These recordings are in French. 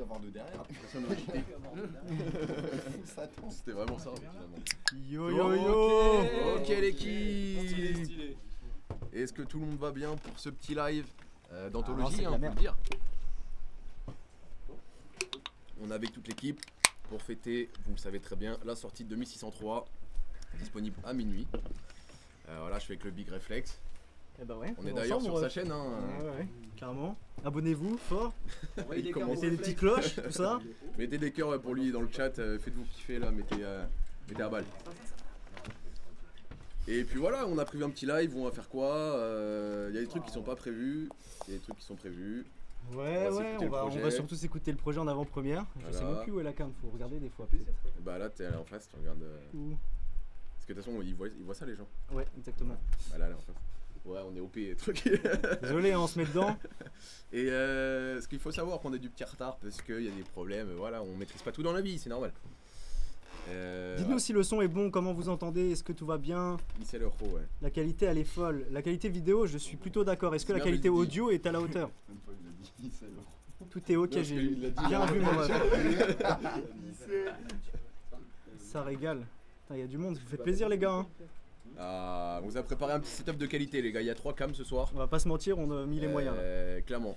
avoir de derrière. C'était vraiment ça, finalement. Yo yo yo. Ok l'équipe. Est-ce que tout le monde va bien pour ce petit live d'anthologie, on peut le dire. On est avec toute l'équipe pour fêter, vous le savez très bien, la sortie de 2603, disponible à minuit. Voilà, je suis avec le Big Reflex. Eh bah ouais, on est d'ailleurs sur sa chaîne. Hein. Ouais, carrément. Abonnez-vous fort. Mettez des petites cloches, tout ça. Mettez des cœurs pour lui dans le chat. Faites-vous kiffer là, mettez à balle. Et puis voilà, on a prévu un petit live, on va faire quoi? Il y a des trucs qui sont pas prévus, il y a des trucs qui sont prévus. Ouais, On va ouais, s'écouter le on projet. va surtout s'écouter le projet en avant-première. Je sais Voilà. même plus où est la cam, faut regarder des fois. Bah là, t'es en face, tu regardes. Ouh. Parce que de toute façon, ils voient ça les gens. Ouais, exactement. Bah là, elle est en face. Ouais, on est OP et truc. Désolé, hein, on se met dedans. Et ce qu'il faut savoir, qu'on a du petit retard parce qu'il y a des problèmes, voilà, on maîtrise pas tout dans la vie, c'est normal. Dites-nous si le son est bon, comment vous entendez, est-ce que tout va bien? C'est le pro, ouais. La qualité elle est folle. La qualité vidéo, je suis plutôt d'accord. Est-ce que la Bien qualité dit. audio est à la hauteur? Tout est ok, Non, j'ai il a dit bien non. vu mon ref. Ça régale. Il y a du monde, vous faites plaisir les gars. Hein. Ah, on vous a préparé un petit setup de qualité, les gars. Il y a 3 cams ce soir. On va pas se mentir, on a mis les moyens. Là. Clairement.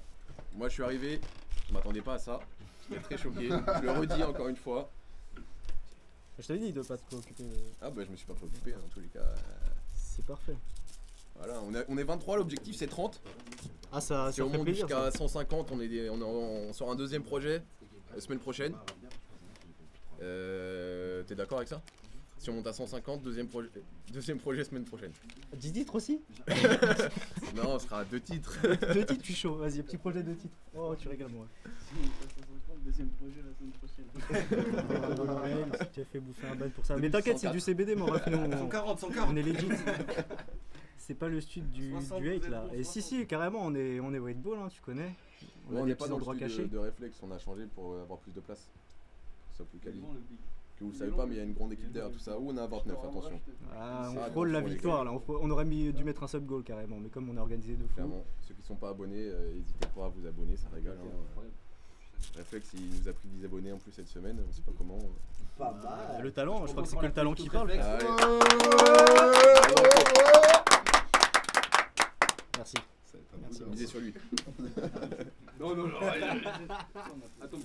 Moi, je suis arrivé, je m'attendais pas à ça. J'étais très choqué. Je le redis encore une fois. Je t'avais dit de pas te préoccuper. Ah, bah, je me suis pas préoccupé, hein, en tous les cas. C'est parfait. Voilà, on est 23, l'objectif c'est 30. Ah, ça Si on ferait monte plaisir. jusqu'à Ça. 150, on sort un deuxième projet la semaine prochaine. T'es d'accord avec ça? Si on monte à 150, deuxième projet semaine prochaine. 10 titres aussi? Non, on sera à 2 titres. 2 titres, je suis chaud. Vas-y, petit projet de titres. Oh, tu régales moi. Deuxième projet la semaine prochaine. Ouais, tu as fait bouffer un ban pour ça. Mais t'inquiète, c'est du CBD, mon ref. Nous, 140, on est legit. C'est pas le stud du 8 là. Et si, carrément, on est white ball, hein, tu connais. On a n'est des pas petits dans endroits le cachés. studio de réflexe, on a changé pour avoir plus de place. Que ce soit plus quali. Que vous le savez pas, mais il y a une grande équipe derrière tout ça. Où on est à 29, attention. Ah, Ça, on frôle la attention, les victoire là. On aurait dû mettre un sub goal carrément, mais comme on a organisé de fou. Clairement, ceux qui sont pas abonnés, n'hésitez pas à vous abonner, ça régale. Hein. Réflexe, il nous a pris 10 abonnés en plus cette semaine, on sait pas comment. Pas mal. Le talent, je crois que c'est que le talent qui parle. Allez. Merci. Merci. Misez sur lui. Non, non, non. Attends,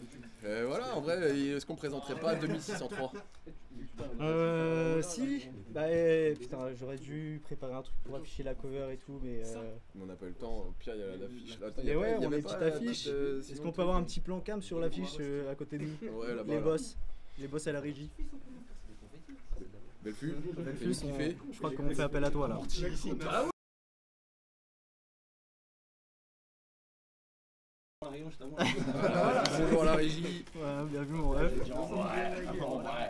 Voilà, en vrai, est-ce qu'on présenterait pas 2603? Si. Bah putain, j'aurais dû préparer un truc pour afficher la cover et tout, mais. On n'a pas eu le temps, au pire il y a l'affiche. Mais ouais, on a une petite affiche. Est-ce qu'on peut avoir un petit plan cam sur l'affiche à côté de nous? Ouais, là-bas. Les là. boss. Les boss à la régie. Belfus, Belfus, qui fait. je crois qu'on fait appel à toi là. Bonjour à la régie. Ouais, bien vu mon ref.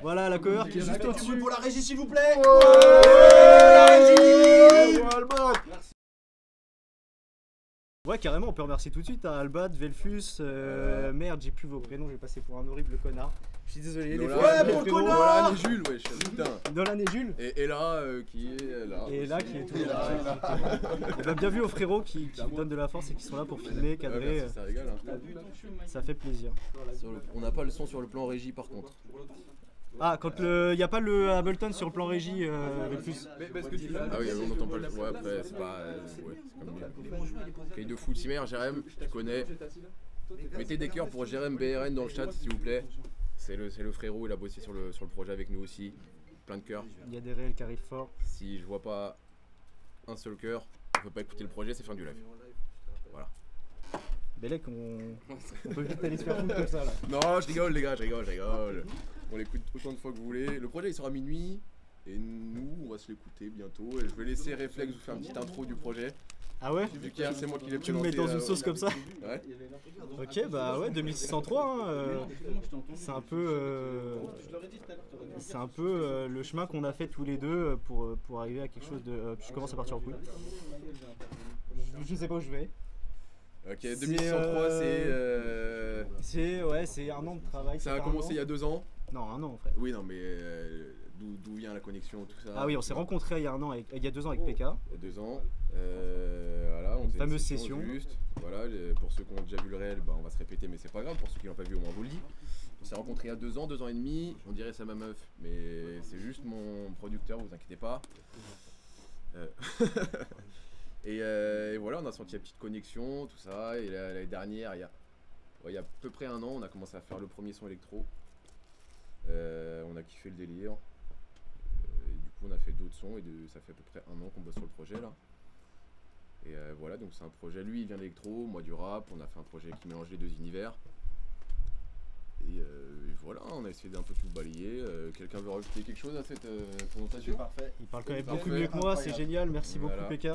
Voilà la cover qui est juste au-dessus. pour la régie, s'il vous plaît. Ouais, carrément, on peut remercier tout de suite à Albat, Velfus, merde, j'ai plus vos prénoms, j'ai passé pour un horrible connard. Je suis désolé, les Nolan, frères, les bon frérots. connard. Nolan et Jules, wesh, putain. Nolan et Jules. Et là, qui est là. Et là qui est toujours là. Et bah, bien vu aux frérots qui nous donnent de la force et qui sont là pour filmer, Ouais, cadrer. merci, ça régale. Hein. Ça fait plaisir. On n'a pas le son sur le plan régie par contre. Ah, quand il n'y a pas le Ableton sur le plan régie, Velfus. Ah oui, on n'entend pas le. Ouais, après, c'est pas. Ouais, c'est comme bien. Cahier de foot, Simer, Jérém, tu connais. Mettez des cœurs pour Jérém BRN dans le chat, s'il vous plaît. C'est le frérot, il a bossé sur le projet avec nous aussi. Plein de cœurs. Il y a des réels qui arrivent fort. Si je vois pas un seul cœur, on peut pas écouter le projet, c'est fin du live. Voilà. Bellec, on peut vite aller se faire foutre comme ça là. Non, je rigole, les gars, je rigole. On l'écoute autant de fois que vous voulez. Le projet il sera à minuit. Et nous, on va se l'écouter bientôt. Et je vais laisser Réflexe vous faire une petite intro du projet. Ah ouais? Vu qu'hier, c'est moi qui l'ai Tu me présenté. mets dans une sauce comme ça? Ouais. Ok, bah ouais, 2603, hein, c'est un peu, le chemin qu'on a fait tous les deux pour arriver à quelque chose de. Je commence à partir en couille. Je sais pas où je vais. Ok, 2603, C'est un an de travail. ça a fait un commencé an. il y a 2 ans. Non, un an en fait. Oui, non, mais d'où vient la connexion, tout ça? Ah oui, on s'est rencontrés il y a 2 ans avec PK. Il y a 2 ans. Voilà, on faisait fameuse session. Juste. Voilà, pour ceux qui ont déjà vu le réel, bah, on va se répéter, mais c'est pas grave. Pour ceux qui l'ont pas vu, au moins on vous le dit. On s'est rencontrés il y a 2 ans et demi. On dirait c'est ma meuf, mais c'est juste mon producteur, vous inquiétez pas. Et voilà, on a senti la petite connexion, tout ça. Et l'année dernière, il y a à peu près 1 an, on a commencé à faire le premier son électro. On a kiffé le délire. Et du coup, on a fait d'autres sons et ça fait à peu près 1 an qu'on bosse sur le projet là. Et voilà, donc c'est un projet, lui il vient de l'électro, moi du rap, on a fait un projet qui mélange les 2 univers. Et voilà, on a essayé d'un peu tout balayer. Quelqu'un veut rajouter quelque chose à cette présentation? Parfait. Il parle quand même Parfait. beaucoup mieux que moi, c'est Incroyable. génial, merci Voilà. beaucoup PK.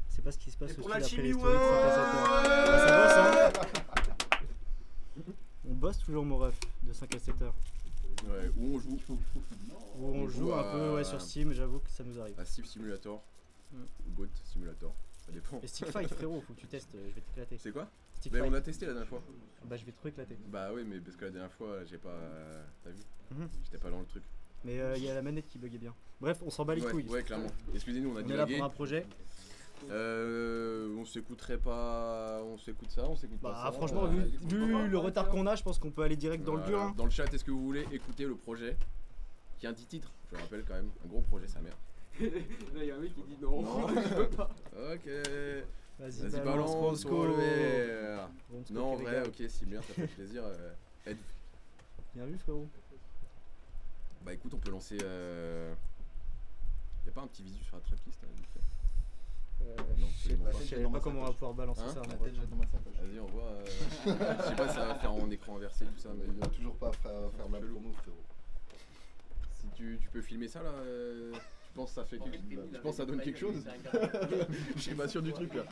C'est pas ce qui se passe Et pour aussi la après chimie, les ouais. stories de 5 à 7 heures. Ouais, ça bosse, hein. On bosse toujours mon ref de 5 à 7 heures. Ouais, où on joue Où on joue un peu ouais, sur Steam, j'avoue que ça nous arrive. à Steve Simulator Mm. ou Goat Simulator, ça dépend. Et Stick Fight frérot, faut que tu testes, je vais t'éclater. C'est quoi? Stick Mais Fight, on a testé la dernière fois. bah je vais trop éclater. Bah oui, mais parce que la dernière fois, j'ai pas. T'as vu? Mhm. J'étais pas dans le truc. Mais il y a la manette qui buguait bien. Bref, on s'en bat les Ouais, couilles. ouais, clairement. Excusez-nous, on a On est là divagué. pour un projet. On s'écouterait pas. On s'écoute ça, on s'écoute pas Bah ça. franchement, vu le retard qu'on a, je pense qu'on peut aller direct dans le dur. Voilà. Hein. Dans le chat, est-ce que vous voulez écouter le projet qui a un petit titre? Je le rappelle quand même, un gros projet, sa mère. Là, il y a un mec qui dit non. Non. Ok. Vas-y, Vas-y, balance, Roscoe. pour le verre. Roscoe Non, en qui vrai, régale. ok, si bien, ça fait plaisir. Ed. Bien vu frérot. Bah écoute, on peut lancer. Y'a pas un petit visu sur la tracklist vite fait? Non, Je sais absolument pas, pas. je savais pas comment on va pouvoir balancer Hein ça. La en vrai. tête, je dans ma sacoche. Vas-y, on voit. Je sais pas si ça va faire en écran inversé tout ça, mais Il vient toujours pas faire ma Chelou. promo, frérot. si tu peux filmer ça là, tu penses que ça fait quelque chose? Tu penses que ça donne quelque chose? Je suis pas sûr du truc là.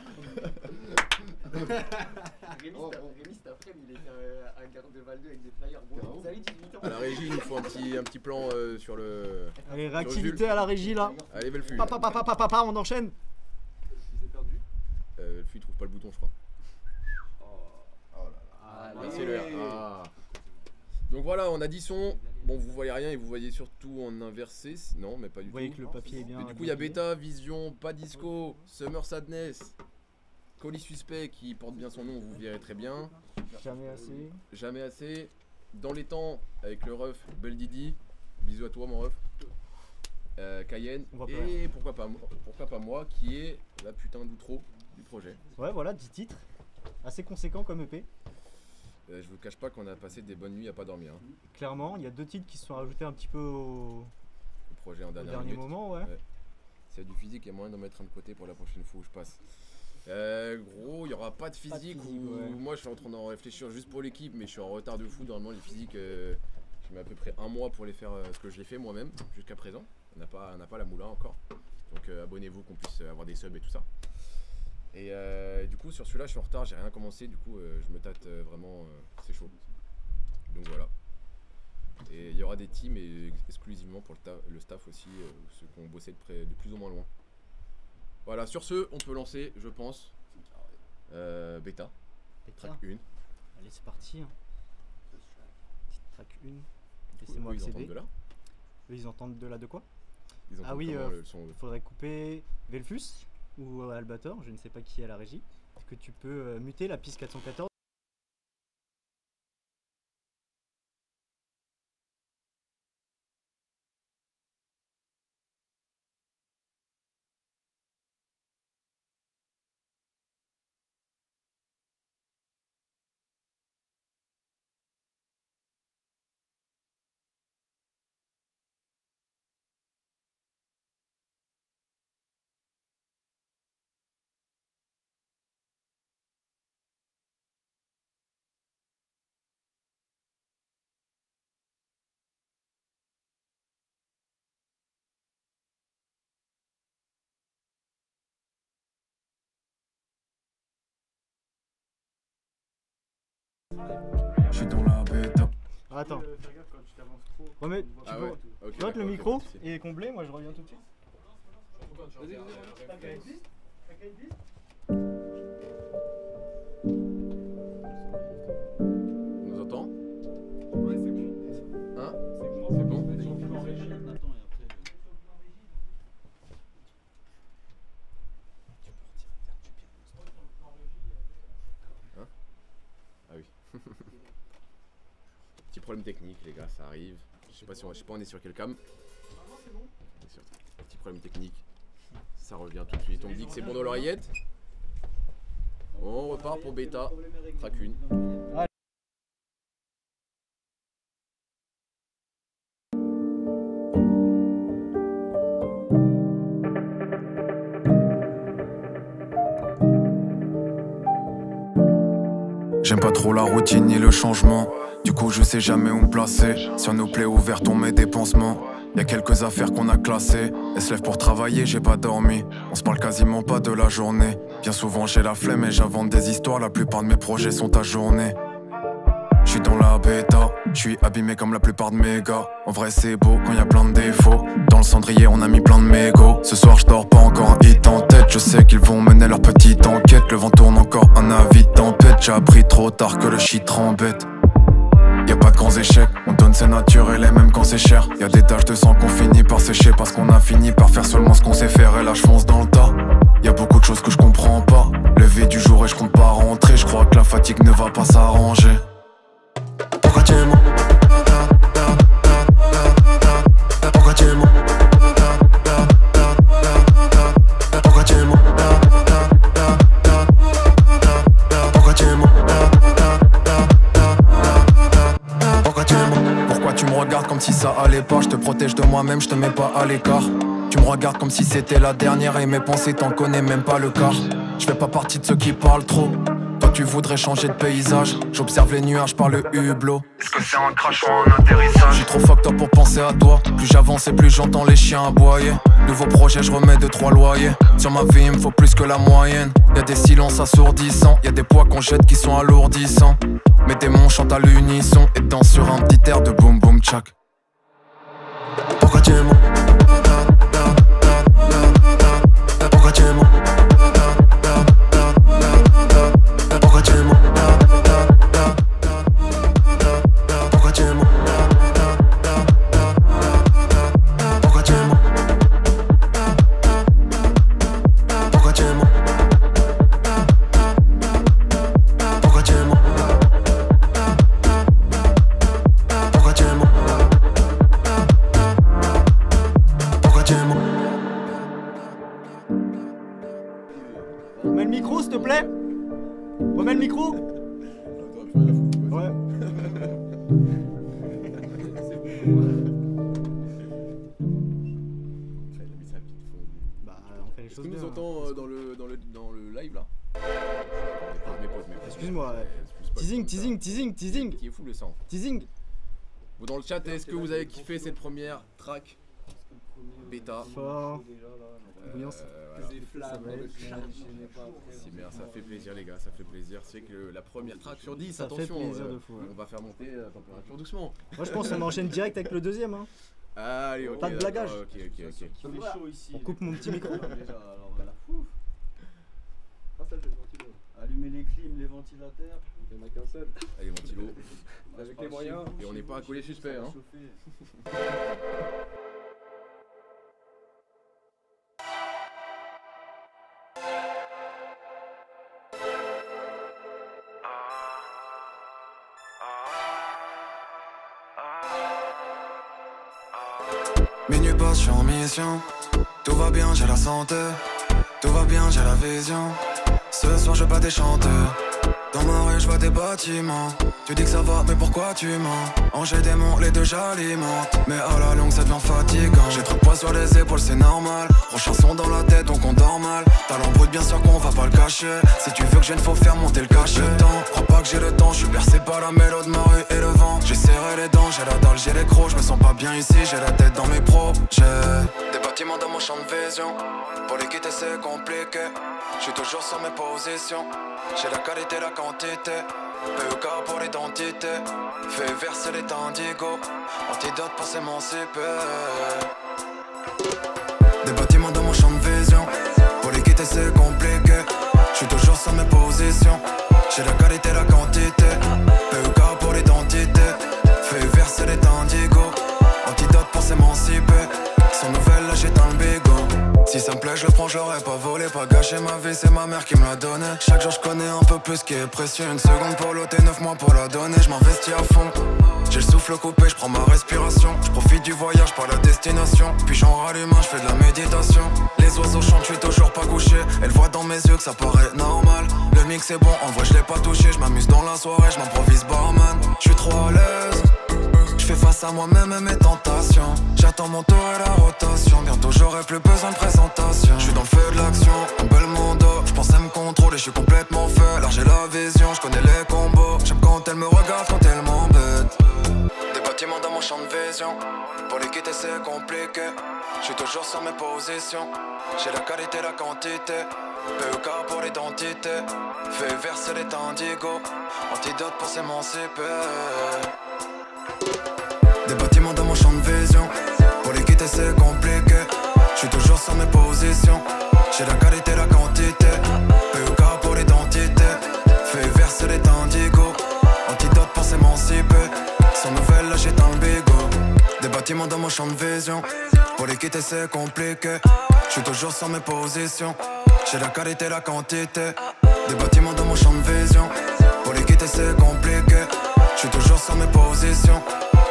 Rémi, cet après-midi, il était à Gare de Val 2 avec des flyers. Bon, Carrément. vous avez 18 ans. À la régie, il nous faut un petit plan sur le. Allez, réactivité à la régie là. Allez, Belfu. Papa, on enchaîne. Il s'est perdu. Belfu, il trouve pas le bouton, je crois. Oh là là. Ah, Là, c'est le R. Ah. Donc voilà, on a 10 sons. Bon, vous voyez rien et vous voyez surtout en inversé. Non, mais pas du Vous voyez tout. que le papier est bien. Mais du coup, il y a déplié. Beta, Vision, Pas Disco, Summer Sadness, Colis Suspect qui porte bien son nom, vous verrez très bien. Jamais assez. Jamais assez. Dans les temps, avec le ref, Bel Didi. Bisous à toi, mon ref. Cayenne. On voit pas Et pourquoi pas moi, qui est la putain d'outro du projet. Ouais, voilà, 10 titres. Assez conséquent comme EP. Je vous cache pas qu'on a passé des bonnes nuits à pas dormir. Hein. Clairement, il y a 2 titres qui se sont rajoutés un petit peu au Le projet en dernière dernier minute. moment, ouais. S'il y a du physique, il y a moyen d'en mettre un de côté pour la prochaine fois où je passe. Gros, il n'y aura pas de physique. ouais. Moi, je suis en train d'en réfléchir juste pour l'équipe, mais je suis en retard de fou. Normalement, les physiques, je mets à peu près un mois pour les faire ce que j'ai fait moi-même jusqu'à présent. On n'a pas la moula encore. Donc, abonnez-vous qu'on puisse avoir des subs et tout ça. Et du coup, sur celui-là, je suis en retard, j'ai rien commencé. Du coup, je me tâte vraiment, c'est chaud. Donc voilà. Et il y aura des teams exclusivement pour le staff aussi, ceux qui ont bossé de plus ou moins loin. Voilà, sur ce, on peut lancer, je pense, Beta, track 1. Allez, c'est parti. Hein. Petite track 1. Laissez-moi Eux, ils accéder. entendent de là. Eux, ils entendent de là de quoi? Ils entendent Ah oui, comment, le son. faudrait couper Velfus ou Albator, je ne sais pas qui est à la régie. Est-ce que tu peux muter la piste 414? Je suis dans la bêta. Attends. Fais gaffe quand tu t'avances trop. Ouais, mais Ah tu ouais, peux ok. tu vois que le d'accord, micro ok, pas de souci. est comblé, moi je reviens tout de suite. Vas-y, vas-y. On nous entend? Ouais, c'est bon. Hein? C'est bon. En régie. Attends, et après. Ah oui. Petit problème technique, les gars, ça arrive. Je sais pas on est sur quel cam. On est sur- Petit problème technique. Ça revient tout de suite. On me dit que c'est bon dans l'oreillette. On repart pour Beta, track 1. J'aime pas trop la routine ni le changement. Du coup je sais jamais où me placer. Sur nos plaies ouvertes on met des pansements. Y'a quelques affaires qu'on a classées. Elle se lève pour travailler, j'ai pas dormi. On se parle quasiment pas de la journée. Bien souvent j'ai la flemme et j'invente des histoires. La plupart de mes projets sont ajournés. J'suis dans la bêta, j'suis abîmé comme la plupart de mes gars. En vrai c'est beau quand y'a plein de défauts. Dans le cendrier on a mis plein de mégots. Ce soir j'dors pas encore un hit en tête. Je sais qu'ils vont mener leur petite enquête. Le vent tourne encore un avis de tempête. J'ai appris trop tard que le shit rembête. Y'a pas de grands échecs, on donne c'est naturel et même quand c'est cher. Y'a des taches de sang qu'on finit par sécher parce qu'on a fini par faire seulement ce qu'on sait faire. Et là je fonce dans le tas. Y'a beaucoup de choses que je comprends pas. Levé du jour et je compte pas rentrer. Je crois que la fatigue ne va pas s'arranger. Pourquoi tu mens? Pourquoi tu mens? Pourquoi tu mens? Pourquoi tu mens? Pourquoi tu mens? Pourquoi tu me regardes comme si ça allait pas? Je te protège de moi-même, je te mets pas à l'écart. Tu me regardes comme si c'était la dernière et mes pensées t'en connais même pas le quart. Je fais pas partie de ceux qui parlent trop. Toi tu voudrais changer de paysage. J'observe les nuages par le hublot. Est-ce que c'est un crash ou un atterrissage? J'suis trop fucked up pour penser à toi. Plus j'avance et plus j'entends les chiens aboyer. Nouveau projet, je remets 2-3 loyers. Sur ma vie il me faut plus que la moyenne. Y'a des silences assourdissants. Y'a des poids qu'on jette qui sont alourdissants. Mes démons chantent à l'unisson et dansent sur un petit air de boum boum tchak. Pourquoi tu mens? Pourquoi tu mens? Pourquoi tu mens? Pourquoi tu mens? Pourquoi tu mens? Pourquoi tu mens? Pourquoi tu mens? Pourquoi tu mens? Pourquoi tu mens? Remets le micro s'il te plaît. Remets le micro. Ouais. Bah on fait les Est-ce choses que bien. nous entend dans le live là? Mes potes. Excuse-moi. Excuse pas. Teasing. Qui est fou le sang. Teasing. Vous dans le chat, est-ce que vous avez kiffé cette première track bêta? Fort. Bouillance. Voilà. Des flammes dans le chat. C'est bien, ça fait plaisir les gars, ça fait plaisir. C'est que la première track sur 10, Ça fait attention, plaisir de fou, ouais. on va faire monter la température doucement. Moi je pense qu'on enchaîne direct avec le deuxième hein. Allez, ok. Pas de d'accord, blagage. Ok. Il fait chaud ici. On coupe mon petit micro. Déjà, alors voilà. Passage de ventilo. Allumer les clims, les ventilateurs. Il n'y en a qu'un seul. Allez, ventilo. Avec les moyens. Et on n'est pas à coller suspect, hein. Minuit passe, je suis en mission. Tout va bien, j'ai la santé. Tout va bien, j'ai la vision. Ce soir, je bats des chanteurs. Dans ma rue, je vois des bâtiments. Tu dis que ça va, mais pourquoi tu mens? Angers démon, les deux j'alimente. Mais à la longue, ça devient fatigant. J'ai trop de poids sur les épaules, c'est normal. Prochain son dans la tête, donc on dort mal. Talent brut, bien sûr qu'on va pas le cacher. Si tu veux que je vienne, faut faire monter le cachet. Le temps, crois pas que j'ai le temps. Je suis bercé par la mélodie de ma rue et le vent. J'ai serré les dents, j'ai la dalle, j'ai les crocs. Je me sens pas bien ici, j'ai la tête dans mes projets. Des bâtiments dans mon champ de vision. Pour les quitter, c'est compliqué. Je suis toujours sur mes positions. J'ai la qualité, la quantité. PEK pour l'identité. Fais verser les indigos. Antidote pour s'émanciper. Des bâtiments dans mon champ de vision. Pour les quitter, c'est compliqué. Je suis toujours sur mes positions. J'ai la qualité, la quantité. PEK pour l'identité. Fais verser les indigos. Antidote pour s'émanciper. Sans nouvelles, là j'éteins le bigot. Si ça me plaît, je le prends, j'aurais pas volé, pas gâché ma vie, c'est ma mère qui me l'a donné. Chaque jour je connais un peu plus ce qui est précieux. Une seconde pour l'ôter, 9 mois pour la donner. Je m'investis à fond. J'ai le souffle coupé, je prends ma respiration. Je profite du voyage, pas la destination. Puis j'en rallume un, je fais de la méditation. Les oiseaux chantent, je suis toujours pas couché. Elle voit dans mes yeux que ça paraît normal. Le mix est bon, en vrai je l'ai pas touché. Je m'amuse dans la soirée, je m'improvise barman. Je suis trop à l'aise. Je fais face à moi-même et mes tentations. J'attends mon tour et la rotation. Bientôt j'aurai plus besoin de présentation. Je suis dans le feu de l'action, un bel mondo. Je pense à me contrôler, je suis complètement feu. Là j'ai la vision, je connais les combos. J'aime quand elle me regarde, quand elle m'embête. mon champ de vision. Pour les quitter c'est compliqué. J'suis toujours sur mes positions. J'ai la qualité, la quantité. PEK pour l'identité. Fais verser les indigos. Antidote pour s'émanciper. Des bâtiments dans mon champ de vision. Pour les quitter c'est compliqué. J'suis toujours sur mes positions. J'ai la qualité, la quantité. PEK pour l'identité. Fais verser les indigos. Antidote pour s'émanciper. Sans nouvelles là j'ai dans le bigot. Des bâtiments dans mon champ de vision. Pour les quitter c'est compliqué. J'suis toujours sur mes positions. J'ai la qualité, la quantité. Des bâtiments dans mon champ de vision. Pour les quitter c'est compliqué. J'suis toujours sur mes positions.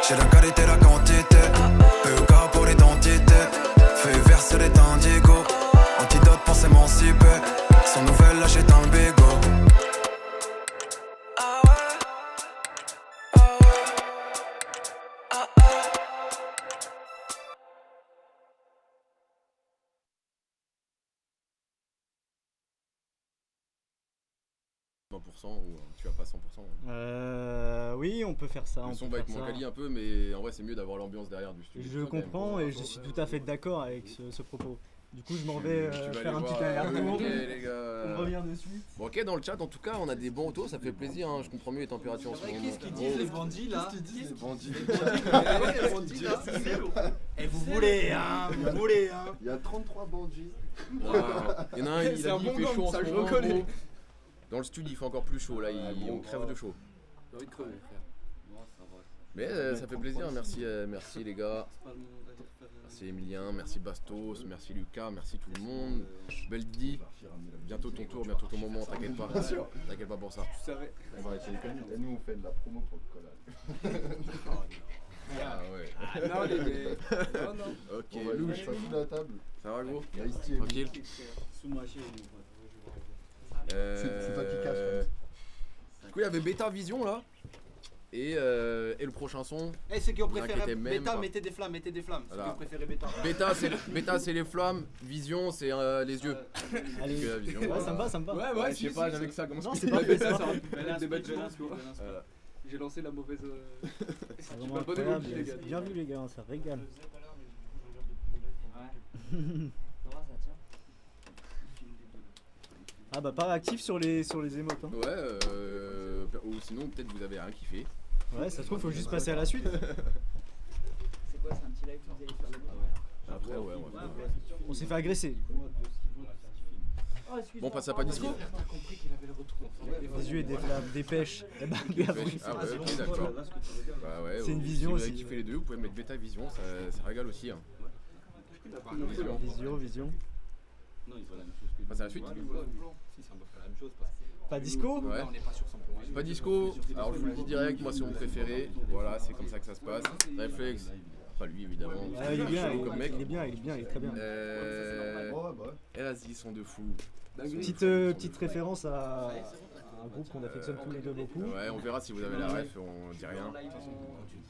J'ai la qualité, la quantité. PEK pour l'identité. Fais verser les indigos. Antidote pour s'émanciper. Sans nouvelles là j'ai dans le bigot. Ou tu vas pas 100%. Oui, on peut faire ça. Le son va être moins quali un peu, mais en vrai c'est mieux d'avoir l'ambiance derrière du studio. Je comprends et je suis tout à fait d'accord avec ce propos. Du coup, je m'en vais faire un petit aller-retour. Les gars. On revient de suite. Bon, ok, dans le chat, en tout cas, on a des bons retours, ça fait plaisir. Hein. Je comprends mieux les températures en ce moment. Qu'est-ce qu'ils disent les bandits là? Qu'est-ce qu'ils disent les bandits? Les bandits là, c'est lourd. Et vous voulez, hein? Vous voulez, hein? Il y a 33 bandits. Il y en a un, il a dit il fait chaud en ce moment. Gros. Dans le studio, il fait encore plus chaud. Là, on crève de chaud. J'ai envie de crever, frère. Non, ça va. Mais ça fait plaisir. Merci, merci les gars. Merci Emilien, merci Bastos, merci Lucas, merci tout le monde. Beldi, bientôt ton tour, bientôt ton moment, t'inquiète pas. T'inquiète pas pour ça. Tu savais. On va essayer comme ça. Nous on fait de la promo pour le collage. Ah ouais. Ah non les non non. Ok, On va louche. ça sous la table. Ça va gros? Tranquille. Sous ma chaise. C'est toi qui caches. Du coup il y avait Beta Vision là. Et le prochain son. Eh ceux qui ont Vous préféré inquiétez même Beta, pas. mettez des flammes, mettez des flammes. Ceux qui Voilà. ont préféré Beta. Beta c'est les flammes, Vision c'est les yeux. Allez, Que la vision, ouais, voilà. ça me va, ça me va. Ouais, je sais pas, j'avais que ça comme Non, ça. c'est pas fait, c'est ça, pas fait. des bâtiments, tu vois. Voilà. J'ai lancé la mauvaise. C'est J'ai vraiment pas donné incroyable. l'envie, les gars. Bien vu les gars, ça régale. Ah bah pas réactif sur les émotes. Hein. Ouais, ou sinon peut-être vous avez rien kiffé. Ouais, ça se trouve, faut juste passer à la suite. C'est quoi, c'est un petit live que vous allez faire le Après, ouais, on va faire. On s'est fait agresser. Bon, on passe à pas disco. T'as compris qu'il avait le retour. Des yeux et des flammes, des pêches. Eh bah, bienvenue. Ah ouais, ok, d'accord. Bah ouais, C'est une si vision vous avez aussi. kiffé les deux, vous pouvez mettre Beta Vision, ça régale aussi. Hein. Vision. Non, il faut la même chose que. On passe à la suite. Si, ça me fait la même chose parce que. Pas disco? Ouais. On n'est pas sur 100%. Pas disco, alors je vous le dis direct, moi c'est mon préféré. Voilà, c'est comme ça que ça se passe. Réflexe, pas lui évidemment. Ah, il est bien, Chaud comme mec. il est bien, il est bien, il est très bien. Ouais, bah. Et vas-y, ils sont de fous. Petite référence à un groupe qu'on affectionne tous les deux beaucoup. Ouais, on verra si vous avez la ref, on dit rien.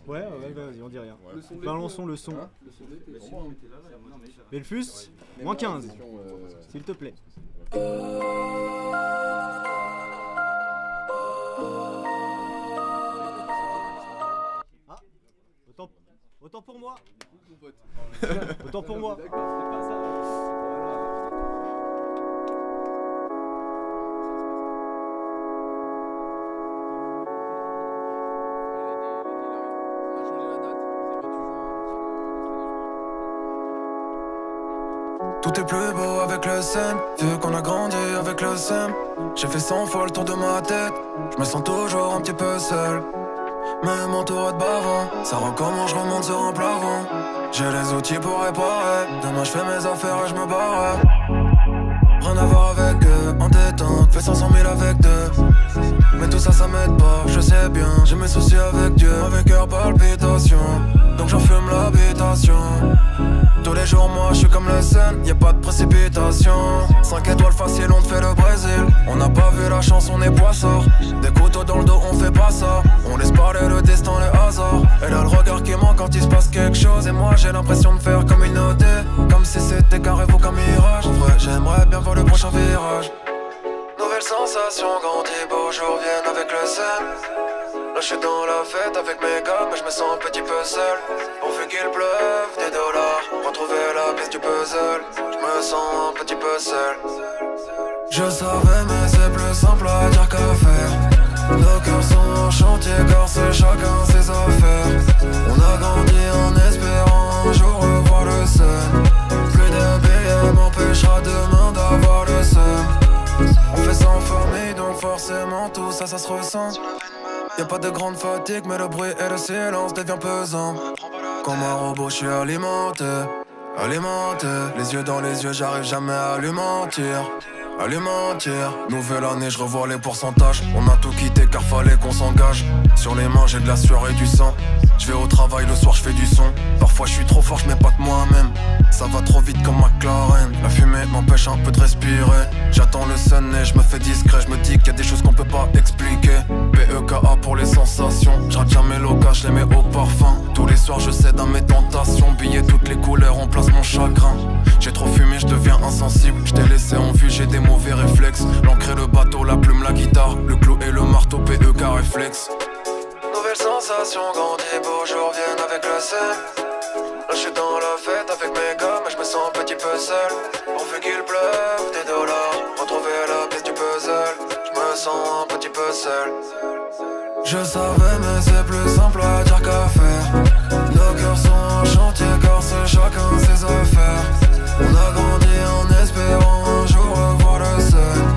Ouais, vas-y, on dit rien. Ouais. Balançons le son. Le son d'été. Si on était là, non mais ça. Belfus, moins 15, Question, s'il te plaît. Ah, autant pour moi. Autant pour moi. D'accord, c'était pas ça. Tout est plus beau avec le seum, vu qu'on a grandi avec le seum. J'ai fait 100 fois le tour de ma tête, je me sens toujours un petit peu seul. Même entouré de bavons, ça recommence, je remonte sur un plafond. J'ai les outils pour réparer, demain je fais mes affaires et je me barre. Rien à voir avec eux, en détente, fais 500 000 avec deux. Mais tout ça, ça m'aide pas, je sais bien, j'ai mes soucis avec Dieu. Avec cœur palpitation, donc j'en fume l'habitation. Tous les jours moi je suis comme le sun, y'a pas de précipitation. 5 étoiles facile, on te fait le Brésil. On n'a pas vu la chance, on est poissard. Des couteaux dans le dos, on fait pas ça. On laisse parler le destin, les hasards. Elle a le regard qui manque quand il se passe quelque chose. Et moi j'ai l'impression de faire communauté, comme si c'était qu'un rêve ou qu'un mirage. En vrai j'aimerais bien voir le prochain virage. Nouvelle sensation quand les beaux jours viennent avec le sun. Là je suis dans la fête avec mes gars, mais je me sens un petit peu seul. Pourvu qu'il pleuve des dollars, retrouver la pièce du puzzle. Je me sens un petit peu seul. Je savais mais c'est plus simple à dire qu'à faire. Nos cœurs sont en chantier car c'est chacun ses affaires. On a grandi en espérant un jour revoir le sun. Plus de billets m'empêchera demain d'avoir le seum. On fait ça en famille donc forcément tout ça se ressent. Y'a pas de grande fatigue mais le bruit et le silence devient pesant. Comme un robot je suis alimenté. Les yeux dans les yeux j'arrive jamais à lui mentir. Nouvelle année, je revois les pourcentages. On a tout quitté car fallait qu'on s'engage. Sur les mains, j'ai de la sueur et du sang. Je vais au travail, le soir, je fais du son. Parfois, je suis trop fort, je m'épate moi-même. Ça va trop vite comme McLaren. La fumée m'empêche un peu de respirer. J'attends le sun et je me fais discret. Je me dis qu'il y a des choses qu'on peut pas expliquer. PEKA pour les sensations. Je rate jamais l'occasion, je les mets au parfum. Tous les soirs, je cède à mes tentations. Billets toutes les couleurs, on place mon chagrin. J'ai trop fumé, je deviens insensible. Je t'ai laissé en vue, j'ai des mauvais réflexes. L'encre et le bateau, la plume, la guitare. Le clou et le marteau, PEK réflexe. Nouvelle sensation, grandit, beaux jours viennent avec le sel. Là je suis dans la fête avec mes gars, mais je me sens un petit peu seul. Pourvu qu'il pleuve des dollars, retrouver la pièce du puzzle. Je me sens un petit peu seul. Je savais mais c'est plus simple à dire qu'à faire. Nos cœurs sont en chantier car c'est chacun ses affaires. On a grandi en espérant un jour revoir le sun.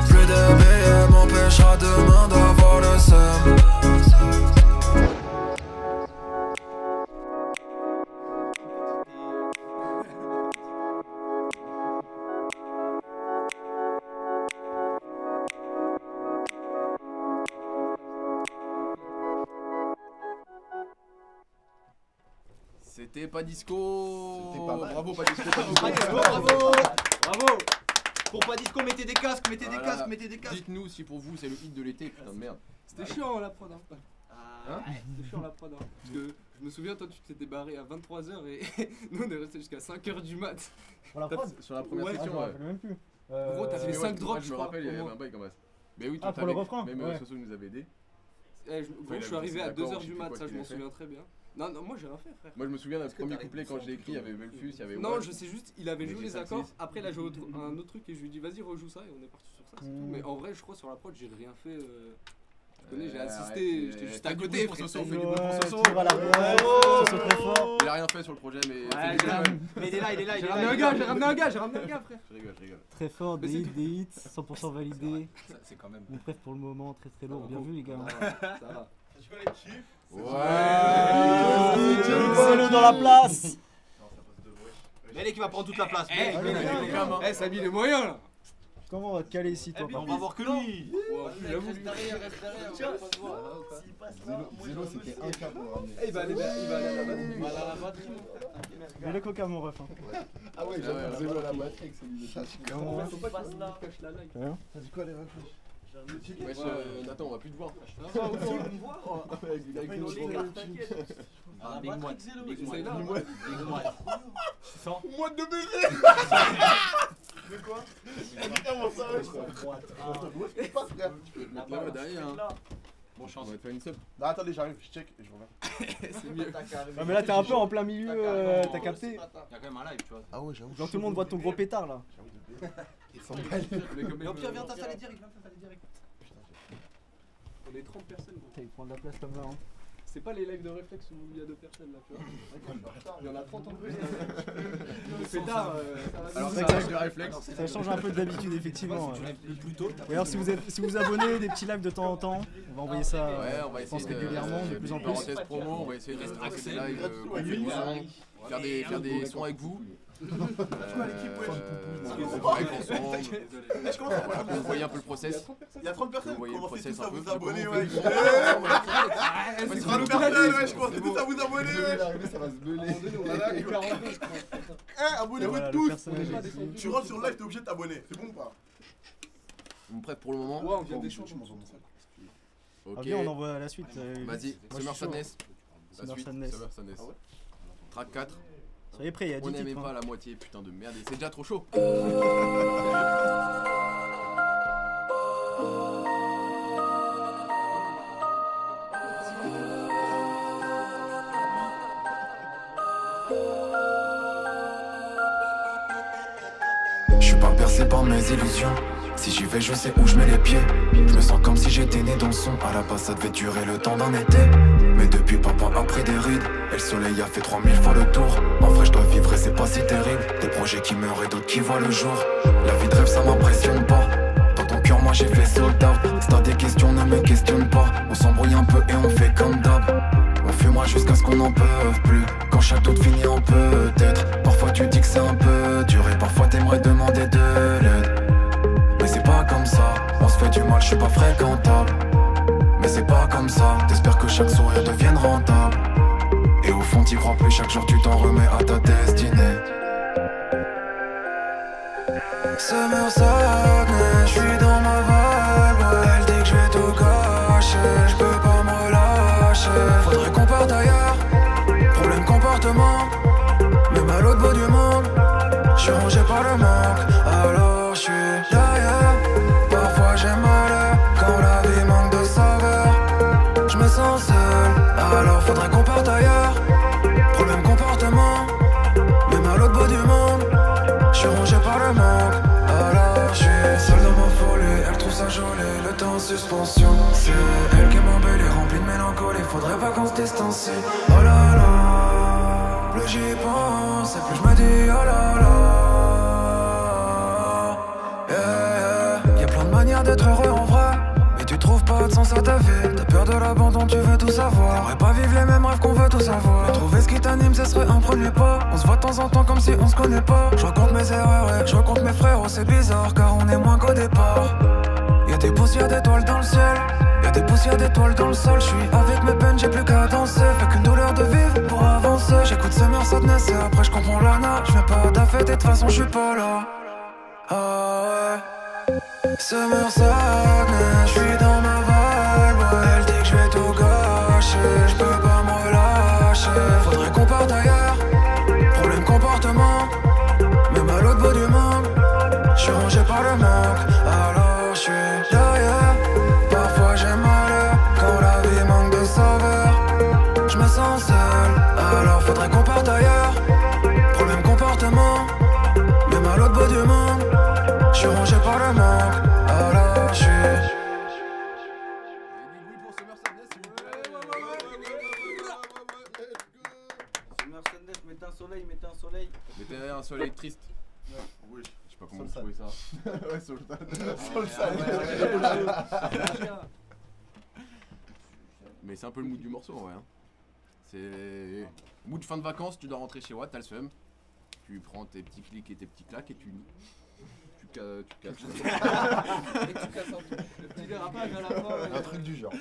Plus de billets m'empêchera demain d'avoir le seum. C'était pas disco. C'était pas mal. Bravo, pas disco. Bravo. Pour pas disco, mettez des casques, mettez des Voilà. casques, mettez des casques. Dites-nous si pour vous c'est le hit de l'été, putain de merde. C'était chiant la prod. Hein. Hein C'était chiant la prod. Hein. Parce que je me souviens, toi tu t'étais barré à 23h et nous on est resté jusqu'à 5h du mat. Pour la T'as- prod. Sur la première Ouais, section, Je me ouais. rappelle même plus. Gros, t'as fait Mais 5 ouais, drops, je je me crois, rappelle, il y au avait moins. un bail comme ça. Mais oui, Ah, tout pour le avait- refrain, Même ouais. Soso nous avait aidé. Gros, je suis arrivé à 2h du mat, ça je m'en souviens très bien. Non, non, moi j'ai rien fait, frère. Moi je me souviens d'un Est-ce que premier t'arrives couplet quand je l'ai écrit, il y avait Belfus, il y avait Non, Watt. je sais juste, il avait Mais joué j'ai les 5-6. accords, après il a joué un autre truc et je lui ai dit vas-y rejoue ça et on est parti sur ça, c'est tout. Mais en vrai, je crois sur la prod, j'ai rien fait. Tu connais, j'ai assisté, j'étais juste à côté. Pour frère. Soso, on fait du bruit pour Soso. Toujours à l'arrière. Soso très fort. Il a rien fait sur le projet, mais. Ouais, c'est quand même. Mais il est là, il est là, J'ai ramené un gars, j'ai ramené un gars, frère. Je rigole. Très fort, Mais des c'est hits, 100% validé. C'est quand même. Mon préf pour le moment, très très lourd. Bien vu les gars. Ça va. Ouais. Solo dans la place. Mais qui va prendre toute la place. Eh, ça a mis les moyens là. Comment on va te caler ici toi? On va voir que lui. J'avoue. Reste derrière, Tiens, S'il passe là, Zélo c'était un quart pour le ramener. Il va aller à la batterie. il va à la batterie. Mais le coca mon ref. Ah ouais, j'avoue, Zélo à la batterie avec celui de Comment Faut pas qu'il là. Cache la like. Rien. T'as dit quoi les réfléchis? Wesh, Nathan, on va plus te voir. Ah, Big Moine. Big Essaye là. Moine. Big Moine. Moine de baiser. Mais quoi? Comment ça ouais, pas frère. Tu peux te mettre là derrière. Hein. Bon chance. On va te faire une sub. Non attendez, j'arrive, je check et je reviens. C'est mieux. Ah mais là t'es un peu en plein milieu, t'as capté? Il y a quand même un live, tu vois. Ah ouais, j'avoue. Genre tout le monde voit ton gros pétard là. Ils sont belles. Mais au pire, viens t'installer direct. On est 30 personnes. gros. Il prend de la place comme ça. Hein. C'est pas les lives de réflexe où il y a 2 personnes là, tu vois. Il y en a 30 en plus. Le pétard, ça va Alors, vite. ça change de réflexe. Ça change un peu d'habitude effectivement. Ouais. Le plus tôt. D'ailleurs si vous abonnez des petits lives de temps en temps, on va envoyer ça. Ouais, on va je pense essayer régulièrement, de plus en plus. Parenthèse promo, on va essayer de lancer des lives, qu'on fait du son, faire des sons avec vous. Avec ensemble. Voilà, vous voyez un peu le process. Il y a 30 personnes, Vous voyez le commencez process tous à un peu. vous abonner, Comment ouais. on fait C'est C'est 30 cool. personnes, ouais, je commence tous à vous abonner, Zélo ouais. est arrivé, ça va se beuler. Abonnez-vous Voilà, le tous. personnage est ici. Tu rentres sur le live, t'es obligé de t'abonner. C'est bon ou pas? On est prêt pour le moment. Ouais, on vient d'échanger. Ok. Ah, viens, on envoie la suite. Vas-y, Moi, je Summer suis chaud. Sadness. La Summer suite, Sadness. Summer Sadness. Track 4. Soyez prêts, il y a 10 On n'aimait titres. pas Hein. la moitié, putain de merde. Et c'est déjà trop chaud. bercé par mes illusions. Si j'y vais, je sais où je mets les pieds. Je me sens comme si j'étais né dans le son. À la base, ça devait durer le temps d'un été. Mais depuis, papa a pris des rides. Et le soleil a fait 3000 fois le tour. En vrai, je dois vivre et c'est pas si terrible. Des projets qui meurent et d'autres qui voient le jour. La vie de rêve, ça m'impressionne pas. Dans ton cœur, moi j'ai fait sold out. Si t'as des questions, ne me questionne pas. On s'embrouille un peu et on fait comme d'hab. On fumera jusqu'à ce qu'on n'en peut plus. Quand chaque doute finit en peut-être. Parfois tu dis que c'est un peu dur. Et parfois t'aimerais demander de l'aide. Mais c'est pas comme ça, on se fait du mal, je suis pas fréquentable. Mais c'est pas comme ça, t'espères que chaque sourire devienne rentable. Et au fond t'y crois plus, chaque jour tu t'en remets à ta destinée. Summer sadness, je suis dans ma vibe. Elle dit que je vais tout gâcher, je peux pas me relâcher. Faudrait qu'on parte ailleurs, problème comportement. Même à l'autre bout du monde, je suis rangé par le manque. Alors je suis derrière, parfois j'ai mal quand la vie manque de saveur. Je me sens seul, alors faudrait qu'on parte ailleurs. Problème comportement, même à l'autre bout du monde, je suis rangé par le manque. Alors je suis seul dans ma folie, elle trouve ça joli, le temps en suspension. C'est elle qui m'embellit, remplie de mélancolie, faudrait pas qu'on se distancie. Oh là là, plus j'y pense et plus je me dis oh là là. Y'a plein de manières d'être heureux en vrai, mais tu trouves pas de sens à ta vie. T'as peur de l'abandon, tu veux tout savoir. T'aimerais pas vivre les mêmes rêves qu'on veut tout savoir. Mais trouver ce qui t'anime, ce serait un premier pas. On se voit de temps en temps comme si on se connaît pas. Je raconte mes erreurs et je raconte mes frères. Oh c'est bizarre car on est moins qu'au départ. Y'a des poussières d'étoiles dans le ciel, y'a des poussières d'étoiles dans le sol. Je suis avec mes peines, j'ai plus qu'à danser. Fait qu'une douleur de vivre pour avancer. J'écoute Summer Sadness et après je comprends l'ana. Je viens pas à ta fête et de toute façon je suis pas là. Ah ouais. Summer sadness, je suis dans ma vibe. Elle dit que je vais tout gâcher, je peux pas me relâcher. Faudrait qu'on parte ailleurs, problème comportement. Même à l'autre bout du monde, je suis rangé par le manque. Alors je suis derrière, parfois j'ai mal quand la vie manque de saveur. Je me sens seul, alors faudrait qu'on parte ailleurs. Problème comportement, même à l'autre bout du monde, je suis rangé par le manque. Alors je suis Summer Sadness, mettez un soleil, mettez un soleil. Mettez un soleil triste. Oui. Je sais pas comment vous trouvez ça. Ouais, Sultan. Mais c'est un peu le mood du morceau en vrai. Hein. C'est mood fin de vacances, tu dois rentrer chez Watt, t'as le seum. Tu prends tes petits clics et tes petits claques et tu casses. Et tu casses un peu. Le petit dérapage à la fin. Un truc du genre.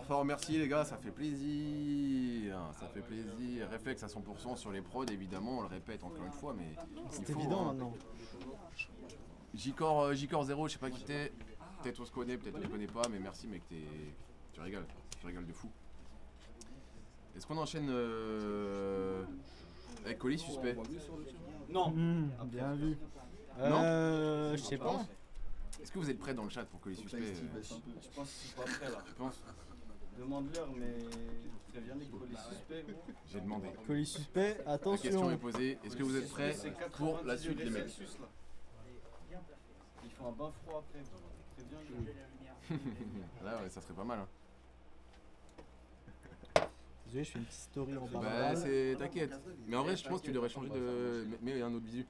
Fort, merci les gars, ça fait plaisir. Ça fait plaisir. Réflexe à 100% sur les prods, évidemment, on le répète encore une fois, mais C'est évident maintenant. J-Core 0, je sais pas qui t'es. Peut-être on se connaît, peut-être on se connaît pas, mais merci mec, tu régales de fou. Est-ce qu'on enchaîne avec Colis Suspect? Non. Bien vu. Non. Je sais pas. Est-ce que vous êtes prêts dans le chat pour Colis Suspect? Je pense qu'ils sont pas prêts là. Tu penses? Demande-leur, mais très bien les colis suspects. J'ai demandé. Colis suspects, La question attention. est posée, est-ce que vous êtes prêts pour la suite les mecs? Ils font un bain froid après. Très bien. Là ouais, ça serait pas mal. Hein. Désolé, je fais une petite story en bas. Bah t'inquiète. Mais en vrai je pense que tu devrais changer de... Mais un autre visu.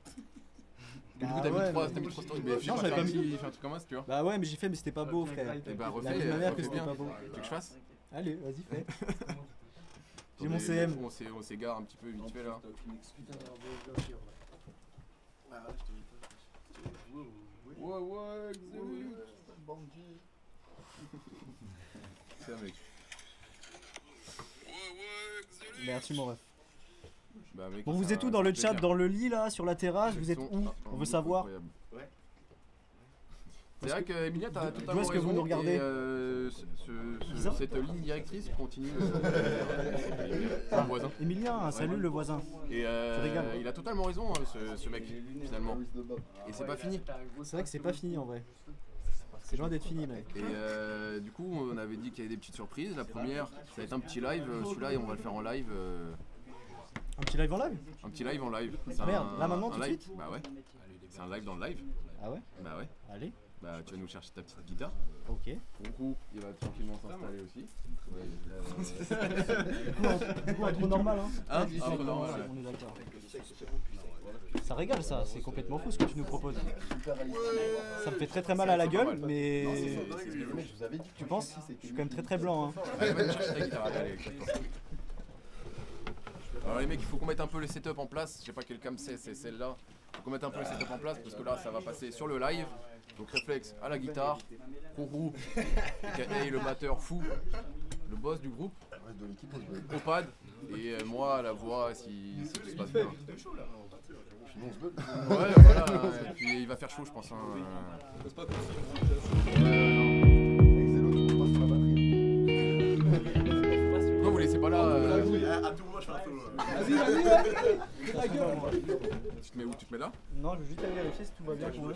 Du coup t'as mis 3 stories. Mais non, j'avais pas mis. Fais un truc comme ça si tu vois. Bah ouais, mais j'ai fait, mais c'était pas beau, frère. Et bah Il a dit ma mère que refais c'était bien. pas beau. Tu veux que je fasse? Allez, vas-y, fais. J'ai Attendez, mon CM. On s'égare un petit peu vite fait là. Ouais, C'est un mec. Merci, mon ref. Bah, mec, Bon, vous ça êtes où dans le fait chat, plaisir. dans le lit là, sur la terrasse? Vous êtes où? On veut savoir. Incroyable. Ouais. C'est vrai que Emilia, t'as totalement D'où est-ce que vous raison, nous regardez? et, Bizarre. cette ligne directrice continue. C'est un voisin. Emilien, salut le voisin. Et Tu rigoles. il a totalement raison, hein, ce mec, finalement. Et c'est pas fini. C'est vrai que c'est pas fini en vrai. C'est loin d'être fini, mec. Et du coup, on avait dit qu'il y avait des petites surprises. La première, ça va être un petit live. Celui-là, on va le faire en live. Un petit live en live? Un petit live en live. Merde, là maintenant tout de live. suite? Bah ouais. C'est un live dans le live. Ah ouais? Bah ouais. Allez. Bah tu vas nous chercher ta petite guitare. Ok. Coucou, il va tranquillement s'installer aussi. Du coup, un trou normal hein. Ah, un trou normal. On est d'accord. Ça régale ça, c'est complètement fou ce que tu nous proposes. Ça me fait très très mal à la gueule, mais... Tu penses? Je suis quand même très très blanc hein. Allez, va nous chercher ta guitare, allez, alors les mecs, il faut qu'on mette un peu le setup en place. Je sais pas quelle cam c'est celle-là. Il faut qu'on mette un peu le setup en place parce que là ça va passer sur le live. Donc réflexe à la guitare, Kourou, aka le batteur fou, le boss du groupe, au pad, et moi à la voix si tout se passe bien. Ouais voilà, et puis il va faire chaud je pense. Non vous laissez pas là. À tout moment je fais un solo. Vas-y, Tu te mets où? Tu te mets là? Non, je veux juste aller vérifier si tout va bien pour eux.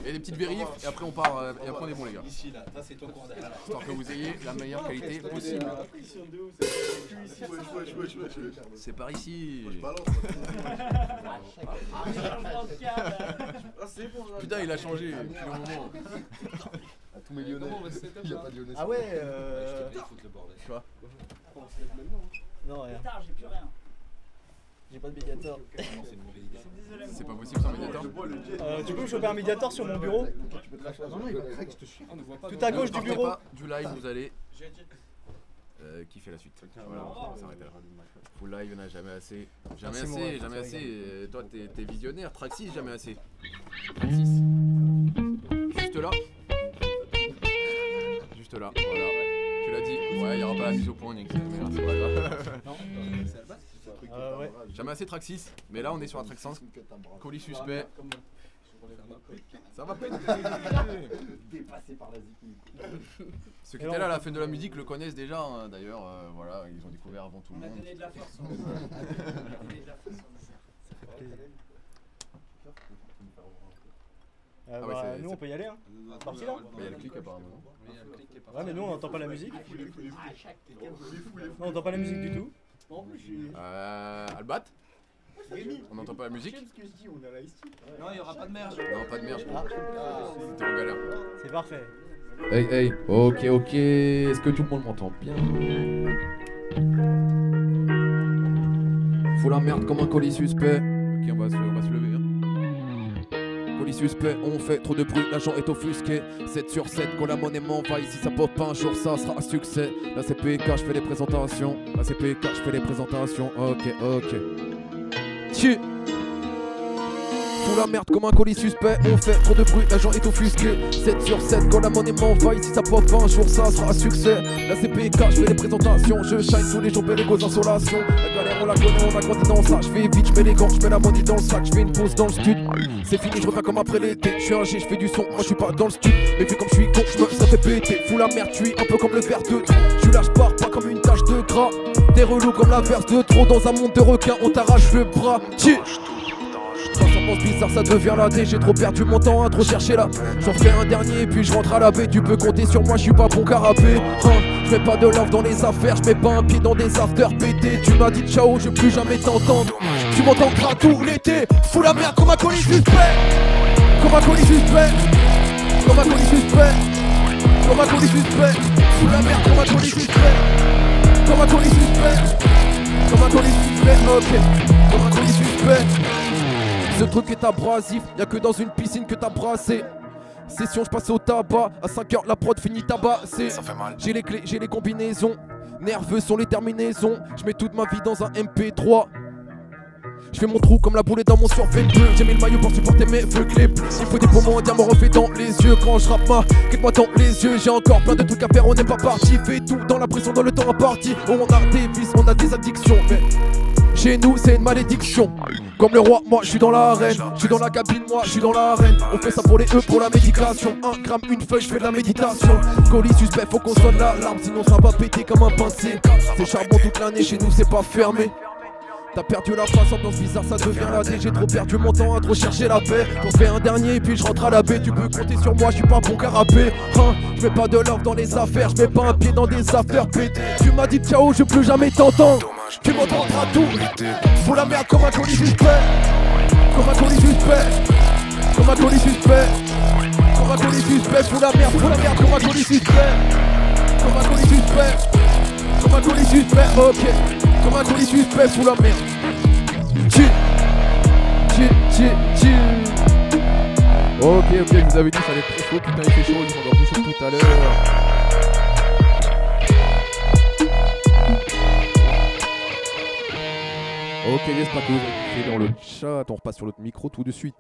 Et des petites vérifs et après on part et après on est bon les gars. Ici là, ça c'est ton cours derrière. Histoire que vous ayez la meilleure qualité possible. C'est par ici. Putain il a changé depuis un moment. À tous mes Lyonnais. Il n'y a pas de Lyonnais. Ah ouais Tu vois? Non, rien. J'ai plus rien. J'ai pas de médiator. C'est pas possible sans médiator. Tu peux me choper un médiator sur mon bureau? Non, il va craquer, je te suis. Tout à gauche du bureau. Du live vous allez kiffer la suite. Voilà, on va s'arrêter là. Full live, il n'y en a jamais assez. Jamais Merci, mon assez, ref, jamais ça assez. Toi t'es visionnaire, track 6 jamais assez. Track 6. Juste là. Juste là, voilà. Tu l'as dit. Ouais, il n'y aura pas la mise au point, Nick. Mais c'est pas grave. Ouais. Jamais assez track 6. Mais là on est sur un track 5. Colis suspect. Ça va pas être Dépassé par la zikni. Ceux qui étaient là à la fin de la musique le connaissent déjà, hein. D'ailleurs, voilà, ils ont découvert avant tout le monde. Donner de la force. On a donné de la force. Ah ouais, c'est- nous on peut y aller hein. C'est parti là? Bah, il y a le clic apparemment. Ouais mais nous on n'entend pas la musique. Non on n'entend pas la musique du tout. Albat, on n'entend pas la musique? Non, il y aura pas de merde. Non, pas de merde. C'était en galère. C'est parfait. Hey, ok, est-ce que tout le monde m'entend bien? Faut la merde comme un colis suspect. Ok, on va se lever. Hein. Colis suspect, on fait trop de bruit, l'agent est offusqué. 7 sur 7, quand la monnaie m'envahit. Si ça pop un jour, ça sera un succès. La CPK, je fais les présentations. Ok. Tchou. Fous la merde comme un colis suspect, on fait trop de bruit, l'agent est offusqué. 7 sur 7, quand la monnaie m'envahit, si ça pop un jour, ça sera un succès. La CPK, je fais les présentations, je shine tous les jours, paie les grosses insolations. La galère, on la connaît, on a grandi dans ça. Je fais vite, je mets les gants, je mets la money dans le sac, je fais une pause dans le stud. C'est fini, je reviens comme après l'été. Je suis un G, je fais du son, moi je suis pas dans le stud. Mais vu comme je suis con, je me ça fait péter. Fous la merde, tu es un peu comme le verre de trop. Je lâche pas comme une tache de gras. T'es relou comme la verse de trop. Dans un monde de requins, on t'arrache le bras. Ça pense bizarre, ça devient la D. J'ai trop perdu mon temps à trop chercher là. J'en fais un dernier et puis je rentre à la baie. Tu peux compter sur moi, je suis pas bon carapé. Je mets pas de love dans les affaires, je mets pas un pied dans des afters pétés. Tu m'as dit ciao, je veux plus jamais t'entendre. Tu m'entendras tout l'été. Fous la merde comme un colis suspect. Comme un colis suspect. Comme un colis suspect. Comme un colis suspect. Fous la merde comme un colis suspect. Comme un colis suspect. Comme un colis suspect, ok. Comme un colis suspect. Ce truc est abrasif, y'a que dans une piscine que t'as brassé. Session, je passe au tabac, à 5h la prod finit tabassé. J'ai les clés, j'ai les combinaisons, nerveux sont les terminaisons. Je mets toute ma vie dans un MP3. Je fais mon trou comme la boulette dans mon survêt bleu. J'ai mis le maillot pour supporter mes feux clés. Il faut des poumons, un diamant refait dans les yeux. Quand je rappe ma, quitte-moi dans les yeux. J'ai encore plein de trucs à faire, on n'est pas parti. Fais tout dans la pression, dans le temps imparti. Oh, on a des vices, on a des addictions, mais chez nous c'est une malédiction. Comme le roi, moi je suis dans l'arène. Je suis dans la cabine, moi je suis dans l'arène. On fait ça pour les E, pour la médication. 1 gramme, une feuille, je fais de la méditation. Colis suspect, faut qu'on sonne l'alarme. Sinon ça va péter comme un pincé. C'est charbon toute l'année, chez nous c'est pas fermé. T'as perdu la face, ambiance bizarre, ça devient la D. J'ai trop perdu mon temps à trop chercher la paix. J'en fais un dernier et puis je rentre à la baie. Tu peux compter sur moi, je suis pas bon carapé. Je mets pas de love dans les affaires, je mets pas un pied dans des affaires pétées. Tu m'as dit ciao, je veux plus jamais t'entendre. Tu m'entendras tout. Fous la merde comme un colis suspect. Comme un colis suspect. Comme un colis suspect. Comme un colis suspect. Fous la merde comme un colis suspect. Comme un colis suspect. Comme un colis suspect. Ok. Comme un colis suspect. Fous la merde. Ok, je vous avais dit ça allait être très chaud, putain il fait chaud, il s'endort plus chaud que tout à l'heure. Ok, j'espère que vous avez kiffé dans le chat, on repasse sur l'autre micro tout de suite.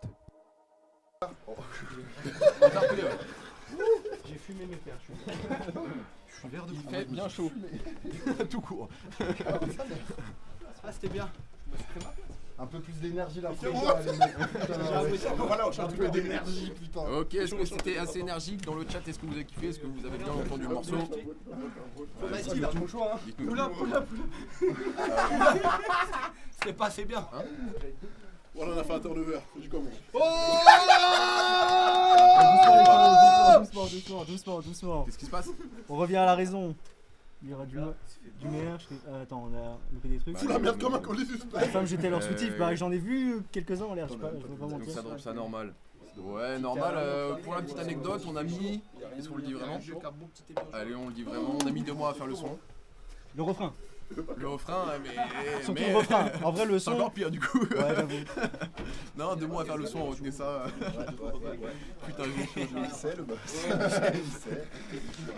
J'ai fumé mes pères, je suis vert de Il fait bien chaud. Tout court. Ah, c'était bien. Un peu plus d'énergie là. Voilà, on change Un peu d'énergie, putain. Ok, est-ce que c'était assez énergique dans le chat? Est-ce que vous avez kiffé? Est-ce que vous avez bien entendu le morceau? Dites-nous. C'était pas assez bien. Voilà, on a fait un turnover. Du comment? Doucement. Qu'est-ce qui se passe? On revient à la raison. Il y aura du meilleur. Attends, on a loupé des trucs. Fous la merde comme un colis suspect. Les femmes jetaient leur soutif, bah j'en ai vu quelques-uns en l'air, je sais pas, je veux pas Donc mentir. ça drop ça normal. Ouais, normal. Pour la petite anecdote, on a mis. Est-ce qu'on le dit vraiment? Allez, on le dit vraiment. On a mis 2 mois à faire le son. Le refrain. Le refrain, mais. Surtout le refrain. En vrai, le C'est son. encore pire du coup. Ouais, j'avoue. Non, 2 mois à faire le son, retenez ça. Putain, j'ai chaud. Il sait le boss.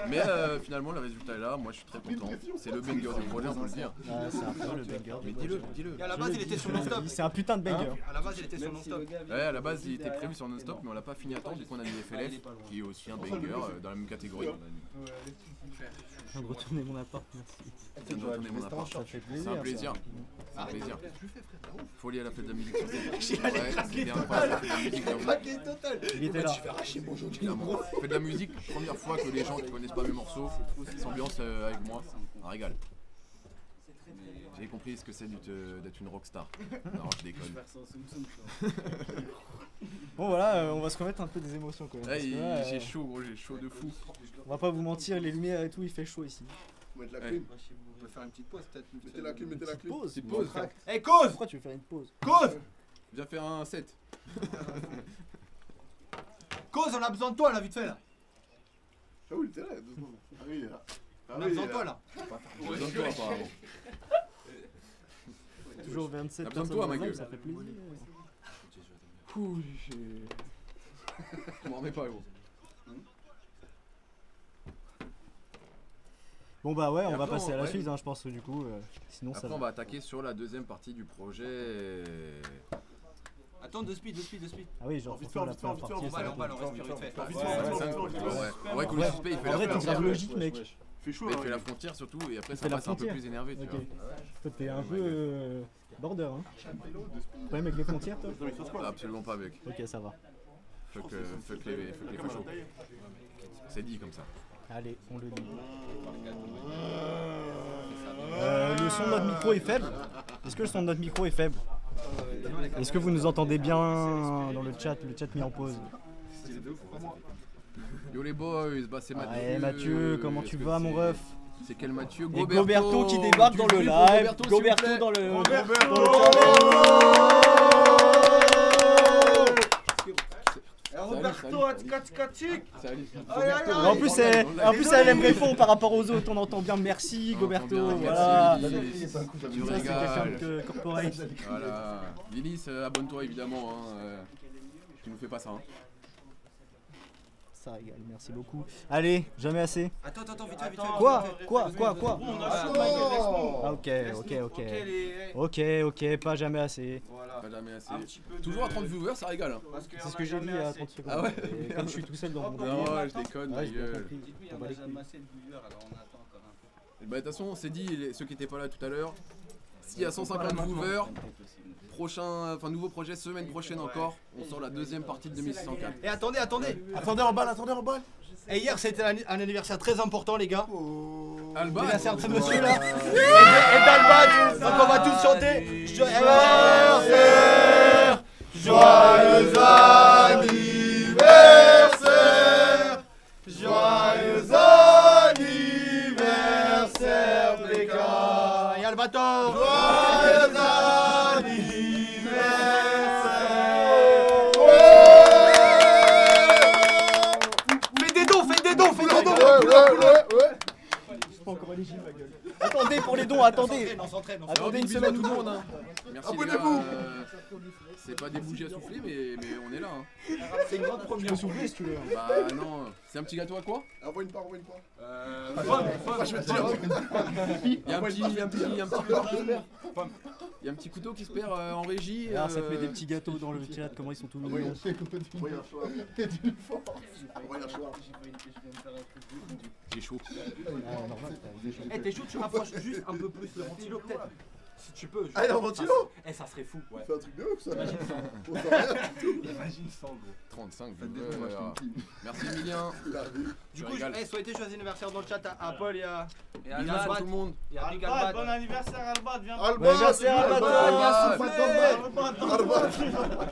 Mais finalement, le résultat est là. Moi, je suis très content. C'est le banger du projet, on peut le dire. Ouais, c'est un peu le banger. Mais dis-le. À la base, il était sur non-stop. C'est un putain de banger. À la base, il était sur non-stop. Ouais, à la base, il était prévu sur non-stop, mais on l'a pas fini à temps. Du coup, on a mis FLF, qui est aussi un banger dans la même catégorie. Je viens de retourner mon appart, merci. Je viens de retourner mon appart. Ça fait plaisir. C'est un plaisir. C'est un plaisir. Faut aller à la fête de la musique. Ouais, c'était incroyable, la fête de la musique. Il était là. Clairement. Fête de la musique, première fois que les gens qui connaissent pas mes morceaux s'ambiancent avec moi. Un régal. J'ai compris ce que c'est d'être une rockstar. Non, je déconne. Bon voilà, on va se remettre un peu des émotions quand même. Ouais, parce que là, j'ai chaud, gros, j'ai chaud de fou. On va pas vous mentir, les lumières et tout, il fait chaud ici. Mettre la clim. On peut faire une petite pause peut-être. Mettez la clim, mettez la clim. Pause. Petite pause. Eh, cause! Pourquoi tu veux faire une pause? Cause! Viens faire un set. Cause, on a besoin de toi là, vite fait là. Ah oui, il était là, 2 secondes. Ah oui, là. On a besoin de toi là. J'ai besoin de toi apparemment. Toujours 27 T'as besoin de personnes toi, dans ma le live, gueule. ça fait plaisir. Ouh, je m'en remets pas, gros. Bon bah ouais, on va après, passer à la ouais. suite, hein, je pense du coup. Sinon ça Après, on va. va attaquer sur la deuxième partie du projet. Attends, de speed. Ah oui, genre Vite pour faire la fait, première vite fait, partie. on ça va va être- le respirer vite fait. En vrai, que le suspect il fait En vrai, la t'es frontière. grave logique, mec. Fait chaud Il fait la frontière surtout, et après ça fait la passe un peu frontière. plus énervé, tu Ok. vois. Toi t'es un peu border, hein. Problème avec les frontières, toi? Absolument pas, mec. Ok, ça va. Fuck les fachos. C'est dit comme ça. Allez, on le dit. Le son de notre micro est faible. Est-ce que le son de notre micro est faible? Est-ce que vous nous entendez bien dans le chat mis en pause? Yo les boys, bah c'est Mathieu. Ouais, Mathieu, comment tu vas, mon ref? C'est quel Mathieu? Et Goberto qui débarque dans le live. Goberto dans le. Roberto Atkatsik. En plus, elle aime répondre par rapport aux autres. On entend bien merci, Goberto. Voilà. Tu Ça, c'est quelqu'un de corporate. Voilà. Lilis, abonne-toi évidemment. Tu nous fais pas ça. Hein. Ça régale, merci beaucoup. Allez, jamais assez. Attends, vite fait. Quoi? Ah, ok, pas jamais assez. Pas jamais assez. Toujours à 30 viewers, ça régale. Hein. C'est ce que j'ai dit à 30 secondes. Ah ouais? Et comme je suis tout seul dans mon Non, délire. je déconne, ma Ouais, j'ai bien gueule. compris. On va les couilles. Bah, de toute façon, on s'est dit, ceux qui étaient pas là tout à l'heure, s'il y a 150 viewers, nouveau projet semaine prochaine encore, on sort la deuxième partie de 2604. Et attendez. Attendez en balle. Et hier c'était un anniversaire très important les gars. Alban, L'anniversaire de ce monsieur là. Et d'Alban. Donc on va tous chanter. Anniversaire. Joyeux anniversaire. Joyeux anniversaire Pékin. Et Albator. Attendez pour les dons, attendez. On s'entraîne. Attendez une semaine ou deux. Merci abonnez-vous. C'est pas des bougies à souffler, mais on est là. Hein. C'est une grande première. Je peux souffler si tu veux. Bah non, c'est un petit gâteau à quoi? Envoie une part, envoie une part. Je vais te dire. Il y a un petit couteau qui se perd en régie. Alors ça fait des petits gâteaux dans le chat, comment ils sont tous mignons. J'ai chaud. Eh, t'es chaud, tu rapproches juste un peu plus le ventilo peut-être. Si tu peux. Allez, un ventilo. Eh, ça serait fou. Ouais. Fais un truc de ouf ça. Imagine sans gros. 35 Merci Emilien. Du coup, souhaitez joyeux anniversaire dans le chat à Paul et à Albat, tout le monde. Et à Big Albat, Albat. bon anniversaire Albat, viens.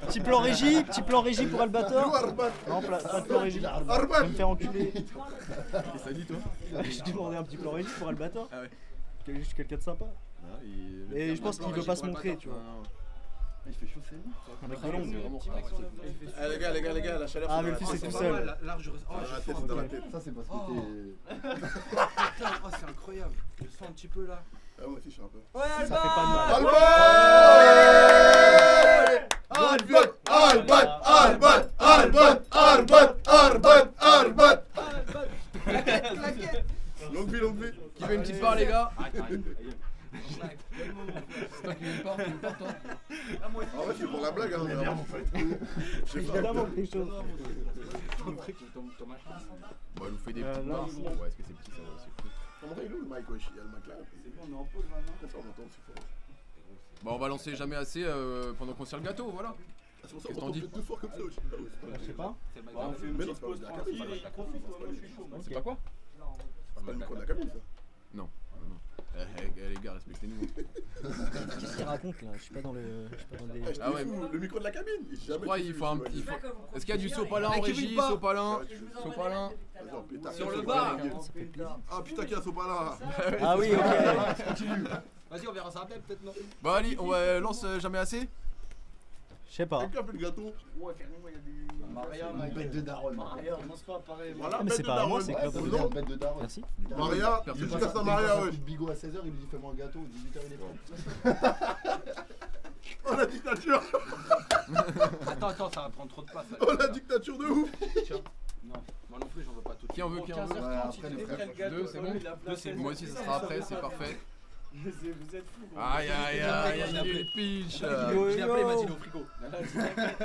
Petit plan régie pour Albator. Non, pas de plan régie. Je vais me faire enculer. Qu'est-ce que ça dit toi? J'ai demandé un petit plan régie pour Albator. Ah ouais. Quelqu'un de sympa. Et je pense qu'il veut pas se montrer, tu vois. Il fait chaud, c'est bon. Eh les gars, la chaleur. Ah mais le fils est tout seul. C'est dans la tête. Ça, c'est parce que t'es. Putain, c'est incroyable. Je le sens un petit peu là. Ah ouais, je suis un peu. Ça fait pas de mal. Albat. Longue vie. Qui veut une petite part les gars? C'est toi qui veux une part, toi? Ah ouais, c'est pour la blague, hein. Évidemment que t'es chaud. Bon, elle nous fait des petites parts. Ouais, est-ce que c'est petit ça va aussi? Comment il est où le mic, wesh? Il y a le mic là. C'est bon, on est en pause maintenant. Comme ça, on entend, c'est fort. Bon, on va lancer jamais assez pendant qu'on sert le gâteau, voilà. C'est pour ça qu'on entend deux fois comme ça, wesh. Je sais pas. On fait une petite pause tranquille et profite, moi je suis chaud. C'est pas quoi? C'est pas le micro de la cabine, ça. Non. Les gars, respectez-nous. Qu'est-ce qu'il raconte là? Je suis pas dans le. Ah ouais, le micro de la cabine. Je crois il faut un petit. Est-ce qu'il y a du sopalin en régie? Sopalin. Sur le bar. Ah putain, qu'il y a un sopalin. Ah oui, ok. Vas-y, on verra ça après, peut-être non. Bah allez, on lance jamais assez. Je sais pas. Quelqu'un fait le gâteau. Ouais, carrément, il y a des. Maria, ma bête de daronne. Maria, commence pas pareil. Voilà, mais c'est pas à moi, c'est Club. Bête de daronne. Merci. Maria, dédicace à Maria, wesh. Bigot à 16h, il lui dit fais-moi un gâteau, 18h il est prêt. Oh la dictature. Attends, ça va prendre trop de place. Oh la dictature de ouf. Non, moi non plus, j'en veux pas tout. Qui en veut? Ouais, après les frères. Deux, c'est bon. Moi aussi, ça sera après, c'est parfait. Vous êtes fous. Aïe, il piche. Je l'ai appelé, il m'a dit au frigo.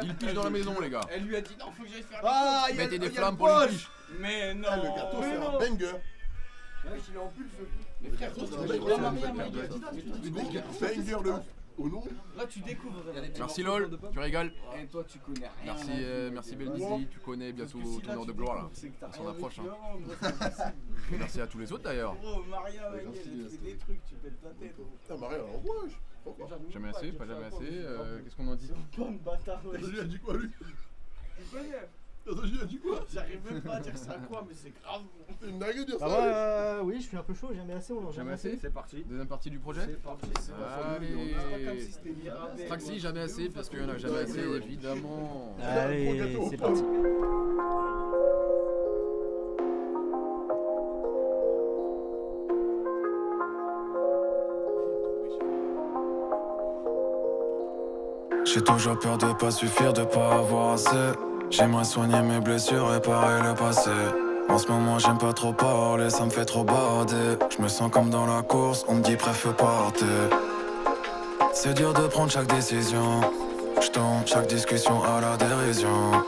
Il piche dans la maison, les gars. Elle lui a dit non, faut que j'aille faire. Ah, Mettez des flammes pour les piches. Mais non. Le gâteau, c'est un banger. Wesh, il est en pulse. Mais frère, C'est un banger banger de ouf. Oh non. Là, tu découvres. Merci LOL, tu régales. Et toi, tu connais rien. Merci Beldizi, tu connais bientôt ton heure de gloire là. On s'en approche. Merci à tous les autres d'ailleurs. Gros, Maria, elle fait des trucs, tu pètes ta tête. Putain, Maria, alors wesh. Pourquoi? Jamais assez, pas jamais assez. Qu'est-ce qu'on en dit? Bonne bâtard, ouais. Attends, il a dit quoi lui? Tu connais? Attends, il a dit quoi? J'arrive même pas à dire ça quoi, mais c'est grave. C'est une dingue de dire Ah ça. ouais, oui, je suis un peu chaud, jamais assez, on en Jamais assez. C'est parti. Deuxième partie du projet. C'est parti. Allez. Comme si c'était Mirabel. Straxi, jamais assez parce qu'il y en a jamais assez évidemment. Allez, c'est parti. J'ai toujours peur de pas suffire, de pas avoir assez. J'aimerais soigner mes blessures, réparer le passé. En ce moment j'aime pas trop parler, ça me fait trop bader. Je me sens comme dans la course, on me dit préfère partir. C'est dur de prendre chaque décision. Je tente chaque discussion à la dérision.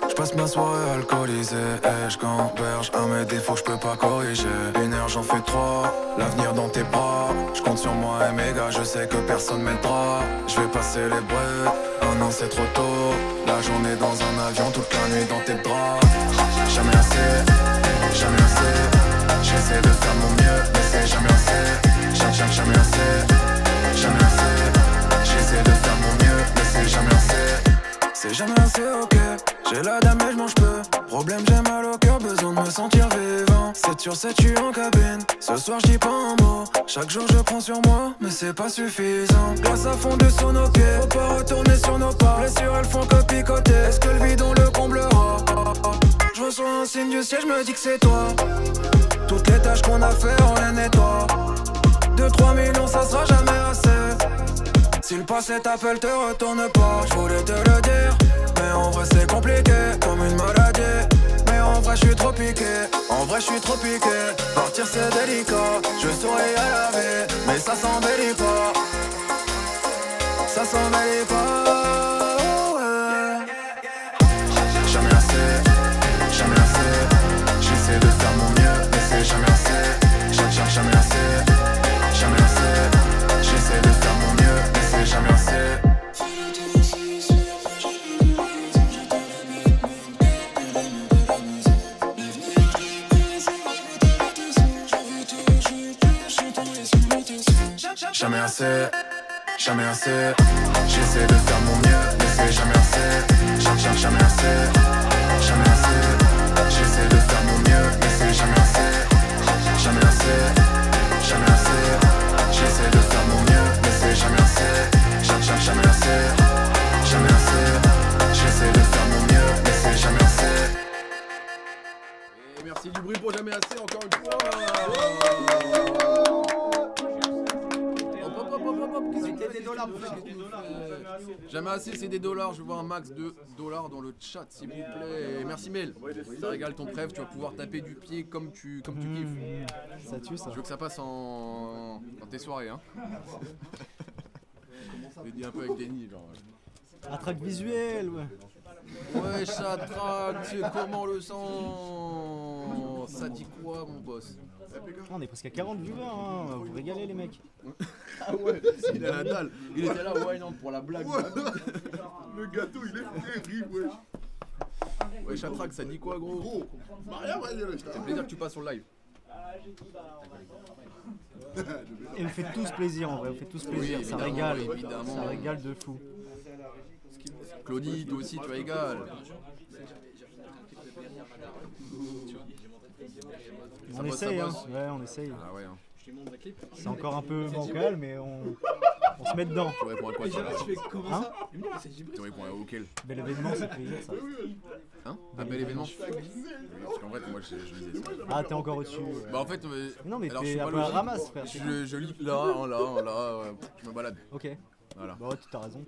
Je passe ma soirée alcoolisée et je gamberge à mes défauts, je peux pas corriger. Une heure j'en fais trois, l'avenir dans tes bras. Je compte sur moi et mes gars, je sais que personne m'aidera. Je vais passer les breux, un an c'est trop tôt. La journée dans un avion, toute la nuit dans tes draps. Jamais assez, jamais assez. J'essaie de faire mon mieux, mais c'est jamais assez. Jamais assez, jamais assez. J'essaie de faire mon mieux, mais c'est jamais assez. C'est jamais assez, ok. J'ai la dame et je mange peu. Problème, j'ai mal au cœur, besoin de me sentir vivant. 7 sur 7, je suis en cabine. Ce soir, je dis pas un mot. Chaque jour, je prends sur moi, mais c'est pas suffisant. Glace à fond de son ok. Faut pas retourner sur nos pas. Blessures, elles font que picoter. Est-ce que le vide, on le comblera? Je reçois un signe du ciel, je me dis que c'est toi. Toutes les tâches qu'on a fait, on les nettoie. 2-3 millions, ça sera jamais assez. Si le passé t'appelle, te retourne pas. Je voulais te le dire, mais en vrai c'est compliqué, comme une maladie. Mais en vrai je suis trop piqué, en vrai je suis trop piqué. Partir c'est délicat, je souris à la vie, mais ça s'embellit pas. Ça s'embellit pas. Jamais assez, jamais assez. J'essaie de faire mon mieux, mais c'est jamais assez. Jamais assez, jamais assez. J'essaie de faire mon mieux, mais c'est jamais assez. Jamais assez, jamais assez. J'essaie de faire mon mieux, mais c'est jamais assez. Jamais assez, jamais assez. J'essaie de faire mon mieux, mais c'est jamais assez. Jamais assez, jamais assez. J'essaie de faire mon mieux, mais c'est jamais assez. Jamais assez, jamais assez. J'essaie de faire mon mieux, mais c'est jamais assez. Et merci du bruit pour jamais assez encore une fois. Mettez des dollars, Jamais assez, c'est des dollars. Je veux voir un max de dollars dans le chat, s'il vous plaît. Et merci Mel. Ça régale ton préf. Tu vas pouvoir taper du pied comme tu kiffes. Ça tue ça. Je veux que ça passe dans tes soirées. Hein. Je l'ai dit un peu avec déni, genre. Attraque visuelle, ouais. Ouais, ça traque. Comment le sent? Ça dit quoi, mon boss? On est presque à 40 viewers, hein. Vous régalez les mecs. Ah ouais, il a la dalle. Il était là, ouais, non, pour la blague. Ouais. Le gâteau, il est terrible, wesh. Ouais, Chatrac, ça dit quoi, gros? Gros, Maria, vas-y, là, c'est plaisir que tu passes sur le live. Et vous faites tous plaisir en vrai, vous faites tous plaisir, oui, ça régale, évidemment. Ça régale de fou. Claudie, toi aussi tu régales. On essaye, hein. Ouais, on essaye. Ah ouais, hein. C'est encore un peu bancal, mais on se met dedans. Tu réponds à quoi ça? Hein? Tu réponds à auquel? Bel événement, c'est plaisir ça. Hein? Un bel événement? Parce qu'en vrai, moi je lisais ça. Ah, t'es encore au-dessus. Bah en fait, non, mais alors, t'es un peu à ramasse, frère. Je lis là, là, je me balade. Ok. Voilà. Bah ouais, t'as raison.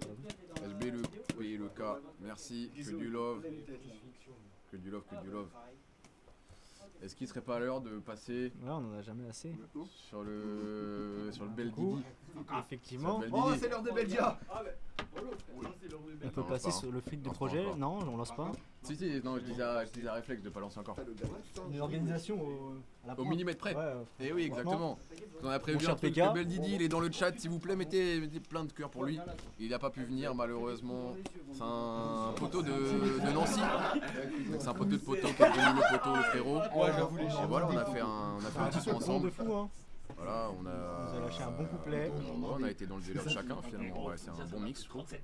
SB, le P, le K, merci, que du love. Que du love, que du love. Est-ce qu'il serait pas à l'heure de passer ouais, on en a jamais assez. Sur le Bel Didi? Effectivement. Oh, c'est l'heure des Belgia. On peut passer sur le fric du projet. Non, on lance pas. Si, non, je disais à réflexe de pas lancer encore. Une organisation au millimètre près. Ouais, et oui, exactement. On a prévu un truc. Le Bel Didi, il est dans le chat, s'il vous plaît, mettez plein de cœurs pour lui. Il n'a pas pu venir, malheureusement. C'est un poteau de Nancy. Donc c'est un poteau de poteau qui est devenu le poteau, le frérot. Ouais, j'avoue les chiens. Voilà, on a fait un petit son ensemble. De fou, hein. Voilà, on a lâché un bon couplet. On a été dans le délire de chacun finalement. Ouais, c'est un bon mix, je trouve. Ouais,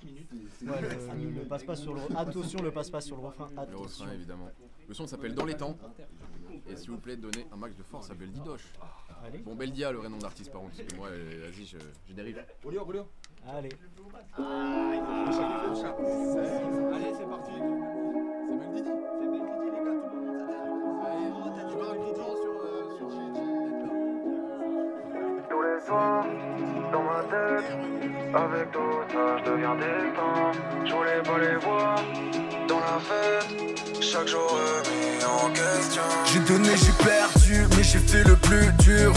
le passe pas sur le. Attention, le passe pas sur le refrain. Attention. Le refrain, évidemment. Le son s'appelle Dans les temps. Et s'il vous plaît, donnez un max de force à Beldidoche. Allez. Bon, Beldia, le vrai nom d'artiste par contre. Parce que moi, vas-y, je dérive. Olio. Allez. Allez, c'est parti. C'est Beldidi. C'est Beldidi, les gars, tout le monde s'attend. Tu vas un gros plan sur Tous les soirs, dans ma tête, avec tout ça, je deviens déteint. Je voulais pas les voir dans la fête, chaque jour remis en question. J'ai donné, j'ai perdu, mais j'ai fait le plus dur.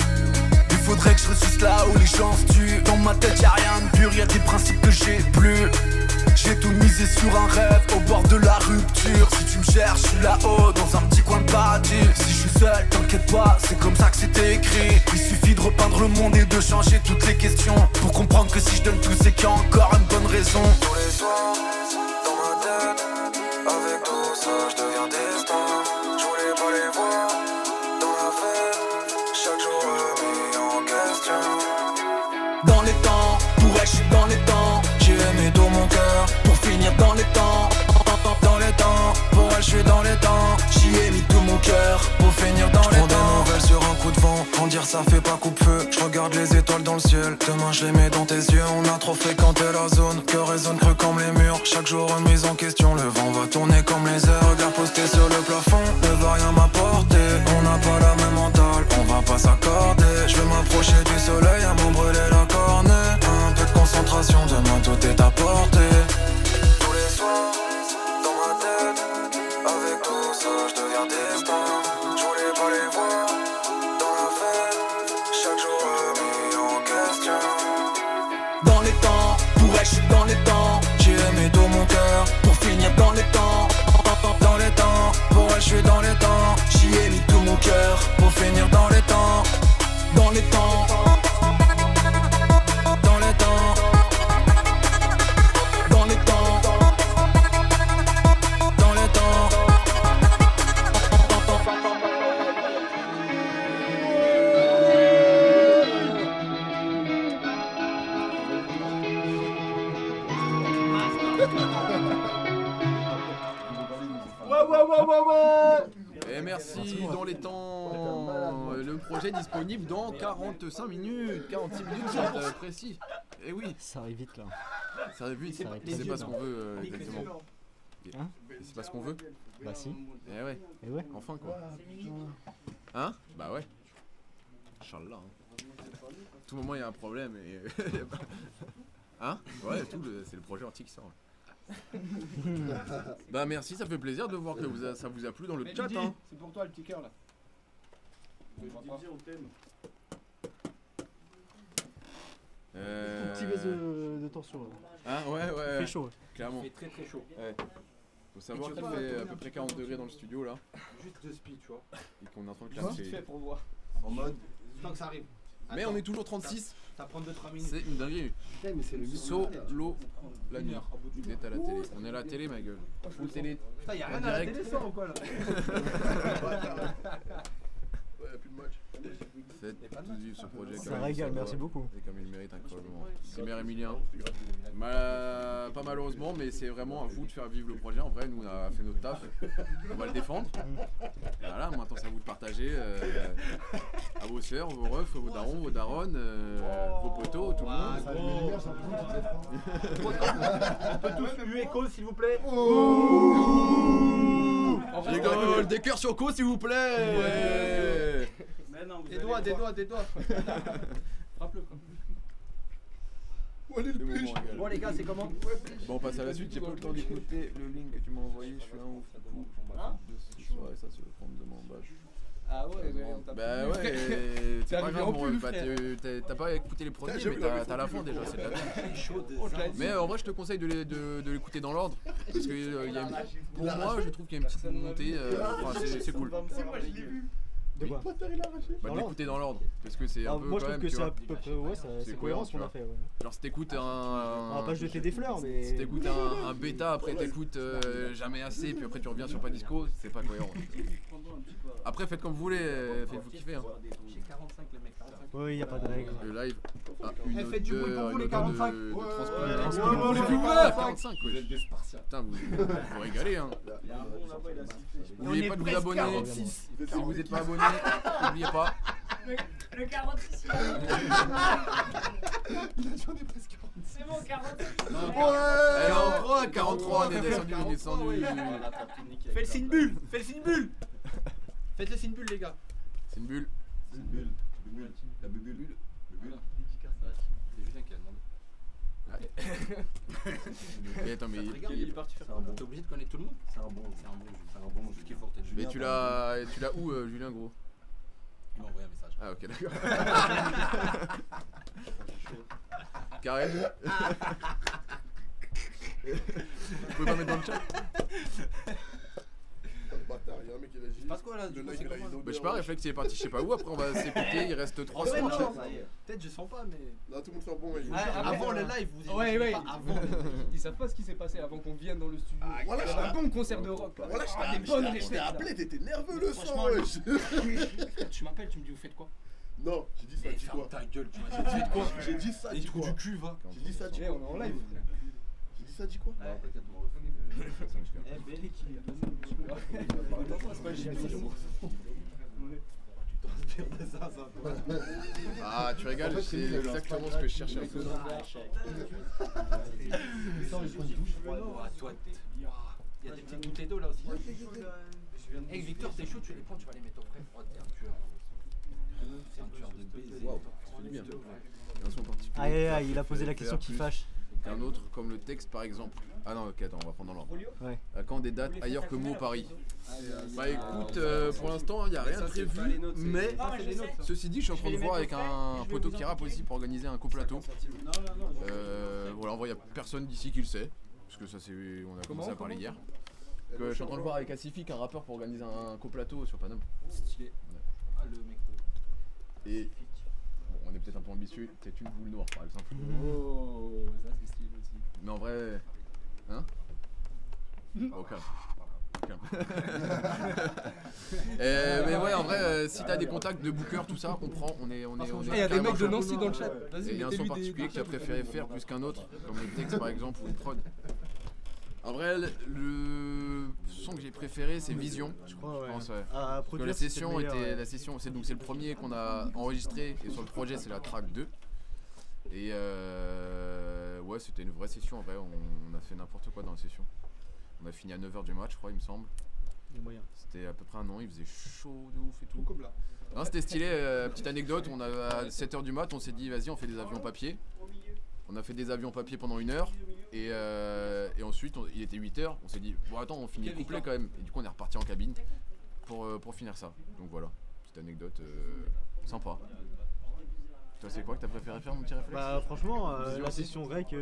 Il faudrait que je ressuscite là où les gens se tuent. Dans ma tête y'a rien de pur, y'a des principes que j'ai plus. J'ai tout misé sur un rêve au bord de la rupture. Si tu me cherches, je suis là-haut dans un petit coin de paradis. Si je suis seul, t'inquiète pas, c'est comme ça que c'était écrit. Il suffit de repeindre le monde et de changer toutes les questions pour comprendre que si je donne tout, c'est qu'il y a encore une bonne raison. Tous les soirs, dans ma tête, avec tout ça, je deviens destin. Je voulais pas les voir dans la fête, chaque jour remis en question. Dans les temps, pour elle, je suis dans les temps. J'ai aimé tout mon cœur pour finir dans les temps. Dans les temps, pour elle, je suis dans les temps. J'y ai mis tout mon cœur pour finir dans les temps. Des nouvelles sur un coup de vent, on dirait dire ça fait pas coupe-feu. Je regarde les étoiles dans le ciel, demain je les mets dans tes yeux. On a trop fréquenté la zone, que résonne creux comme les murs. Chaque jour remise en question, le vent va tourner comme les heures. Regard posté sur le plafond, ne va rien m'apporter. On n'a pas la même mentale, on va pas s'accorder. Je veux m'approcher du soleil à m'en brûler la cornée. Un peu de concentration, demain tout est à portée. Tous les soirs, dans ma tête, avec tout ça je deviens distant. Je voulais pas les voir dans la fête, chaque jour remis en question. Dans les temps, pour elle je suis dans les temps. J'ai aimé tout mon cœur, pour finir dans les temps. Dans les temps, pour elle je suis dans les temps. J'y ai mis tout mon cœur, pour finir dans les temps. Dans les temps. Dans les temps. Dans les temps. Dans les temps. Et merci dans les temps. Le projet est disponible dans 45 minutes, 46 minutes pour être précis. Et oui, Ça arrive vite là. ça arrive vite, c'est pas ce qu'on veut exactement. Hein? C'est pas ce qu'on veut. Bah si. Eh ouais, Et ouais. enfin quoi. Hein? Bah ouais. Inch'Allah. Tout moment il y a un problème et. Hein? Ouais, c'est le projet entier qui sort. Bah merci, ça fait plaisir de voir que ça vous a plu dans le chat. Hein. C'est pour toi le petit cœur là. Petit baisse de tension là. Hein, ouais, Il ouais. fait chaud. Clairement. Il fait très très chaud. Ouais. Faut savoir qu'il fait à peu près 40 degrés dans le studio là. Juste de speed, tu vois. Et qu'on est en train de Vite fait classer. pour voir. En mode. Tant que ça arrive. Mais on est toujours 36. Ça prend 2-3 minutes. C'est une dinguerie. Putain, mais c'est le Solo la nuit. Vous êtes à la télé. On est à la télé, ma gueule. Full télé. Putain, y'a En rien à la direct. télé ça ou quoi là? Ouais, y'a plus de match. Faites tous vivre ce projet. Ça régale, merci beaucoup. Et comme il mérite incroyablement. C'est Mère Emilien. Pas malheureusement, mais c'est vraiment à vous de faire vivre le projet. En vrai, nous on a fait notre taf. On va le défendre. Et voilà, maintenant c'est à vous de partager à vos sœurs, vos refs, vos darons, vos daronnes, vos potos, tout le monde. Ça allume les lumières, ça me fout, On peut tous lui écho s'il vous plaît. Je rigole, des cœurs sur co s'il vous plaît. Mais non, vous Des doigts, des doigts, des doigts. Frappe-le. Le moment égal. Bon les gars, c'est comment? Bon, on passe à la suite. J'ai pas eu le temps d'écouter le link que tu m'as envoyé. Je suis un ouf. De ce soir et ça, c'est le prendre demain. Ah ouais, mais on t'a Bah ouais, c'est pas arrivé grave. en plus, Bah, t'as pas écouté les premiers, mais t'as la fin déjà. C'est de la merde. On te l'a dit. Mais en vrai, je te conseille de l'écouter dans l'ordre. Parce que pour moi, je trouve qu'il y a une petite montée. Enfin, c'est cool. C'est moi, je l'ai vu. De quoi? Bah, de l'écouter dans l'ordre. Parce que c'est un peu. Moi je quand trouve même, que tu c'est à vois. peu près. Ouais, c'est cohérent ce qu'on a fait. Ouais. Genre, si t'écoutes On va pas jeter des fleurs, mais. Si t'écoutes un bêta, après t'écoutes jamais assez, puis après tu reviens sur pas disco, c'est pas cohérent. Après, faites comme vous voulez, faites-vous kiffer. Hein. J'ai 45 les mecs. Oui, y a pas de règle. Le live a Eh, faites du bruit pour vous, les 45. de Ouais, transport. ouais, les ouais, viewers, ouais, 45 quoi. Vous êtes des Spartiates. Putain, vous régalez hein. N'oubliez pas de vous abonner. Si vous n'êtes pas abonné, n'oubliez pas. Le 46. J'en ai presque 40. C'est bon, 46. Eh non, 43, on est descendu, on est descendu. Fais le signe bulle. Fais le signe bulle. Faites le signe bulle les gars. C'est une bulle. C'est une bulle. La bubule. C'est Julien qui a demandé. Et attends, mais Regarde, il est parti faire ça. T'es obligé de connaître tout le monde. C'est un bon jeu. C'est un bon jeu. Ce qui est fort, mais tu l'as où Julien gros? Il m'a envoyé un message. Ah ok d'accord. Carré. Vous pouvez pas mettre dans le chat? Bâtard, y'a un mec qui a dit. Passe quoi là? Le Du coup, live, c'est il a une comment? odeur. Bah je sais pas, Réflexe il est parti je sais pas où, après on va s'écouter, il reste 3 Ouais, secondes. non, peut-être je sens pas mais. Là, tout le monde sent bon, mais. Avant le live, vous Ouais, étiez ouais. pas avant. Ils savent pas ce qui s'est passé avant qu'on vienne dans le studio. voilà, Il y avait un bon concert de rock. Voilà, Des bonnes je t'ai répètes, là. appelé, t'étais nerveux le Franchement, sang, wesh. Tu m'appelles, tu me dis vous faites quoi? Non, j'ai dit ça, dis quoi? Ta gueule, tu m'as dit vous faites quoi? J'ai dit ça, Les dis trous quoi? du cul va. J'ai dit ça, dis Eh, quoi? on est en live. J'ai dit ça, dis quoi? Eh, belle équipe. C'est pas le JB. Ah, tu régales, c'est exactement ce que je cherchais un peu. Il y a des petites bouteilles d'eau là aussi. Hey Victor, t'es chaud, tu les prends, tu vas les mettre au frais. Oh, t'es un tueur. C'est un tueur de baiser. Waouh, ça fait du bien. Il y a un son particulier. Aïe aïe, il a posé la question qui fâche. Qu'un autre, comme le texte par exemple. Ah non, ok, attends, on va prendre dans l'ordre. Ouais. À quand des dates ailleurs que Meaux Paris? Bah écoute, pour l'instant, il n'y a rien de prévu, mais ceci dit, je suis en train de voir avec un poteau qui rappe aussi pour organiser un coplateau. Voilà, en vrai, il n'y a personne d'ici qui le sait, parce que ça c'est, on a commencé à parler hier. Je suis en train de voir avec Acific, un rappeur, pour organiser un coplateau sur Paname. Stylé. Ah, le mec. Et bon, on est peut-être un peu ambitieux, peut-être une boule noire par exemple. Oh, ça c'est stylé aussi. Mais en vrai, hein? Aucun. Mais ouais, en vrai, si t'as des contacts de bookers, tout ça, on prend, on est. Il y a des mecs de Nancy dans le chat. Et il y a un son particulier que tu as préféré faire plus qu'un autre, comme le texte par exemple ou une prod. En vrai, le son que j'ai préféré, c'est Vision. Je crois, ouais. pense, ouais. Parce que la session était, la session, c'est le premier qu'on a enregistré et sur le projet, c'est la track 2. Et ouais, c'était une vraie session. En vrai, on a fait n'importe quoi dans la session. On a fini à 9h du match, je crois, il me semble. C'était à peu près un an, il faisait chaud de ouf et tout. Comme là. Non, c'était stylé. Petite anecdote, on a à 7h du mat, on s'est dit vas-y, on fait des avions papier. On a fait des avions papier pendant 1 heure et ensuite il était 8h, on s'est dit bon attends, on finit le couplet quand même. Et du coup on est reparti en cabine pour finir ça. Donc voilà, petite anecdote sympa. Toi c'est quoi que t'as préféré faire, mon petit réflexe? Bah franchement, la session grecque,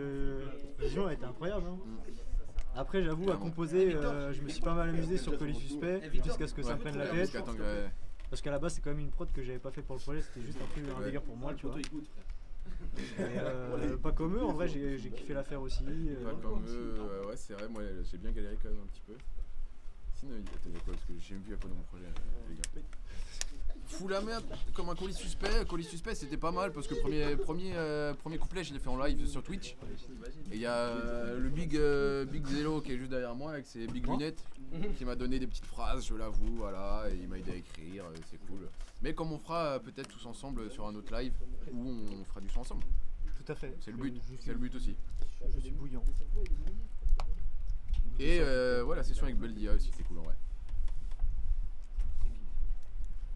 Vision a été incroyable. Hein. Après j'avoue à composer, je me suis pas mal amusé sur Colis Suspect jusqu'à ce que ça me prenne la tête. Parce qu'à la base c'est quand même une prod que j'avais pas fait pour le projet, c'était juste un délire pour moi, tu vois. Et pas comme eux, en vrai j'ai kiffé l'affaire aussi. Pas comme eux, ouais c'est vrai, moi j'ai bien galéré quand même un petit peu. Sinon il y a quoi, parce que j'ai vu à quoi dans mon projet les gars. Fous la merde comme un Colis Suspect c'était pas mal parce que premier couplet je l'ai fait en live sur Twitch. Et il y a le Big Zelo qui est juste derrière moi avec ses big lunettes qui m'a donné des petites phrases, je l'avoue, voilà, et il m'a aidé à écrire, c'est cool. Mais comme on fera peut-être tous ensemble sur un autre live où on fera du son ensemble. Tout à fait. C'est le but aussi. Je suis bouillant. Et ouais, la session avec Beldia aussi, c'était cool en vrai.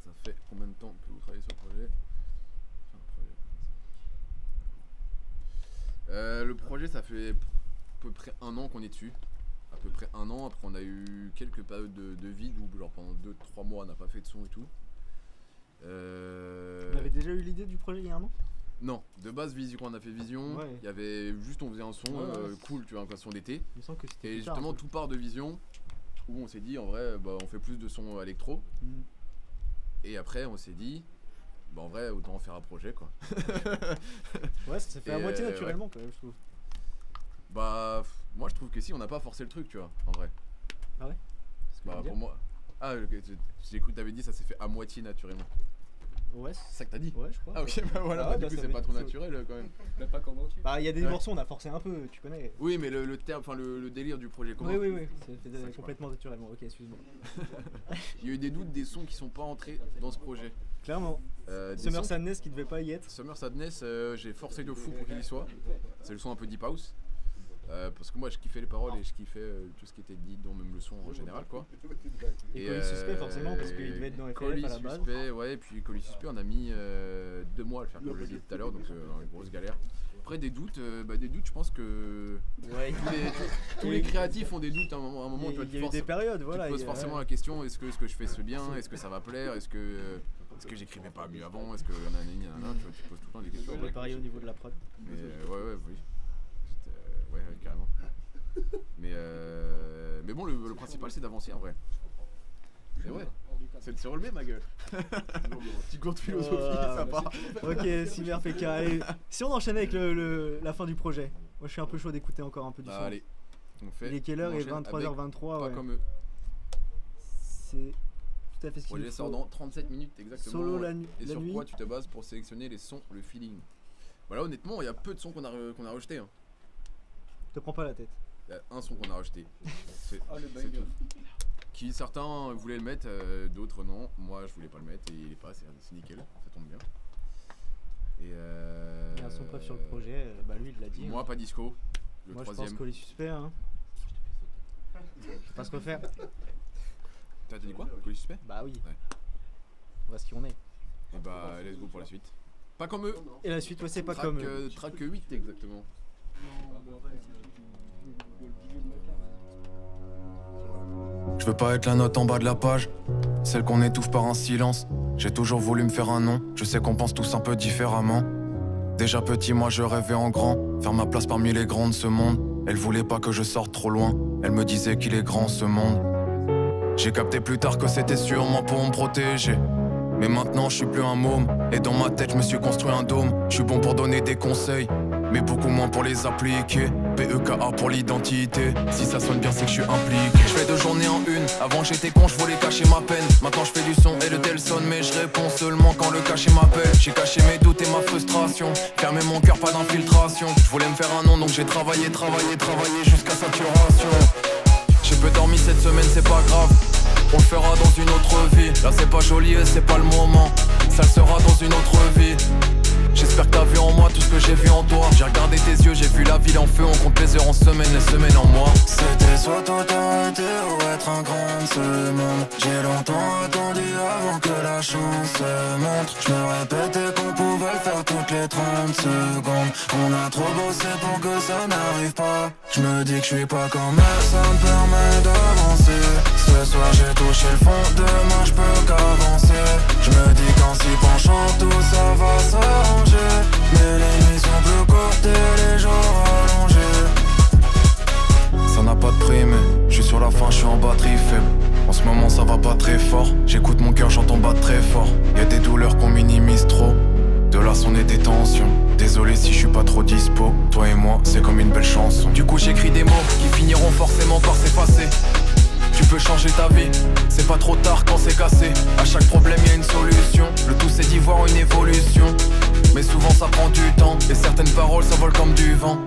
Ça fait combien de temps que vous travaillez sur le projet? Le projet, ça fait à peu près 1 an qu'on est dessus. À peu près 1 an. Après, on a eu quelques périodes de vide où, genre, pendant 2-3 mois, on n'a pas fait de son et tout. Vous avez déjà eu l'idée du projet il y a 1 an? Non, de base, quand on a fait Vision, il y avait juste, on faisait un son cool, tu vois, un son d'été. Et justement, tout part de Vision où on s'est dit, en vrai, bah, on fait plus de son électro. Et après, on s'est dit, bah, en vrai, autant en faire un projet, quoi. Ouais, ça s'est fait à moitié naturellement, quand même, je trouve. Bah, moi je trouve que si, on n'a pas forcé le truc, tu vois, en vrai. Ah ouais? Bah, pour moi. Ah, j'ai cru que t'avais dit ça s'est fait à moitié naturellement. Ouais. C'est ça que t'as dit? Ouais, je crois. Ah, ok, bah voilà, du coup, c'est pas trop naturel quand même. Même pas qu'en entier. Bah, il y a des morceaux, on a forcé un peu, tu connais. Oui, mais le terme, enfin, le délire du projet commun. Oui, c'est complètement naturellement. Ok, excuse-moi. Il y a eu des doutes, des sons qui sont pas entrés dans ce projet. Clairement. Summer Sadness qui devait pas y être. Summer Sadness, j'ai forcé de fou pour qu'il y soit. C'est le son un peu deep house. Parce que moi je kiffais les paroles et je kiffais tout ce qui était dit, dont même le son en général, quoi. Et Colis Suspect forcément parce qu'il devait être dans FLF à la base. Suspect, ouais, et puis Colis Suspect on a mis 2 mois à le faire comme je l'ai dit tout à l'heure, donc une grosse galère. Après des doutes, je pense que tous les créatifs ont des doutes à un moment. Il y a eu des périodes, voilà. Tu te poses forcément la question, est-ce que je fais ce bien, est-ce que ça va plaire, est-ce que j'écrivais pas mieux avant, est-ce que nanana, tu poses tout le temps des questions. C'est pareil au niveau de la prod. Mais oui. Ouais, carrément. Mais bon, le principal c'est d'avancer en vrai. Mais ouais, c'est de se relever ma gueule. Petit cours de philosophie, sympa. Ok, Cyber PK. Allez, si on enchaîne avec la fin du projet. Moi je suis un peu chaud d'écouter encore un peu du son. Allez, on fait. Il est quelle heure? Il est 23h23. Pas comme eux. C'est tout à fait ce qu'il faut. Il sort dans 37 minutes exactement. Solo la nuit. Et sur quoi tu te bases pour sélectionner les sons, le feeling? Voilà, honnêtement, il y a peu de sons qu'on a rejetés. Hein. Te prends pas la tête. Il y a un son qu'on a rejeté. C'est le tout. Qui certains voulaient le mettre, d'autres non. Moi je voulais pas le mettre et il est pas, c'est nickel, ça tombe bien. Et il y a son preuve sur le projet, bah lui il l'a dit. Moi hein. pas disco, le moi troisième. je pense qu'on est suspect hein. Je vais pas se refaire. T'as dit quoi? Colis suspect? Bah oui. Ouais. On va ce qu'on est. Et bah let's go pour la suite. Pas comme eux. Et la suite ouais c'est pas comme eux. Track 8 exactement. Je veux pas être la note en bas de la page, celle qu'on étouffe par un silence. J'ai toujours voulu me faire un nom, je sais qu'on pense tous un peu différemment. Déjà petit, moi je rêvais en grand, faire ma place parmi les grands de ce monde. Elle voulait pas que je sorte trop loin, elle me disait qu'il est grand ce monde. J'ai capté plus tard que c'était sûrement pour me protéger. Mais maintenant je suis plus un môme, et dans ma tête je me suis construit un dôme. Je suis bon pour donner des conseils, mais beaucoup moins pour les appliquer. PEKA pour l'identité, si ça sonne bien c'est que je suis impliqué. Je fais 2 journées en une, avant j'étais con, je voulais cacher ma peine. Maintenant je fais du son et le tel sonne, mais je réponds seulement quand le cachet m'appelle. J'ai caché mes doutes et ma frustration, fermé mon cœur, pas d'infiltration. Je voulais me faire un nom donc j'ai travaillé jusqu'à saturation. J'ai peu dormi cette semaine, c'est pas grave, on le fera dans une autre vie. Là c'est pas joli et c'est pas le moment, ça le sera dans une autre vie. J'espère que t'as vu en moi tout ce que j'ai vu en toi. J'ai regardé tes yeux, j'ai vu la ville en feu. On compte les heures en semaine, les semaines en mois. C'était soit tout arrêter ou être un grand de ce monde. J'ai longtemps attendu avant que la chance se montre. Je me répétais qu'on pouvait le faire toutes les 30 secondes. On a trop bossé pour que ça n'arrive pas. Je me dis que je suis pas comme elle, ça me permet d'avancer. Ce soir j'ai touché le fond, demain je peux qu'avancer. Je me dis qu'en s'y penchant tout ça va s'arranger. Mais les nuits sont plus courtes et les jours allongés. Ça n'a pas de prix mais je suis sur la fin, je suis en batterie faible. En ce moment ça va pas très fort. J'écoute mon cœur, j'entends battre très fort. Y'a des douleurs qu'on minimise trop. De là son et des tensions. Désolé si je suis pas trop dispo. Toi et moi c'est comme une belle chanson. Du coup j'écris des mots qui finiront forcément par s'effacer. Tu peux changer ta vie, c'est pas trop tard quand c'est cassé. À chaque problème y a une solution. Le tout c'est d'y voir une évolution. Mais souvent ça prend du temps. Et certaines paroles s'envolent comme du vent.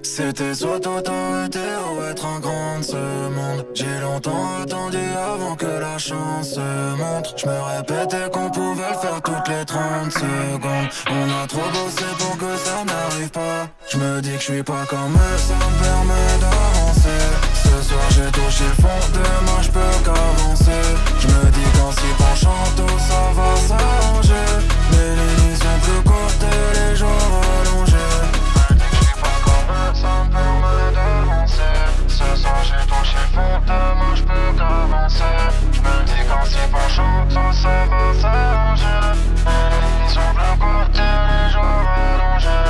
C'était soit tout arrêter ou être un grand de ce monde. J'ai longtemps attendu avant que la chance se montre. Je me répétais qu'on pouvait le faire toutes les 30 secondes. On a trop bossé pour que ça n'arrive pas. Je me dis que je suis pas comme eux, ça me permet d'avancer. Ce soir j'ai touché le fond, demain je peux qu'avancer. Je me dis qu'en s'y penchant tout ça va s'arranger. Mais les nuits sont plus courtes et les jours allongés. Ça me permet d'avancer. Ce soir j'ai touché le fond, demain je peux qu'avancer. Je me dis qu'en s'y penchant tout ça va s'arranger. Mais les nuits sont plus courtes et les jours allongés.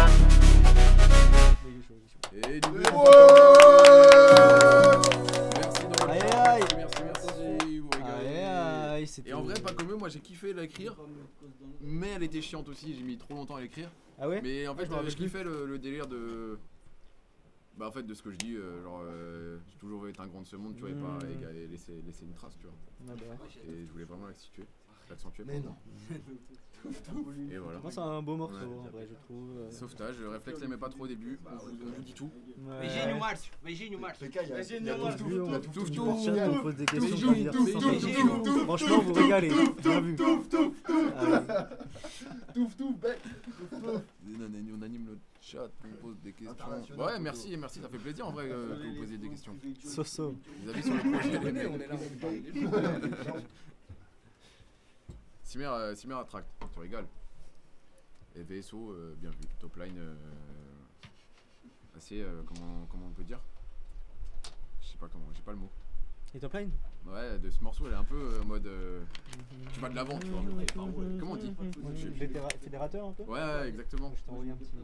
Et du merci, vous régalez. Et en vrai, pas comme eux, moi j'ai kiffé l'écrire, mais elle était chiante aussi, j'ai mis trop longtemps à l'écrire. Ah ouais? Mais en fait, je kiffais le délire de. Bah, en fait, de ce que je dis, genre, j'ai toujours été un grand de ce monde, tu vois, et pas laisser une trace, tu vois. Ah bah. Et je voulais vraiment l'accentuer. Mais non. Et voilà. Moi, c'est un beau morceau, en vrai, je trouve. Sauvetage, le réflexe l'aimait pas trop au début, on vous dit tout. Beijinho, Márcio. Beijinho, Márcio. On pose des questions pour dire tout. Franchement, vous régalez. Bien vu. On anime le chat, on pose des questions. Ouais, merci, ça fait plaisir en vrai que vous posiez des questions. Soso. Les avis sur le projet, les mecs, on est là. Simer Attract, tu rigoles. Et VSO, bien vu. Topline, assez, comment on peut dire? Je sais pas comment, j'ai pas le mot. Et Topline? Ouais, de ce morceau, elle est un peu en mode. Tu vas de l'avant, tu vois. Comment on dit? Fédérateur un peu? Ouais, exactement. Je t'ai envoyé un petit.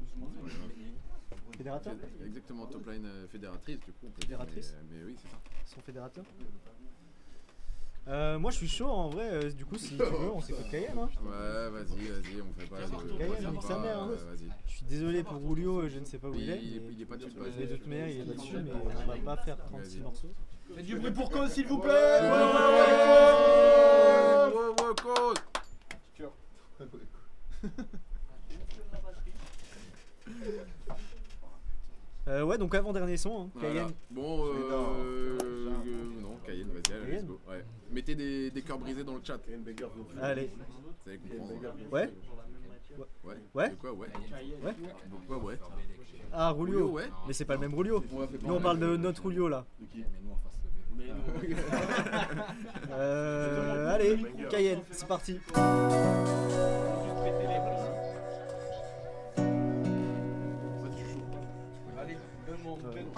Fédérateur? Exactement, Topline fédératrice, du coup. Fédératrice? Mais oui, c'est ça. Son fédérateur? Moi je suis chaud en vrai, du coup si tu veux on s'écoute Cayenne hein. Ouais vas-y, on fait pas Cayenne, nique sa mère hein. Je suis désolé pour Rulio, je ne sais pas où il est. Il est pas dessus. De toute manière il est pas dessus mais on va pas faire 36 morceaux. Faites du bruit pour Cause s'il vous plaît. Cause. Ouais donc avant-dernier son hein. Cayenne. Bon non, Cayenne vas-y. let's go. Ouais. Mettez des cœurs brisés dans le chat. Allez. Vous allez comprendre. Ouais. Ouais. Ouais. De quoi, ouais. Ouais. Pourquoi, ouais. Ah, Rulio. Ouais. Mais c'est pas le même Rulio. Nous on parle de notre Rulio là. Allez, Cayenne, c'est parti. Allez, donne-moi mon prénom.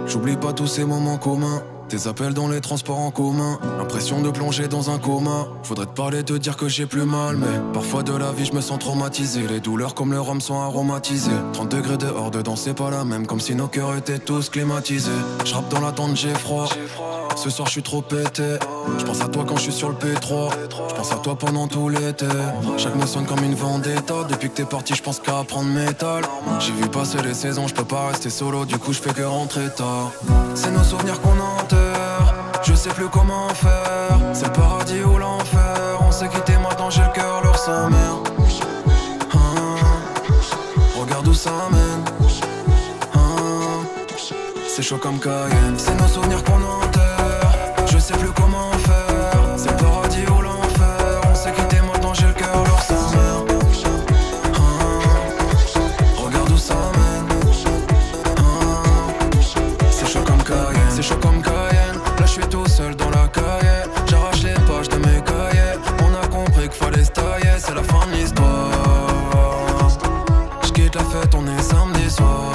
J'oublie pas tous ces moments communs, tes appels dans les transports en commun, l'impression de plonger dans un coma. Faudrait te parler, te dire que j'ai plus mal, mais parfois de la vie je me sens traumatisé. Les douleurs comme le rhum sont aromatisées. 30 degrés dehors, dedans c'est pas la même, comme si nos cœurs étaient tous climatisés. J'rappe dans la tente, j'ai froid. Ce soir je suis trop pété. Je pense à toi quand je suis sur le P3. Je pense à toi pendant tout l'été. Chaque mot sonne comme une vendetta. Depuis que t'es parti je pense qu'à apprendre métal. J'ai vu passer les saisons, je peux pas rester solo, du coup je fais que rentrer tard. C'est nos souvenirs qu'on enterre, je sais plus comment faire. C'est le paradis ou l'enfer. On s'est quitté, maintenant j'ai le cœur lourd sa mère. Regarde où ça mène. C'est chaud comme Cayenne. C'est nos souvenirs qu'on enterre, je sais plus comment faire. C'est le paradis ou l'enfer. On s'est quitté, maintenant j'ai le cœur lourd sa mère. Regarde où ça mène. C'est chaud comme Cayenne. C'est chaud comme Cayenne. Là je suis tout seul dans la cahier. J'arrache les pages de mes cahiers. On a compris qu'il fallait se tailler. C'est la fin de l'histoire. J'quitte la fête, on est samedi soir.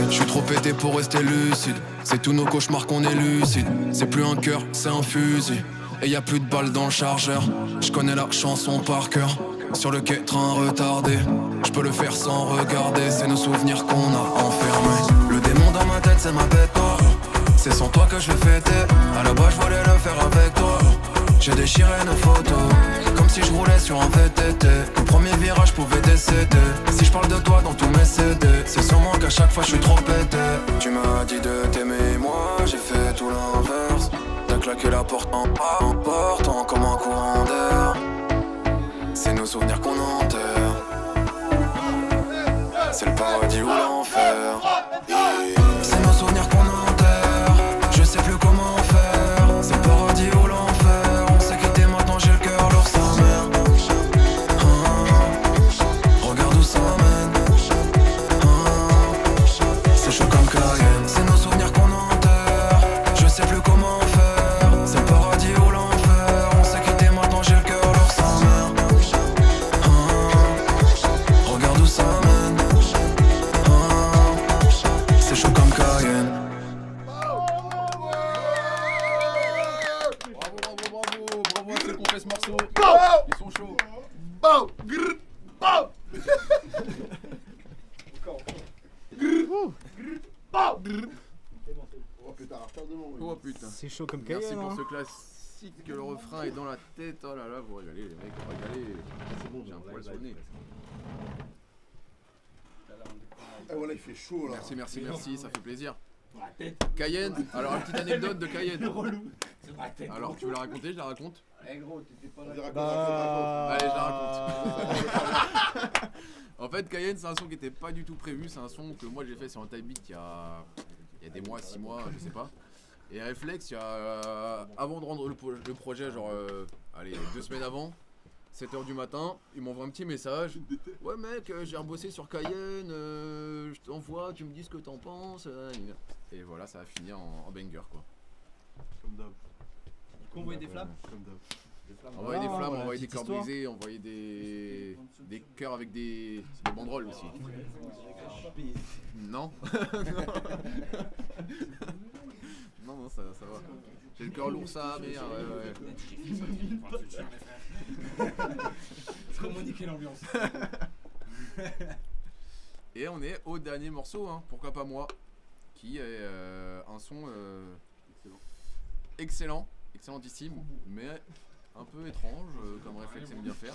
Je suis trop pété pour rester lucide. C'est tous nos cauchemars qu'on est lucide. C'est plus un cœur, c'est un fusil. Et y a plus de balles dans le chargeur. Je connais la chanson par cœur. Sur le quai, train retardé. Je peux le faire sans regarder. C'est nos souvenirs qu'on a enfermés. Le démon dans ma tête, c'est ma bête noire. C'est sans toi que je vais fêter. À la base, je voulais le faire avec toi. J'ai déchiré nos photos, comme si je roulais sur un VTT. Au premier virage, pouvais décéder. Si je parle de toi dans tous mes CD, c'est sûrement qu'à chaque fois je suis trop pété. Tu m'as dit de t'aimer, moi j'ai fait tout l'inverse. T'as claqué la porte en partant comme un courant d'air. C'est nos souvenirs qu'on enterre. C'est le paradis ou l'enfer. C'est nos souvenirs qu'on enterre, je sais plus comment faire. C'est le paradis ou l'enfer. On s'est quitté, maintenant j'ai le cœur lourd sa mère. Regarde où ça mène. C'est chaud comme Cayenne. C'est nos souvenirs qu'on enterre, je sais plus comment faire. C'est le paradis ou l'enfer. On s'est quitté, maintenant j'ai le cœur lourd sa mère. Regarde où ça mène. C'est chaud comme Cayenne. Bravo à ceux qui ont fait ce morceau. Ils sont chauds. Oh putain. C'est chaud comme Merci Cayenne. pour Hein. ce classique que le refrain est dans la tête. Oh là là, vous régalez les mecs, vous régalez. C'est bon, j'ai un poil sur le nez. Ah voilà, il fait chaud là. Merci, ça fait plaisir. Cayenne, alors une petite anecdote de Cayenne. Alors tu veux la raconter, je la raconte. Eh gros, t'étais pas là. Allez, je la raconte. En fait, Cayenne, c'est un son qui était pas du tout prévu. C'est un son que moi j'ai fait sur un type beat il y a des mois, 6 mois, je sais pas. Et réflexe, il y a avant de rendre le projet, genre allez, 2 semaines avant, 7h du matin, il m'envoie un petit message. Ouais mec, j'ai rebossé sur Cayenne, je t'envoie, tu me dis ce que t'en penses. Et voilà, ça a fini en banger quoi. Comme d'hab. Convoyer des flammes. Comme d'hab. Envoyer des flammes, envoyer des petite cœurs histoire. brisés, envoyer des cœurs avec des banderoles aussi. Non. Non, ça va. J'ai le cœur lourd, ça, merde. Ouais. Communiquer l'ambiance. Et on est au dernier morceau, hein, pourquoi pas moi, qui est un son excellentissime, mais un peu étrange, comme réflexe aime bien faire.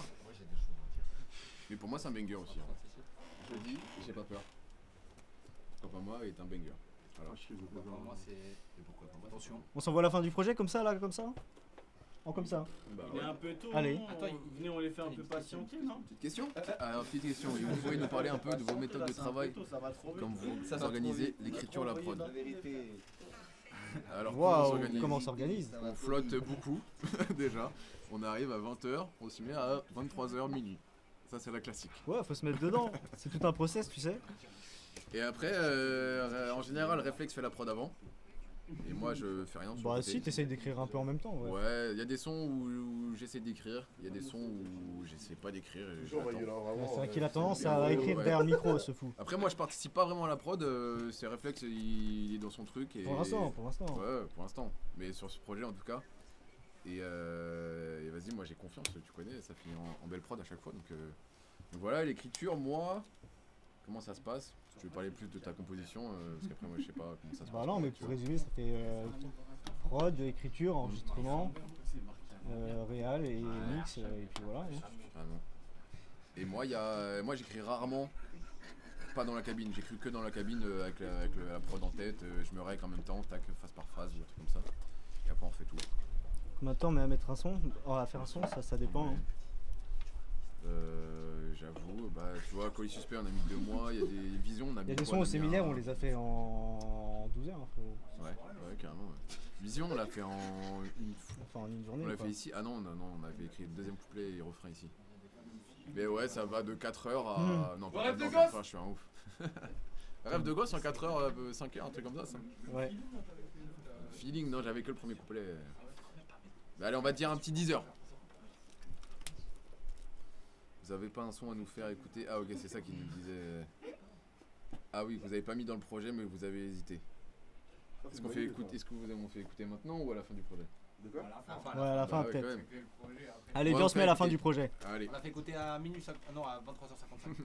Mais pour moi c'est un banger aussi. Hein. Je le dis, j'ai pas peur. Pourquoi pas moi est un banger. Alors, Pour moi, c'est. Et pourquoi pas. Attention. On s'envoie la fin du projet comme ça là, comme ça. comme ça. Bah, Il est un peu tôt. Allez. Non attends, venez, on les fait un peu patienter, non? Petite question. Alors, petite question. Et vous pourriez nous parler un peu de vos méthodes de travail, comme vous organisez l'écriture, la prod. Alors, Waouh, comment on s'organise? On flotte beaucoup, déjà. On arrive à 20h, on s'y met à 23h minuit. Ça, c'est la classique. Ouais, faut se mettre dedans. C'est tout un process, tu sais. Et après, en général, Réflexe fait la prod avant. Et moi, je fais rien sur le Bah côté. si, t'essayes d'écrire un peu en même temps. Ouais, il y a des sons où j'essaie d'écrire, il y a des sons où j'essaie pas d'écrire. C'est vrai qu'il a tendance à écrire derrière le micro, ce fou. Après, moi, je participe pas vraiment à la prod, c'est Réflexe, il est dans son truc. Et... Pour l'instant. Ouais, pour l'instant. Mais sur ce projet, en tout cas. Et vas-y, moi j'ai confiance, tu connais, ça finit en belle prod à chaque fois. Donc voilà, l'écriture, moi, comment ça se passe? Tu veux parler plus de ta composition, parce qu'après moi je sais pas comment ça se passe. Bah non, mais pour résumer, ça fait prod, écriture, enregistrement, réal et mix, et puis voilà. Vraiment. Et moi j'écris rarement, pas dans la cabine, j'écris que dans la cabine avec la prod en tête, je me règle en même temps, tac, phrase par phrase, ou un truc comme ça. Et après on fait tout. Combien de temps mais à mettre un son? À faire un son, ça dépend. Hein. J'avoue, bah tu vois, Colis Suspect on a mis 2 mois, il y a des visions, on a mis. Il y a des sons au séminaire, on les a fait en 12 heures. Ouais, carrément. Ouais. Vision, on l'a fait en une journée. On l'a fait ici. Ah non, on avait écrit le deuxième couplet et refrain ici. Mais ouais, ça va de 4 heures à. Non, pas Rêve de 4 gosse heures, je suis un ouf. Rêve de gosse en 4 heures, 5 heures, un truc comme ça. Ouais. Feeling, non, j'avais que le premier couplet. Bah, allez, on va dire un petit 10 heures. Vous avez pas un son à nous faire écouter? Ah ok, c'est ça qu'il nous disait. Ah oui, vous avez pas mis dans le projet mais vous avez hésité. Est-ce qu'on fait écouter, est-ce que vous m'en fait écouter maintenant ou à la fin du projet? De quoi? Ouais, à la fin peut-être. Ouais, allez, viens, on se met à la fin du projet. Allez. On l'a fait écouter à minuit, non à 23h55.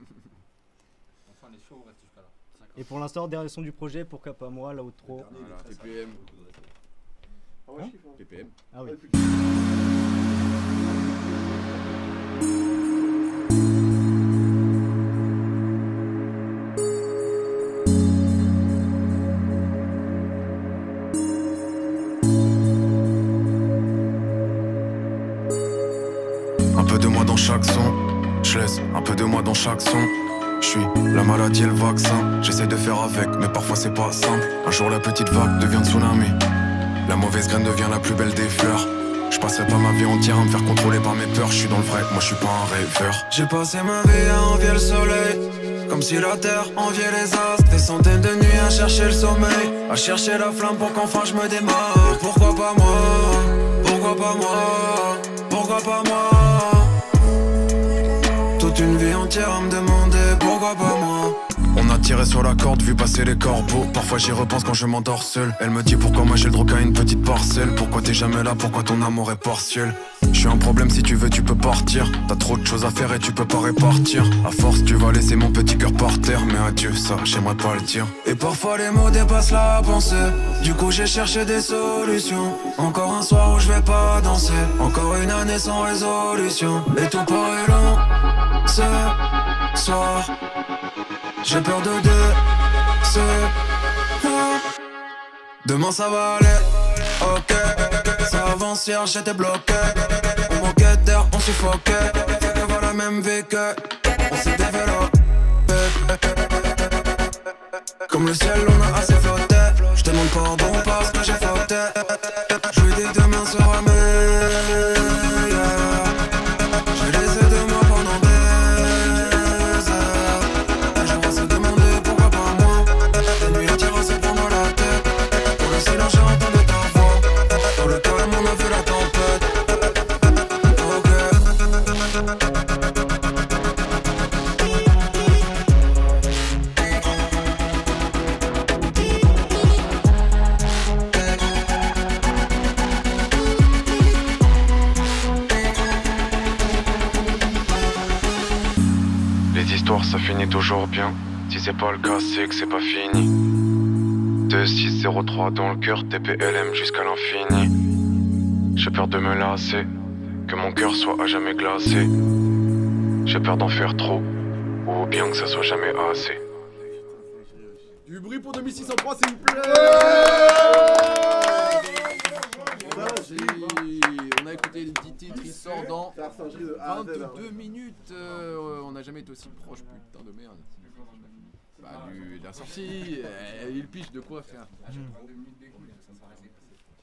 Enfin, on est chaud, on reste jusqu'à là. Et pour l'instant, dernier son du projet, pourquoi pas moi, l'outro. Voilà, PPM. Hein? PPM. Ah oui. Un peu de moi dans chaque son, je laisse un peu de moi dans chaque son. Je suis la maladie et le vaccin, j'essaie de faire avec, mais parfois c'est pas simple. Un jour la petite vague devient tsunami, la mauvaise graine devient la plus belle des fleurs. Je passerai pas ma vie entière à me faire contrôler par mes peurs, je suis dans le vrai, moi je suis pas un rêveur. J'ai passé ma vie à envier le soleil, comme si la terre enviait les astres. Des centaines de nuits à chercher le sommeil, à chercher la flamme pour qu'enfin je me démarre. Pourquoi pas moi? Pourquoi pas moi? Pourquoi pas moi? Toute une vie entière à me demander pourquoi pas moi. On a tiré sur la corde, vu passer les corbeaux. Parfois j'y repense quand je m'endors seul. Elle me dit pourquoi moi j'ai le droit qu'à une petite parcelle. Pourquoi t'es jamais là, pourquoi ton amour est partiel. Je suis un problème, si tu veux tu peux partir. T'as trop de choses à faire et tu peux pas répartir. À force tu vas laisser mon petit cœur par terre. Mais adieu, ça j'aimerais pas le dire. Et parfois les mots dépassent la pensée. Du coup j'ai cherché des solutions. Encore un soir où je vais pas danser. Encore une année sans résolution. Et tout paraît long ce soir. J'ai peur de décevoir. Demain ça va aller, ok. Ça avance, hier j'étais bloqué. On manquait d'air, on suffoquait. Fait que voilà même vie que on s'est développé. Comme le ciel on a assez flotté. Je demande pardon parce que j'ai fauté. Je lui dis demain sera meilleur. J'ai laissé de moi pendant des heures. Un jour à se demander pourquoi pas moi. La nuit entière à se prendre la tête. Pour le silence j'ai entendu ta voix. Dans le calme on a vu la tempête. Les histoires ça finit toujours bien. Si c'est pas le cas c'est que c'est pas fini. 2603 dans le cœur, TPLM jusqu'à l'infini. J'ai peur de me lasser, que mon cœur soit à jamais glacé. J'ai peur d'en faire trop, ou bien que ça soit jamais assez. Du bruit pour 2603 s'il vous plaît. Merci. On a écouté les petits titres, il sort dans 22 minutes. On n'a jamais été aussi proche, putain de merde. Bah, de la sortie, il piche de quoi faire.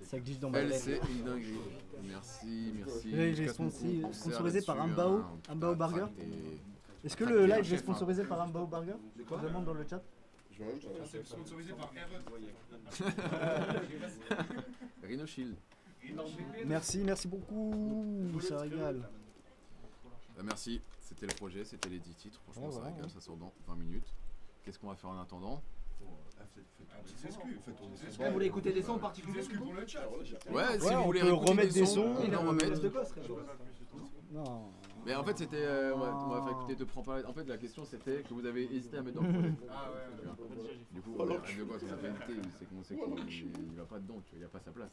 Ça glisse dans ma Elle, tête. c'est une dinguerie. Merci, merci. J'ai sponsorisé par Ambao Burger. Est-ce que le live est sponsorisé par Ambao Burger? Je demande dans le chat. C'est sponsorisé par Rhino Shield. Merci beaucoup, ça régale. Merci, c'était le projet, c'était les 10 titres. Franchement, Ouais, ça voilà, régale, ouais. ça sort dans 20 minutes. Qu'est-ce qu'on va faire en attendant? Vous voulez écouter des sons en particulier? Ouais, si Ouais, vous on voulez peut écouter remettre des sons. on en remettre. Non. Mais en fait, c'était. On va faire écouter Te prends pas la... En fait, la question c'était que vous avez hésité à mettre dans le projet. Ah ouais. Du coup, Rêve de gosse, on a fait hésiter. C'est qu'on sait qu'il va pas dedans, tu vois, il a pas sa place.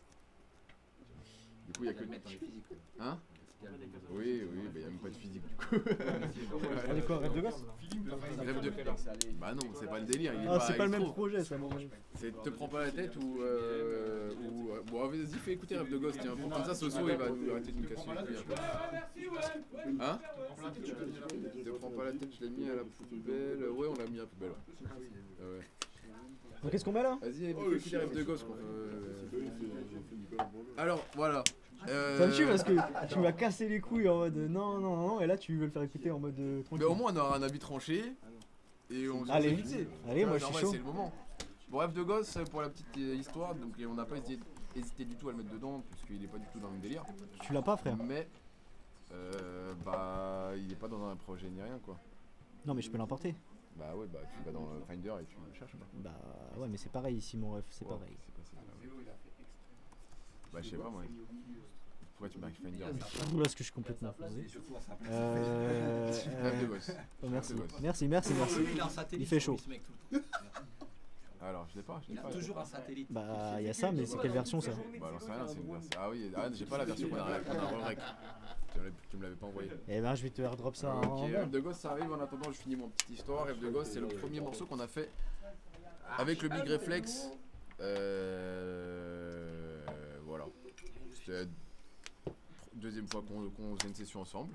Du coup, il y a que. Hein? Oui, bah il n'y a même pas de physique du coup. Elle est quoi, Rêve de gosse? Rêve de... Bah non, c'est pas le délire. Il est Ah, c'est pas le même électro. projet, ça, mon gars. C'est Te prends pas la tête ou. Bon, vas-y, fais écouter Rêve de gosse, tiens. Comme ça, Soso, il va nous arrêter de nous casser les couilles. Hein? Te prends pas la tête, je l'ai mis à la poubelle. Ouais, on l'a mis à la poubelle. Ouais. Donc, qu'est-ce qu'on met là? Vas-y, écoutez Rêve de gosse. Alors, voilà. Ça me tue parce que tu m'as cassé les couilles en mode non, et là tu veux le faire écouter en mode tranquille. Mais au moins on aura un avis tranché et on se Allez. fixé. Allez, moi je suis chaud. C'est le moment. Bon, Rêve de gosse pour la petite histoire, donc on n'a pas hésité du tout à le mettre dedans puisqu'il est pas du tout dans le même délire. Tu l'as pas, frère? Mais bah il est pas dans un projet ni rien quoi. Non, mais je peux l'emporter. Bah ouais, bah tu vas dans le Finder et tu le cherches. Bah ouais, mais c'est pareil ici, mon ref, c'est Ouais, pareil. Bah je sais pas moi. Pourquoi tu marques Finder? Oula, parce que je suis complètement posé. Rêve de gosse. Oh, merci. Rêve de gosse. Merci. Il fait chaud. Alors je l'ai pas. Il a toujours un satellite. Bah y a ça, mais c'est quelle version ça? Bah j'en sais rien, c'est une version. Ah oui, j'ai pas la version qu'on a re-rec. Tu me l'avais pas envoyé. Eh ben je vais te airdrop ça en Ok, Rêve de gosse ça arrive, en attendant je finis mon petite histoire. Rêve de gosse c'est le premier morceau qu'on a fait avec le Big Reflex. Voilà. C'est la deuxième fois qu'on faisait une session ensemble.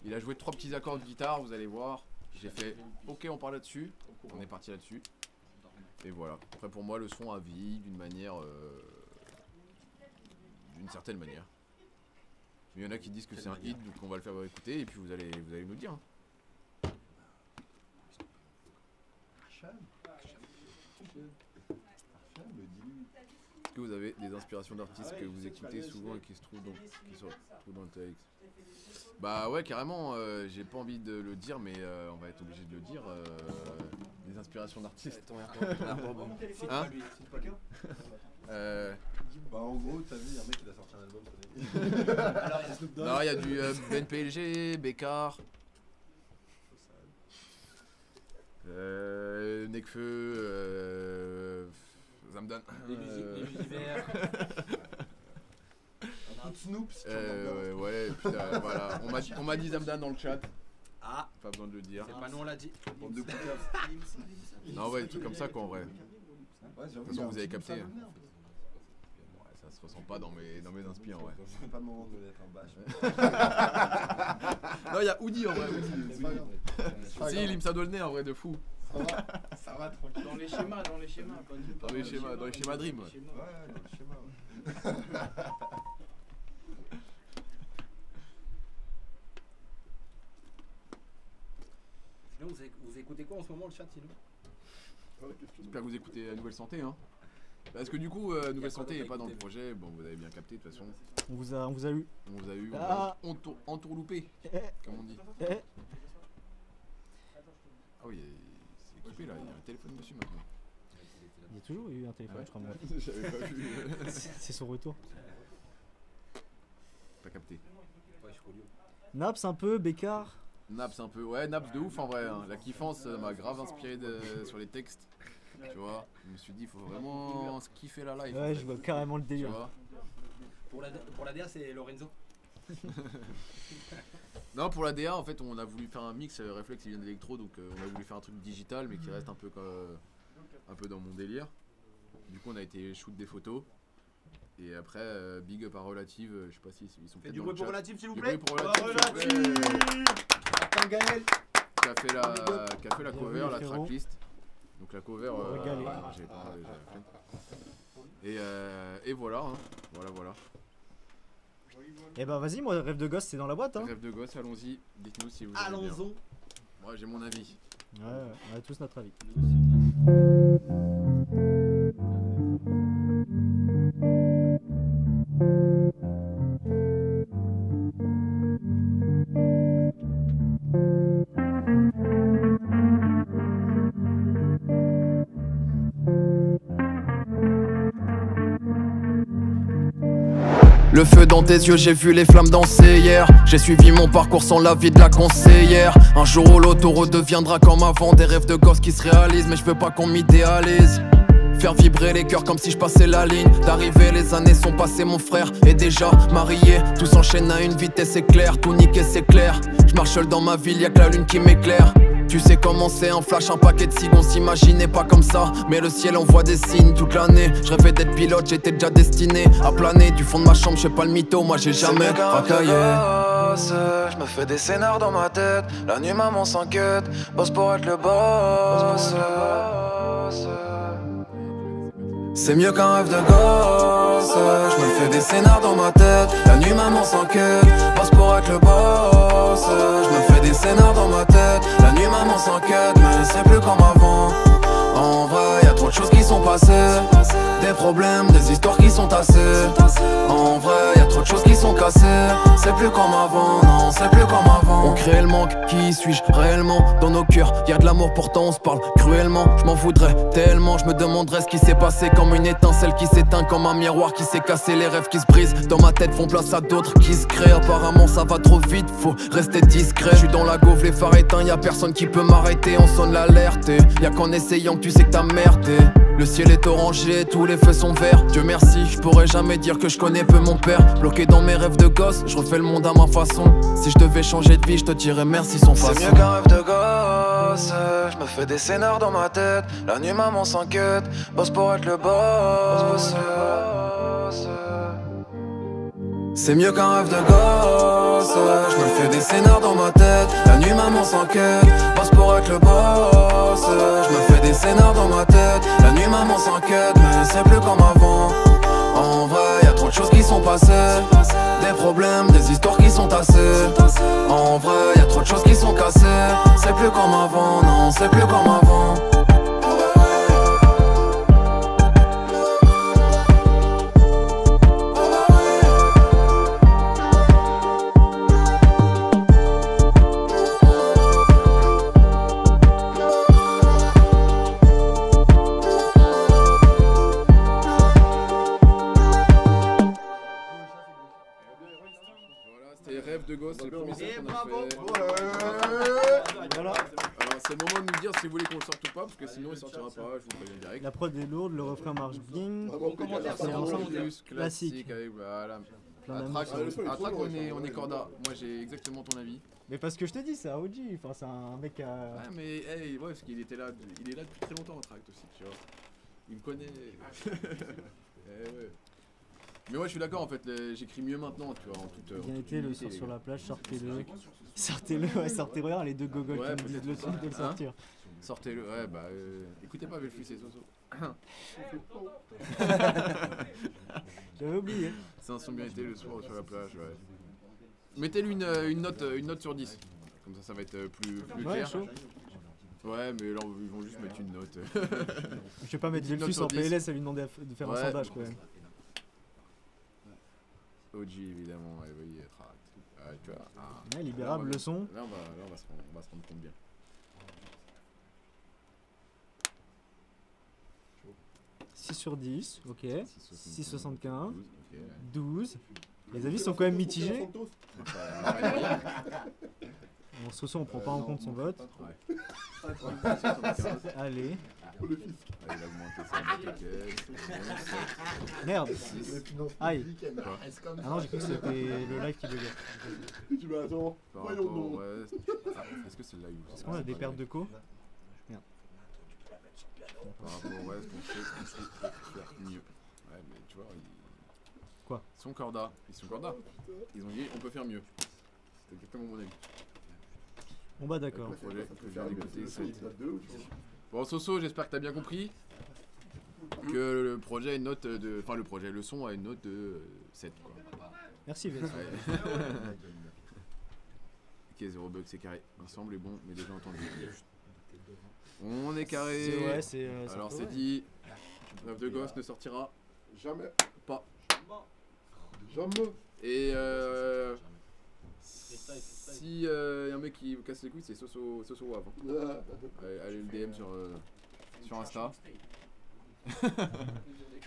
Il a joué 3 petits accords de guitare, vous allez voir. J'ai fait ok, on part là-dessus. On est parti là-dessus. Et voilà. Après pour moi le son a vieilli d'une manière, d'une certaine manière. Mais il y en a qui disent que c'est un hit, donc on va le faire écouter et puis vous allez nous dire. Hein. Est-ce que vous avez des inspirations d'artistes que vous écoutez souvent et qui se trouvent dans le TX? Bah ouais, carrément, j'ai pas envie de le dire, mais on va être obligé de le dire. Des inspirations d'artistes. Hein? Bah en gros, t'as vu, il y a un mec qui a sorti un album. Alors il y a Snoop Dogg. Non, il y a du Ben PLG, Bécard. Nekfeu, Zamdan. Les Musivers. Un Snoop. Ouais, putain, voilà. On m'a dit Zamdan dans le chat. Ah, pas besoin de le dire. C'est pas nous, on l'a dit. Non, ouais, des trucs comme ça quoi en vrai. Ouais, De toute façon, vous avez capté. Ça se ressent pas dans mes inspires en vrai. C'est pas le moment de mettre un bâche. Non, il y a Oudi en vrai. Si, il me ça donne le nez en vrai de fou. Ça va tranquille. Dans les schémas. Dans les schémas Dream. Ouais, dans le schéma. Sinon, vous écoutez quoi en ce moment, le chat, sinon? J'espère que vous écoutez Nouvelle Santé, hein. Parce que du coup, Nouvelle Santé n'est pas dans le projet. Bon, vous avez bien capté de toute façon. On vous a eu. On vous a eu. Entourloupé, comme on dit. Ah oui, c'est équipé là. Il y a un téléphone dessus maintenant. Il y a toujours eu un téléphone, je crois. Moi. J'avais pas vu. C'est son retour. Pas capté. Naps un peu, Bécard. Naps un peu, ouais, Naps de ouf en vrai. Hein. La kiffance m'a grave inspiré sur les textes. Tu vois, je me suis dit, il faut vraiment se kiffer la live. Ouais, je vois carrément le délire. Pour la DA, c'est Lorenzo. Non, pour la DA, en fait, on a voulu faire un mix. Reflex, il vient d'électro, donc on a voulu faire un truc digital, mais qui reste un peu dans mon délire. Du coup, on a été shoot des photos. Et après, big up à Relative, je sais pas si ils sont Faites peut-être du dans bruit le pour chat. Relative, s'il vous Du plaît. bruit pour Relative, s'il vous plaît. Martin Gaël. Qui a fait la Bien cover, vu, la frérot. tracklist. Donc la cover, Régalé. j'avais pas fait. Et voilà, hein. Voilà. Et bah vas-y, moi rêve de gosse c'est dans la boîte hein. Rêve de gosse, allons-y. Dites-nous si vous aimez bien. Allons-y. Moi j'ai mon avis. Ouais, on a tous notre avis. Le feu dans tes yeux, j'ai vu les flammes danser hier. J'ai suivi mon parcours sans l'avis de la conseillère. Un jour où l'auto redeviendra comme avant. Des rêves de gosse qui se réalisent, mais je veux pas qu'on m'idéalise. Faire vibrer les cœurs comme si je passais la ligne d'arrivée, les années sont passées mon frère est déjà marié. Tout s'enchaîne à une vitesse éclair, tout niqué c'est clair. Je marche seul dans ma ville, y'a que la lune qui m'éclaire. Tu sais comment c'est un flash, un paquet de cignes, on s'imaginait pas comme ça. Mais le ciel envoie des signes toute l'année. Je rêvais d'être pilote, j'étais déjà destiné à planer. Du fond de ma chambre, je fais pas le mytho, moi j'ai jamais racaillé. Je me fais des scénars dans ma tête, la nuit maman s'inquiète. Bosse pour être le boss. C'est mieux qu'un rêve de gosse. Je me fais des scénars dans ma tête, la nuit maman s'inquiète. Bosse pour être le boss. Je me fais des scénars dans ma tête, la nuit maman s'inquiète. Mais c'est plus comme avant. En vrai y'a trop de choses qui sont passées. Des problèmes, des histoires qui sont tassées. En vrai y'a trop de choses qui sont cassées. C'est plus comme avant, non c'est plus comme avant. On crée le manque, qui suis-je réellement? Dans nos cœurs y'a de l'amour, pourtant on se parle cruellement. Je m'en voudrais tellement, je me demanderais ce qui s'est passé. Comme une étincelle qui s'éteint, comme un miroir qui s'est cassé. Les rêves qui se brisent, dans ma tête font place à d'autres qui se créent. Apparemment ça va trop vite, faut rester discret. Je suis dans la gaufre, les phares éteints, y'a personne qui peut m'arrêter. On sonne l'alerte, y'a qu'en essayant que tu sais que t'as merdé. Le ciel est orangé, tous les feux sont verts. Dieu merci, je pourrais jamais dire que je connais peu mon père. Bloqué dans mes rêves de gosse, je refais le monde à ma façon. Si je devais changer de vie, je te dirais merci sans façon. C'est mieux qu'un rêve de gosse. Je me fais des scénars dans ma tête, la nuit maman s'inquiète. Bosse pour être le boss. C'est mieux qu'un rêve de gosse. Je me fais des scénars dans ma tête, la nuit maman s'inquiète. Bosse pour être le boss. Je me fais des scénars dans ma tête, la nuit maman s'inquiète. Mais c'est plus comme avant. En vrai y'a trop de choses qui sont passées. Des problèmes, des histoires qui sont tassées. En vrai y'a trop de choses qui sont cassées. C'est plus comme avant, non c'est plus comme avant. De gosse, c'est le premier son qu'on a fait. Voilà. Alors c'est le moment de nous dire si vous voulez qu'on le sorte ou pas, parce que sinon il sortira pas, je vous préviens direct. La prod est lourde, le refrain marche bien. C'est un son plus classique avec voilà. Plein Un track, on est corda. Moi j'ai exactement ton avis. Mais parce que je te dis, c'est un OG, enfin c'est un mec à... Ouais mais hey, ouais, parce qu'il était là, il est là depuis très longtemps en track aussi, tu vois. Il me connaît. Ouais. Mais ouais, je suis d'accord en fait, j'écris mieux maintenant, tu vois, en toute. Bien été, le sort sur la plage, sortez-le. Sortez-le, ouais, sortez-le, les deux gogoles ouais, qui me disent le truc de le sortir. Sortez-le, ouais, bah écoutez pas Velfus et Soso. J'avais oublié. C'est un son bien été le soir sur la plage, ouais. Mettez-lui une note sur 10, comme ça va être plus clair. Chaud. Ouais, mais là ils vont juste mettre une note. Je vais pas mettre Velfus en PLS à lui demander de faire un sondage quand même. OG évidemment, ouais, oui, tract. Tu vois. Ouais, libérable le son. Là on va se rendre compte bien. Chaud. 6 sur 10, ok. 6,75. 12. Les avis sont quand même mitigés. Bon, Soso, on prend pas en compte son vote. Ouais. Allez. Il a augmenté sa note, Merde. Aïe. Ah non, j'ai cru que c'était le live qui buguait. Tu vas attends. Voyons donc. Est-ce que c'est le live? Est-ce qu'on a des pertes de co? Merde. Par rapport au reste, on sait faire mieux. Ouais, mais tu vois, Quoi? Son Corda. Ils ont dit on peut faire mieux. C'était exactement mon avis. Bon bah d'accord. Le projet que je viens d'écouter, c'est... Bon Soso, j'espère que t'as bien compris que le projet a une note de... Enfin le son a une note de 7 quoi. Merci Vincent. Ouais. Ok, 0 bug, c'est carré. L'ensemble est bon, mais déjà entendu. On est carré. Alors c'est dit. 9 de Ghost ne sortira jamais. Pas. Jamais. Et si y a un mec qui vous casse les couilles, c'est Soso Wav. Allez le DM sur Insta.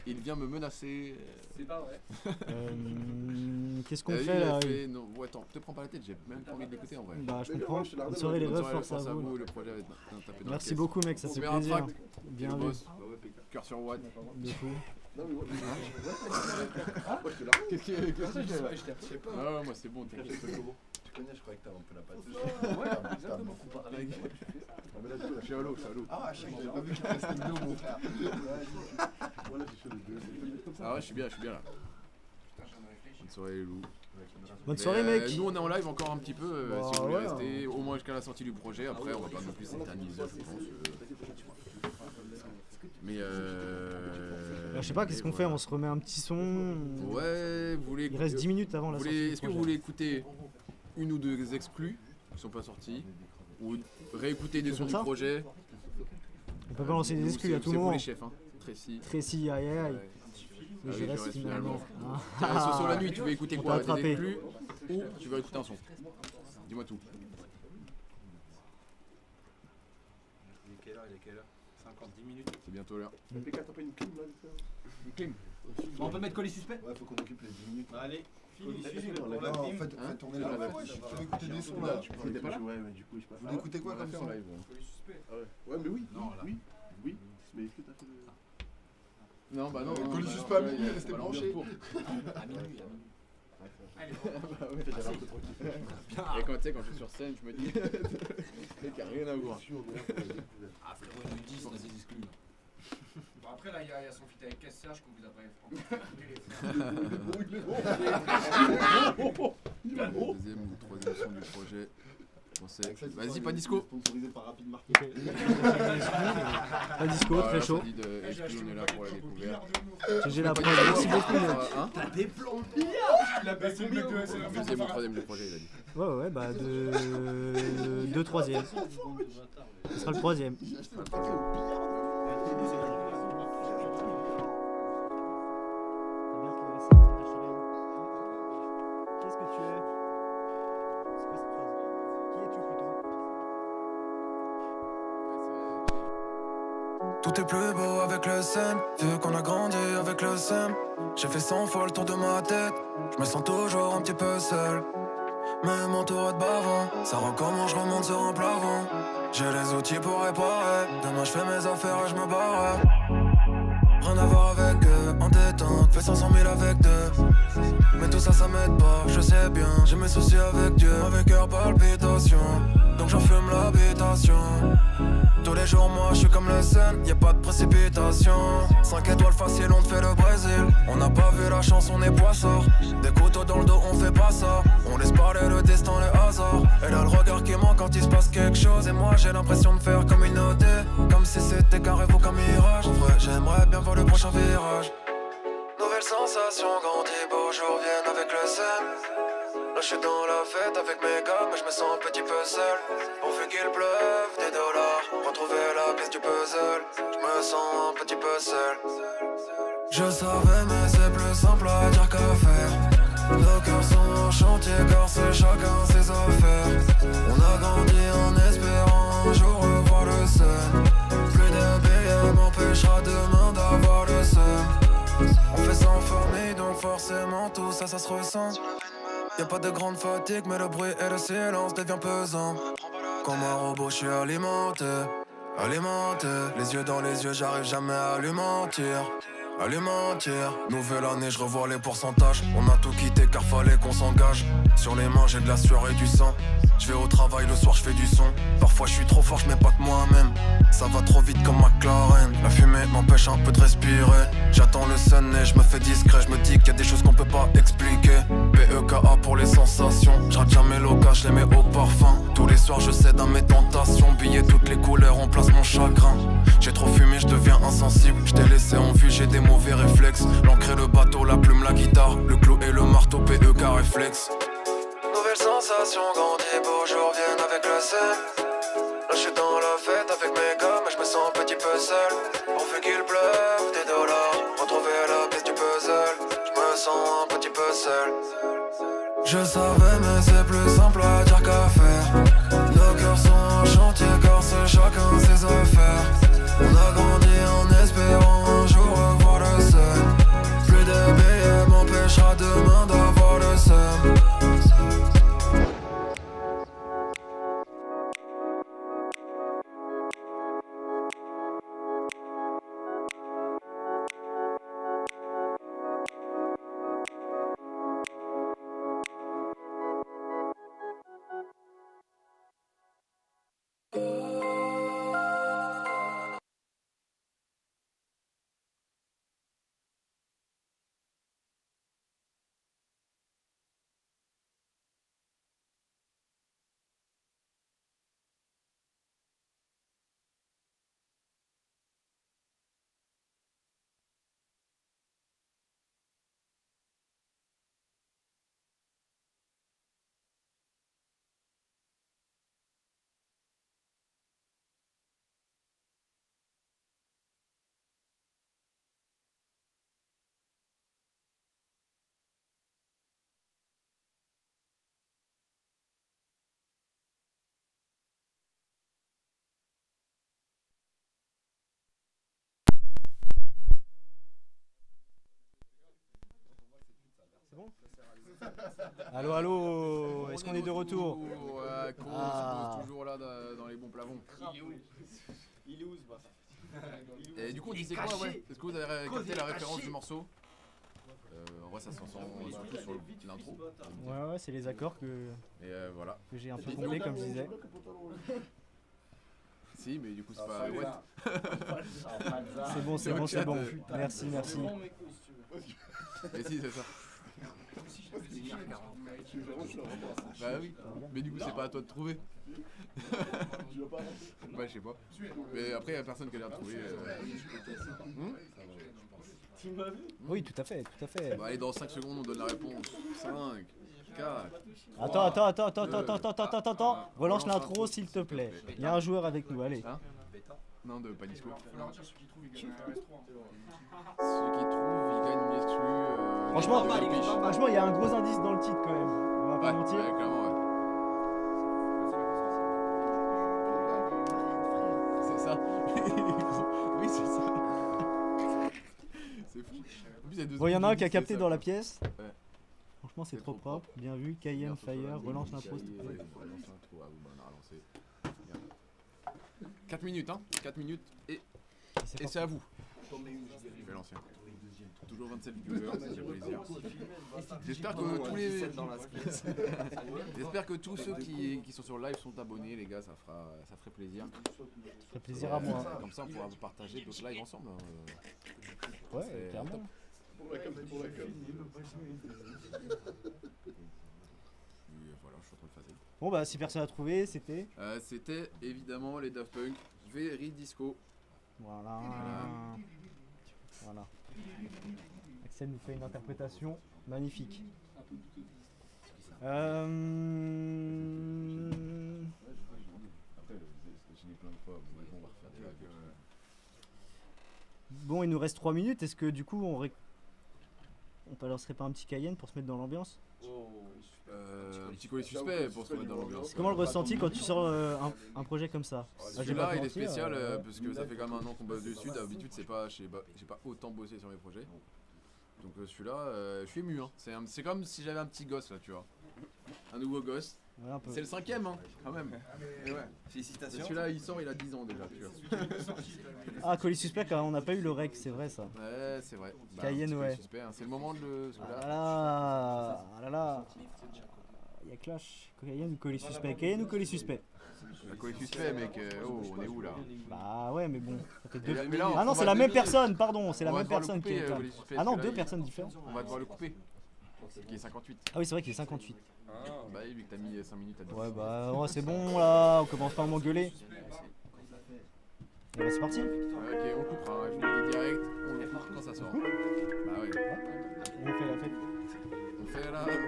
Il vient me menacer. C'est pas vrai. Qu'est-ce qu'on fait là? Non, ouais, attends, te prends pas la tête, j'ai même pas envie de l'écouter en vrai. Bah je comprends. Bonne soirée les refs, force à vous. Le projet va être tapé dans Merci beaucoup mec, ça fait plaisir. Bien vu. Cœur sur Watt. De fou. Qu'est-ce que je sais pas. Ah moi c'est bon, t'inquiète. Tu connais, je croyais que t'avais un peu la patte. Ouais, exactement. Je suis à l'eau. Ah, je j'avais pas vu qu'il restait une eau, mon frère. Voilà, j'ai fait les deux. Ah ouais, je suis bien là. Bonne soirée les loups. Bonne soirée mec. Nous on est en live encore un petit peu, si vous voulez rester au moins jusqu'à la sortie du projet. Après on va pas non plus s'éterniser je pense. Mais je sais pas, qu'est-ce qu'on fait? On se remet un petit son. Ouais, vous voulez... Il reste 10 minutes avant la sortie. Est-ce que vous voulez écouter une ou deux exclus qui sont pas sortis? Ou réécouter des sons du projet? On peut balancer des exclus à tout moment. C'est vous les chefs, hein. Tracy, aïe. Mais je reste finalement. Soso la nuit, tu veux écouter quoi? Des exclus ou tu veux écouter un son? Dis-moi tout. Il est quelle heure 50-10 minutes. C'est bientôt l'heure. PK, t'as pas une clim là? Une clim? On peut mettre colis suspect? Ouais, faut qu'on occupe les 10 minutes. Allez, en fait, tournez là. Tu veux écouter des sons là? T'étais pas là? Ouais, mais du coup, je sais pas. Vous voulez écouter quoi comme son? Ouais, mais oui. Oui. Mais est-ce que t'as fait le. Non, bah non. Colis suspect à minuit, restez branchés. À minuit. Allez, et quand tu sais, quand je suis sur scène, je me dis, il n'y a rien à voir. Ah, frérot, il nous dit, c'est des exclus. Bon, après, là, il y a son feat avec Serge qu'on vous a pas Deuxième ou troisième son du projet. Vas-y, pas disco. Sponsorisé par Rapid Market. Pas disco, très chaud. On est là pour la découverte. J'ai la preuve, merci beaucoup. T'as des plans de billard. La baisse de deuxième ou troisième du projet, il a dit. Ouais, bah de troisième. Ce sera le troisième. Qu'est-ce que tu es? C'est quoi cette phrase? Qui es-tu plutôt? Tout est plus beau avec le seum, vu qu'on a grandi avec le seum. J'ai fait 100 fois le tour de ma tête, je me sens toujours un petit peu seul. Même entouré de bavons, ça recommence, je remonte sur un plafond. J'ai les outils pour réparer, demain je fais mes affaires et je me barre. Rien à voir avec eux, en détente, fais 500 000 avec deux. Mais tout ça, ça m'aide pas, je sais bien, j'ai mes soucis avec Dieu. Avec cœur palpitation, donc j'en fume l'habitation. Tous les jours moi je suis comme le sun, y'a pas de précipitation. 5 étoiles facile, on te fait le Brésil. On n'a pas vu la chance, on est poissard. Des couteaux dans le dos, on fait pas ça. On laisse parler le destin, les hasards. Elle a le regard qui manque quand il se passe quelque chose. Et moi j'ai l'impression de faire communauté, comme si c'était qu'un rêve ou qu'un mirage. En vrai j'aimerais bien voir le prochain virage. Nouvelle sensation, grandit, beaux jours viennent avec le seum. Là je suis dans la fête avec mes gars, mais je me sens un petit peu seul. Pourvu qu'il pleuve des dollars, retrouver la pièce du puzzle. Je me sens un petit peu seul. Je savais mais c'est plus simple à dire qu'à faire. Nos cœurs sont en chantier car c'est chacun ses affaires. On a grandi en espérant un jour revoir le sun. Plus de billets m'empêchera demain d'avoir le seum. On fait ça en famille donc forcément tout ça, ça se ressent. Y'a pas de grande fatigue mais le bruit et le silence devient pesant. Comme un robot je suis alimenté. Les yeux dans les yeux j'arrive jamais à lui mentir. Alimentaire, nouvelle année, je revois les pourcentages. On a tout quitté car fallait qu'on s'engage. Sur les mains, j'ai de la sueur et du sang. Je vais au travail, le soir, je fais du son. Parfois, je suis trop fort, je mets pas de moi-même. Ça va trop vite comme McLaren. La fumée m'empêche un peu de respirer. J'attends le sun et je me fais discret. Je me dis qu'il y a des choses qu'on peut pas expliquer. PEKA pour les sensations. Je rate jamais l'occasion, je les mets au parfum. Tous les soirs, je cède à mes tentations. Billets toutes les couleurs, on place mon chagrin. J'ai trop fumé, je deviens insensible. Je t'ai laissé en vue, j'ai des mauvais réflexes. L'encre et le bateau, la plume, la guitare. Le clou et le marteau, PEK réflexe. Nouvelle sensation, grandit, beaux jours viennent avec le sel. Là je suis dans la fête avec mes gars, mais je me sens un petit peu seul. Pourvu qu'il pleuve des dollars, retrouver la pièce du puzzle. Je me sens un petit peu seul. Je savais mais c'est plus simple à dire qu'à faire. Nos cœurs sont en chantier car c'est chacun ses affaires. On a grandi en espérant un jour revoir le sun. Plus de billets m'empêchera demain d'avoir le seum. C'est bon? Allô, allô, est-ce qu'on est de retour? Ouais, Ah. c'est toujours là dans les bons plavons. Il est où ce bâtard? Et du coup, on disait quoi, ouais? Est-ce que vous avez capté la référence du morceau? En vrai, ça s'en sent surtout sur l'intro. Ouais, c'est les accords que voilà. que j'ai un peu compris, comme je disais. Si, mais du coup, c'est pas ouais. C'est bon, c'est bon, c'est bon. Merci, merci. Mais si, c'est ça. Bah oui, mais du coup c'est pas à toi de trouver. Ouais, je sais pas. Mais après, y'a personne qui a l'air de trouver. Tu m'as vu? Oui, tout à fait, tout à fait. Bah allez, dans 5 secondes on donne la réponse. 5, 4. Attends. Relance l'intro s'il te plaît. Il y a un joueur avec nous, allez. Non, de pas disco. Faut leur dire ceux qui trouvent, ils gagnent un RS3. Ceux qui trouvent, ils gagnent une exclue. Franchement, il y a un gros indice dans le titre quand même. On va pas mentir. Ouais, clairement, ouais. C'est ça. Oui, c'est ça. C'est fou. Bon, il y en a un qui a capté dans la pièce. Ouais. Franchement, c'est trop propre. Bien vu. Cayenne, Fire, relance l'intro s'il te plaît. Relance l'intro, ah oui, bah on a relancé. 4 minutes, hein. 4 minutes et c'est à vous. Je vais l'ancien. Toujours 27 viewers, ça fait plaisir. J'espère que tous les... J'espère que tous ceux qui sont sur le live sont abonnés, les gars, ça ferait plaisir. Ça ferait plaisir à moi. Comme ça, on pourra partager d'autres lives ensemble. Ouais, clairement. Pour la com. Voilà, je suis en train de phaser. Bon bah si personne a trouvé, c'était c'était évidemment les Daft Punk, Very Disco. Voilà. Axel nous fait une interprétation magnifique. Après, je l'ai plein de fois, on va refaire des lives. Bon, il nous reste 3 minutes. Est-ce que du coup on balancerait pas un petit Cayenne pour se mettre dans l'ambiance? Un petit collier suspect pour se mettre dans l'ambiance. C'est comment le ressenti quand tu sors un projet comme ça? Celui-là il est spécial parce que ça fait quand même un an qu'on bosse dessus. D'habitude j'ai pas autant bossé sur mes projets. Donc celui-là, je suis ému, hein. C'est comme si j'avais un petit gosse là, tu vois. Un nouveau gosse. Ouais, un peu. C'est le 5ème, hein, quand même. Et ouais. Félicitations. Celui-là, il sort, il a 10 ans déjà, tu vois. Ah, Colis Suspect, quand même, on n'a pas eu le rec, c'est vrai ça. Ouais, c'est vrai. Cayenne, ouais. Suspect, hein. C'est le moment de le. Ah là là. Il y a Clash. Cayenne ou Colis Suspect? Cayenne ou Colis Suspect? Colis Suspect, mec. Oh, on est où là? Bah ouais, mais bon. Ça fait deux... Mais là, ah non, c'est la même personne, pardon. C'est la même personne qui est là. Ah non, deux personnes différentes. On va devoir le couper. Qui est 58. Ah oui, c'est vrai qu'il est 58. Bah oui, vu que t'as mis 5 minutes à dire. Ouais, bah ouais, c'est bon là, on commence pas à m'engueuler. Et bah c'est parti. Ouais, ok, on coupera, je vous le dis direct, on le fera quand ça sort. Bah ouais. On fait la fête. On fait la fête.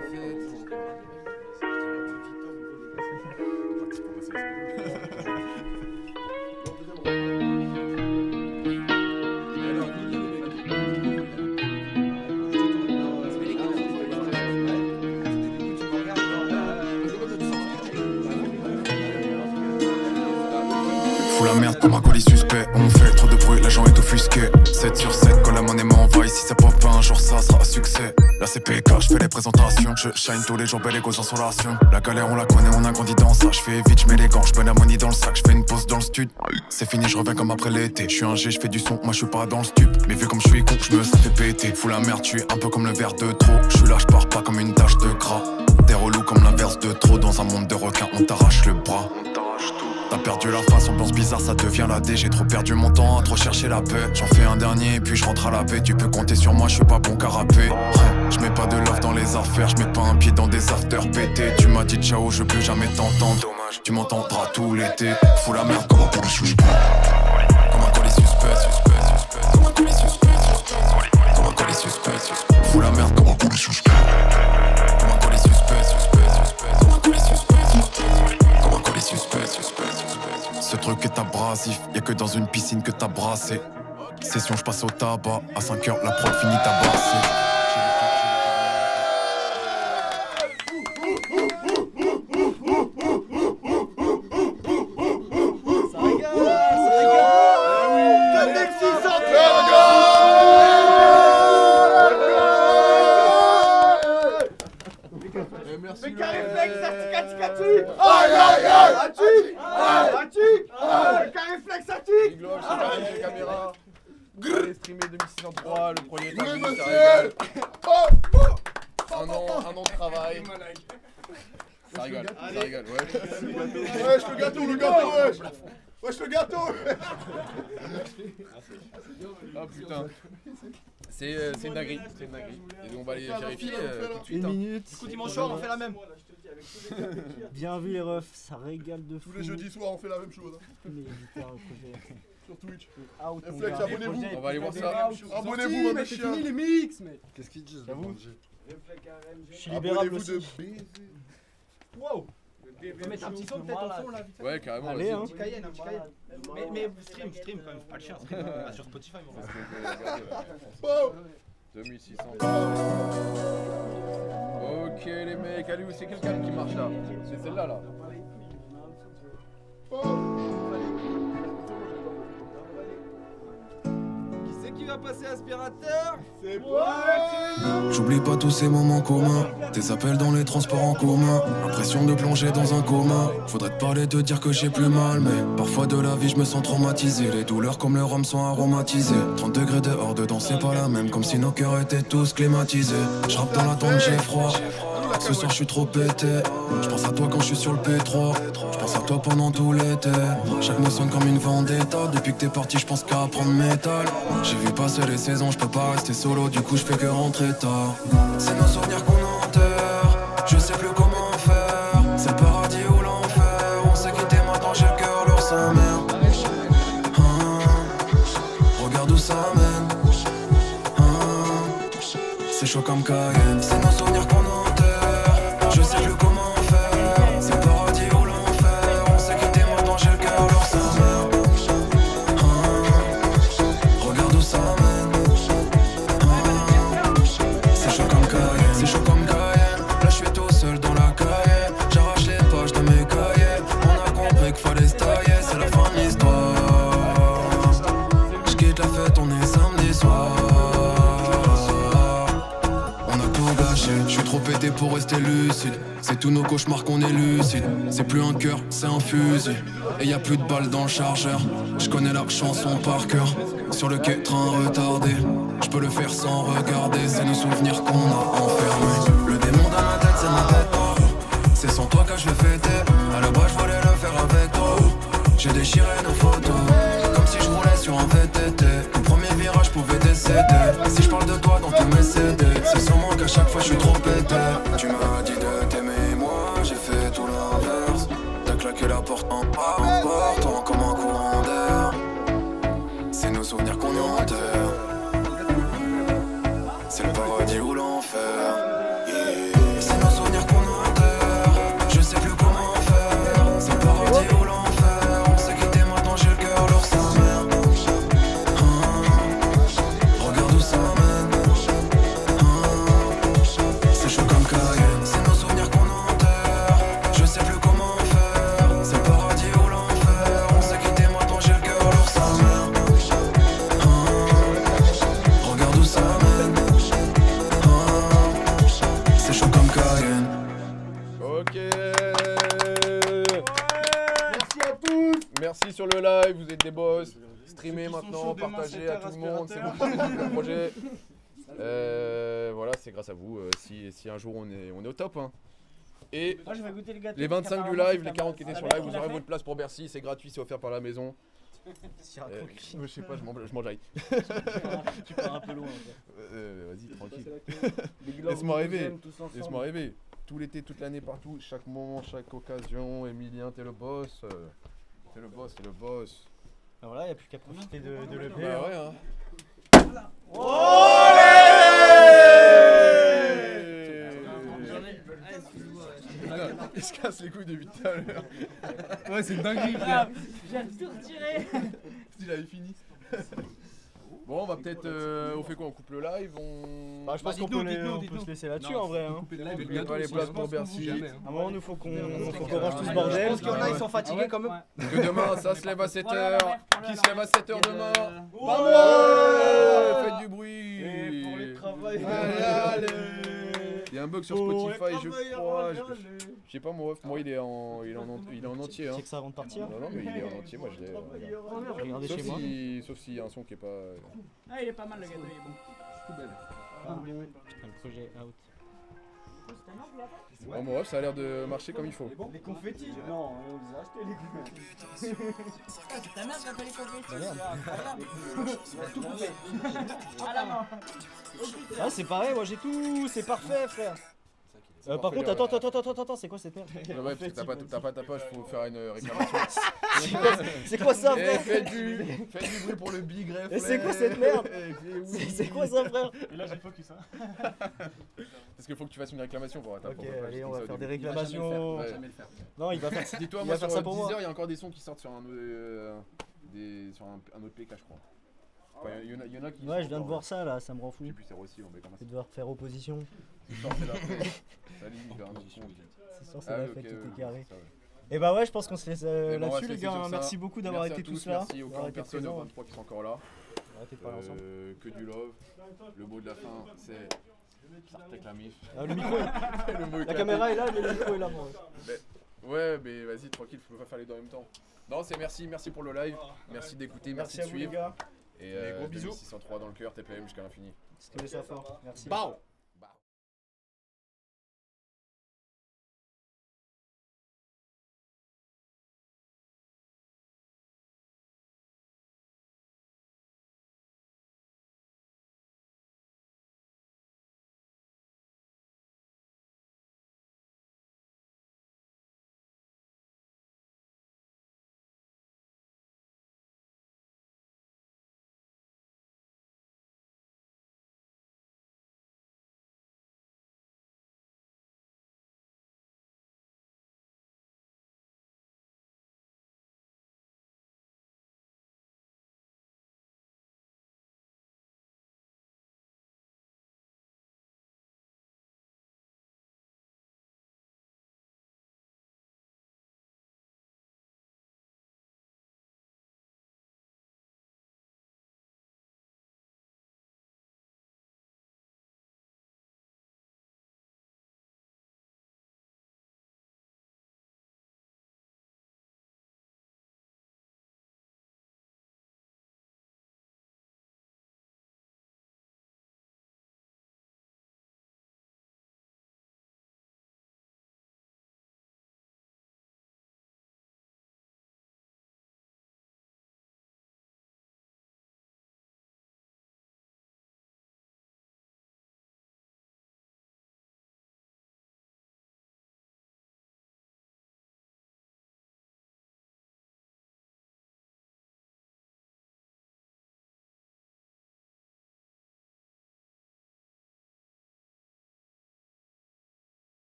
Fous la merde comme un colis suspect. On fait trop de bruit, l'agent est offusqué. 7 sur 7 quand la monnaie m'envahit. Si ça pop pas un jour, ça sera un succès. La CPK, je fais les présentations. Je shine tous les jours, belle et gauche en solation. La galère, on la connaît, on a grandi dans ça. Je fais vite, je mets les gants, je mets la money dans le sac. Je fais une pause dans le stud. C'est fini, je reviens comme après l'été. Je suis un G, je fais du son, moi je suis pas dans le stup. Mais vu comme je suis con, je me ça fait péter. Fous la merde, tu es un peu comme le verre de trop. Je suis là, je pars pas comme une tache de gras. T'es relou comme l'inverse de trop. Dans un monde de requins, on t'arrache le bras. T'as perdu la face, ambiance bizarre, ça devient la D. J'ai trop perdu mon temps à trop chercher la paix. J'en fais un dernier, puis je rentre à la paix. Tu peux compter sur moi, je suis pas bon carapé. Je mets pas de love dans les affaires, je mets pas un pied dans des afters pétés. Tu m'as dit ciao, je veux plus jamais t'entendre. Dommage, tu m'entendras tout l'été. Fous la merde comme un colis suspect. Comme un colis suspect, suspect. Comme un colis suspect, suspect. Comme un colis suspect, suspect. Fous la merde comme un colis suspect. Comme un colis suspect, suspect. Comme un colis suspect, suspect. Comme un colis suspect, suspect. Ce truc est abrasif, y'a que dans une piscine que t'as brassé. Session, je passe au tabac, à 5h la prod finit tabassée. Mais Cariflex, Atik. Aïe aïe aïe. Atik. Cariflex, Atik. Big love, c'est la caméra. Allez streamer 2603, le premier timing, ça rigole. Un an de travail. Ça rigole, ouais. Wesh le gâteau, wesh. Wesh le gâteau. Ah putain. C'est une dinguerie, c'est une dinguerie. Et donc on va aller vérifier tout de suite. Une minute. Du coup, dimanche soir, on fait la même. Bien vu les refs, ça régale de fou. Tous les jeudis soirs, on fait la même chose. Mais putain, le projet. Sur Twitch. Out, mon Flex, gars. abonnez-vous. On va aller voir ça. Abonnez-vous, mes chiens. les mix, mec. Qu'est-ce qu'ils disent? J'avoue. Je suis libérable Abonnez-vous de aussi. baiser. Wow. On va mettre un petit son peut-être en fond là. Ouais, carrément. Allez, hein. Un petit Cayenne, un petit Cayenne. Mais stream quand même, pas le chien, stream sur Spotify. Oh. 2600. Ok les mecs, allez où c'est quelqu'un qui marche là? C'est celle-là là. Qui va passer aspirateur? C'est moi. J'oublie pas tous ces moments communs, tes appels dans les transports en commun, l'impression de plonger dans un coma. Faudrait te parler, te dire que j'ai plus mal, mais parfois de la vie je me sens traumatisé. Les douleurs comme le rhum sont aromatisées. 30 degrés dehors, dedans c'est pas la même, comme si nos cœurs étaient tous climatisés. Je rappe dans la tente, j'ai froid. Ce soir je suis trop pété. Je pense à toi quand je suis sur le P3. Je pense à toi pendant tout l'été. Chaque mot sonne comme une vendetta. Depuis que t'es parti je pense qu'à prendre métal. J'ai vu passer les saisons, je peux pas rester solo. Du coup je fais que rentrer tard. C'est nos souvenirs qu'on enterre. Je sais plus comment faire. C'est le paradis ou l'enfer. On s'est quitté, maintenant j'ai le cœur lourd, sa mère. Regarde où ça mène. C'est chaud comme Cayenne. C'est nos souvenirs qu'on enterre. Je sais plus comment faire. C'est le paradis ou l'enfer. On s'est quitté, maintenant j'ai le cœur lourd, sa mère. Regarde où ça mène. C'est chaud comme Cayenne. C'est chaud comme Cayenne. Là je suis tout seul dans la Cayenne. J'arrache les pages de mes cahiers. On a compris qu'il fallait se tailler. C'est la fin de l'histoire. Je quitte la fête, on est samedi soir. Je suis trop pété pour rester lucide. tous nos cauchemars qu'on est lucide. C'est plus un cœur, c'est un fusil. Et y a plus de balles dans le chargeur. Je connais la chanson par cœur. Sur le quai, train retardé. Je peux le faire sans regarder. C'est nos souvenirs qu'on a enfermés. Le démon dans ma tête, c'est ma tête. C'est sans toi que je le fêtais. À la base, je voulais le faire avec toi. J'ai déchiré nos photos. Comme si je roulais sur un VTT. Au premier virage, je pouvais décéder. Si je parle de toi dans tous mes CD, c'est sûrement qu'à chaque fois je suis trop pété. Tu m'as dit de t'aimer, moi j'ai fait tout l'inverse. T'as claqué la porte en partant comme un courant d'air. C'est nos souvenirs qu'on enterre. C'est le paradis ou l'enfer. C'est nos souvenirs qu'on enterre. Je sais plus comment faire. C'est le paradis ou l'enfer. On s'est quitté, maintenant j'ai le cœur lourd sa mère. Regarde où ça mène. C'est chaud comme Cayenne. C'est nos souvenirs qu'on enterre. Je sais plus comment faire. C'est le paradis ou l'enfer. On s'est quitté, maintenant j'ai le cœur lourd sa mère. Regarde où ça mène. C'est chaud comme Cayenne. Ok. Merci à tous. Merci sur le live, vous êtes des boss. Streamez maintenant, partagez à tout le monde, c'est bon le projet. Voilà, c'est grâce à vous si un jour on est au top. Hein. Et Moi, je vais goûter le gâteau. les 25 du live, les 40 qui étaient sur live, vous aurez votre place pour Bercy, c'est gratuit, c'est offert par la maison. Je sais pas, je m'enjaille. Tu pars un peu loin. Vas-y, tranquille. Laisse-moi rêver. Laisse-moi rêver. Tout l'été, toute l'année, partout, chaque moment, chaque occasion. Emilien, t'es le boss. T'es le boss, t'es le boss. Ben voilà, y'a plus qu'à profiter de l'EP. Bah ouais, hein. Il se casse les couilles depuis tout à l'heure. Ouais, c'est une dinguerie, frère. J'ai tout retiré. Il avait fini. Bon, on va peut-être. On fait quoi? On coupe le live? Bah, je pense qu'on peut se laisser là-dessus en vrai. Hein. Il n'y a pas les places pour Bercy. À un moment, il faut qu'on range tout ce bordel. Je pense qu'il y en a, ils sont fatigués quand même. Que demain, ça se lève à 7h. Qui se lève à 7h demain? Pas moi. Faites du bruit. Et pour les travailleurs. Allez. Il y a un bug sur Spotify, je crois. Je sais pas, moi il est en entier. Hein. C'est que ça avant de partir? Non, mais il est en entier, moi je l'ai. Regardez chez moi. Sauf s'il y a un son qui est pas. Ah, il est pas mal le gâteau, il est bon. Putain, le projet out. Bon, mon ref, ça a l'air de marcher comme il faut. Les confettis? Non, on les a achetés les confettis. Ta mère a fait les confettis. À la main. Ah, c'est pareil, moi j'ai tout, c'est parfait, frère. Par contre, attends, c'est quoi cette merde? Ouais, parce que t'as pas ta poche, faut faire une réclamation. C'est quoi ça, frère? Faites du bruit pour le big ref. Et c'est quoi cette merde? C'est quoi ça, frère? Et là, j'ai focus ça. Parce qu'il faut que tu fasses une réclamation pour ta Ok, allez, on va faire des réclamations. Non, il va faire. Dis-toi, moi, sur ça pour 10 moi. heures, il y a encore des sons qui sortent sur un autre PK, je crois. Enfin, il y en a qui. Ouais, je viens de voir ça là, ça me rend fou. Et puis c'est Rossi, on met comme ça. Je vais devoir faire opposition. C'est sûr, c'est la fête. Salut, il fait un petit con. C'est sûr, c'est la fête, tout est carré. Et bah ouais, je pense qu'on se laisse là-dessus, les gars. Merci beaucoup d'avoir été tous là. Merci aux 40 personnes, aux 23 qui sont encore là. Que du love. Le mot de la fin, c'est. Sartek la mif. Le micro la caméra est là, mais le micro est là, moi. Ouais, mais vas-y, tranquille, faut pas faire les deux en même temps. Non, c'est merci pour le live. Merci d'écouter, merci de suivre. Et gros bisous. 603 dans le cœur, TPM jusqu'à l'infini. C'était ça fort. Merci. Bao.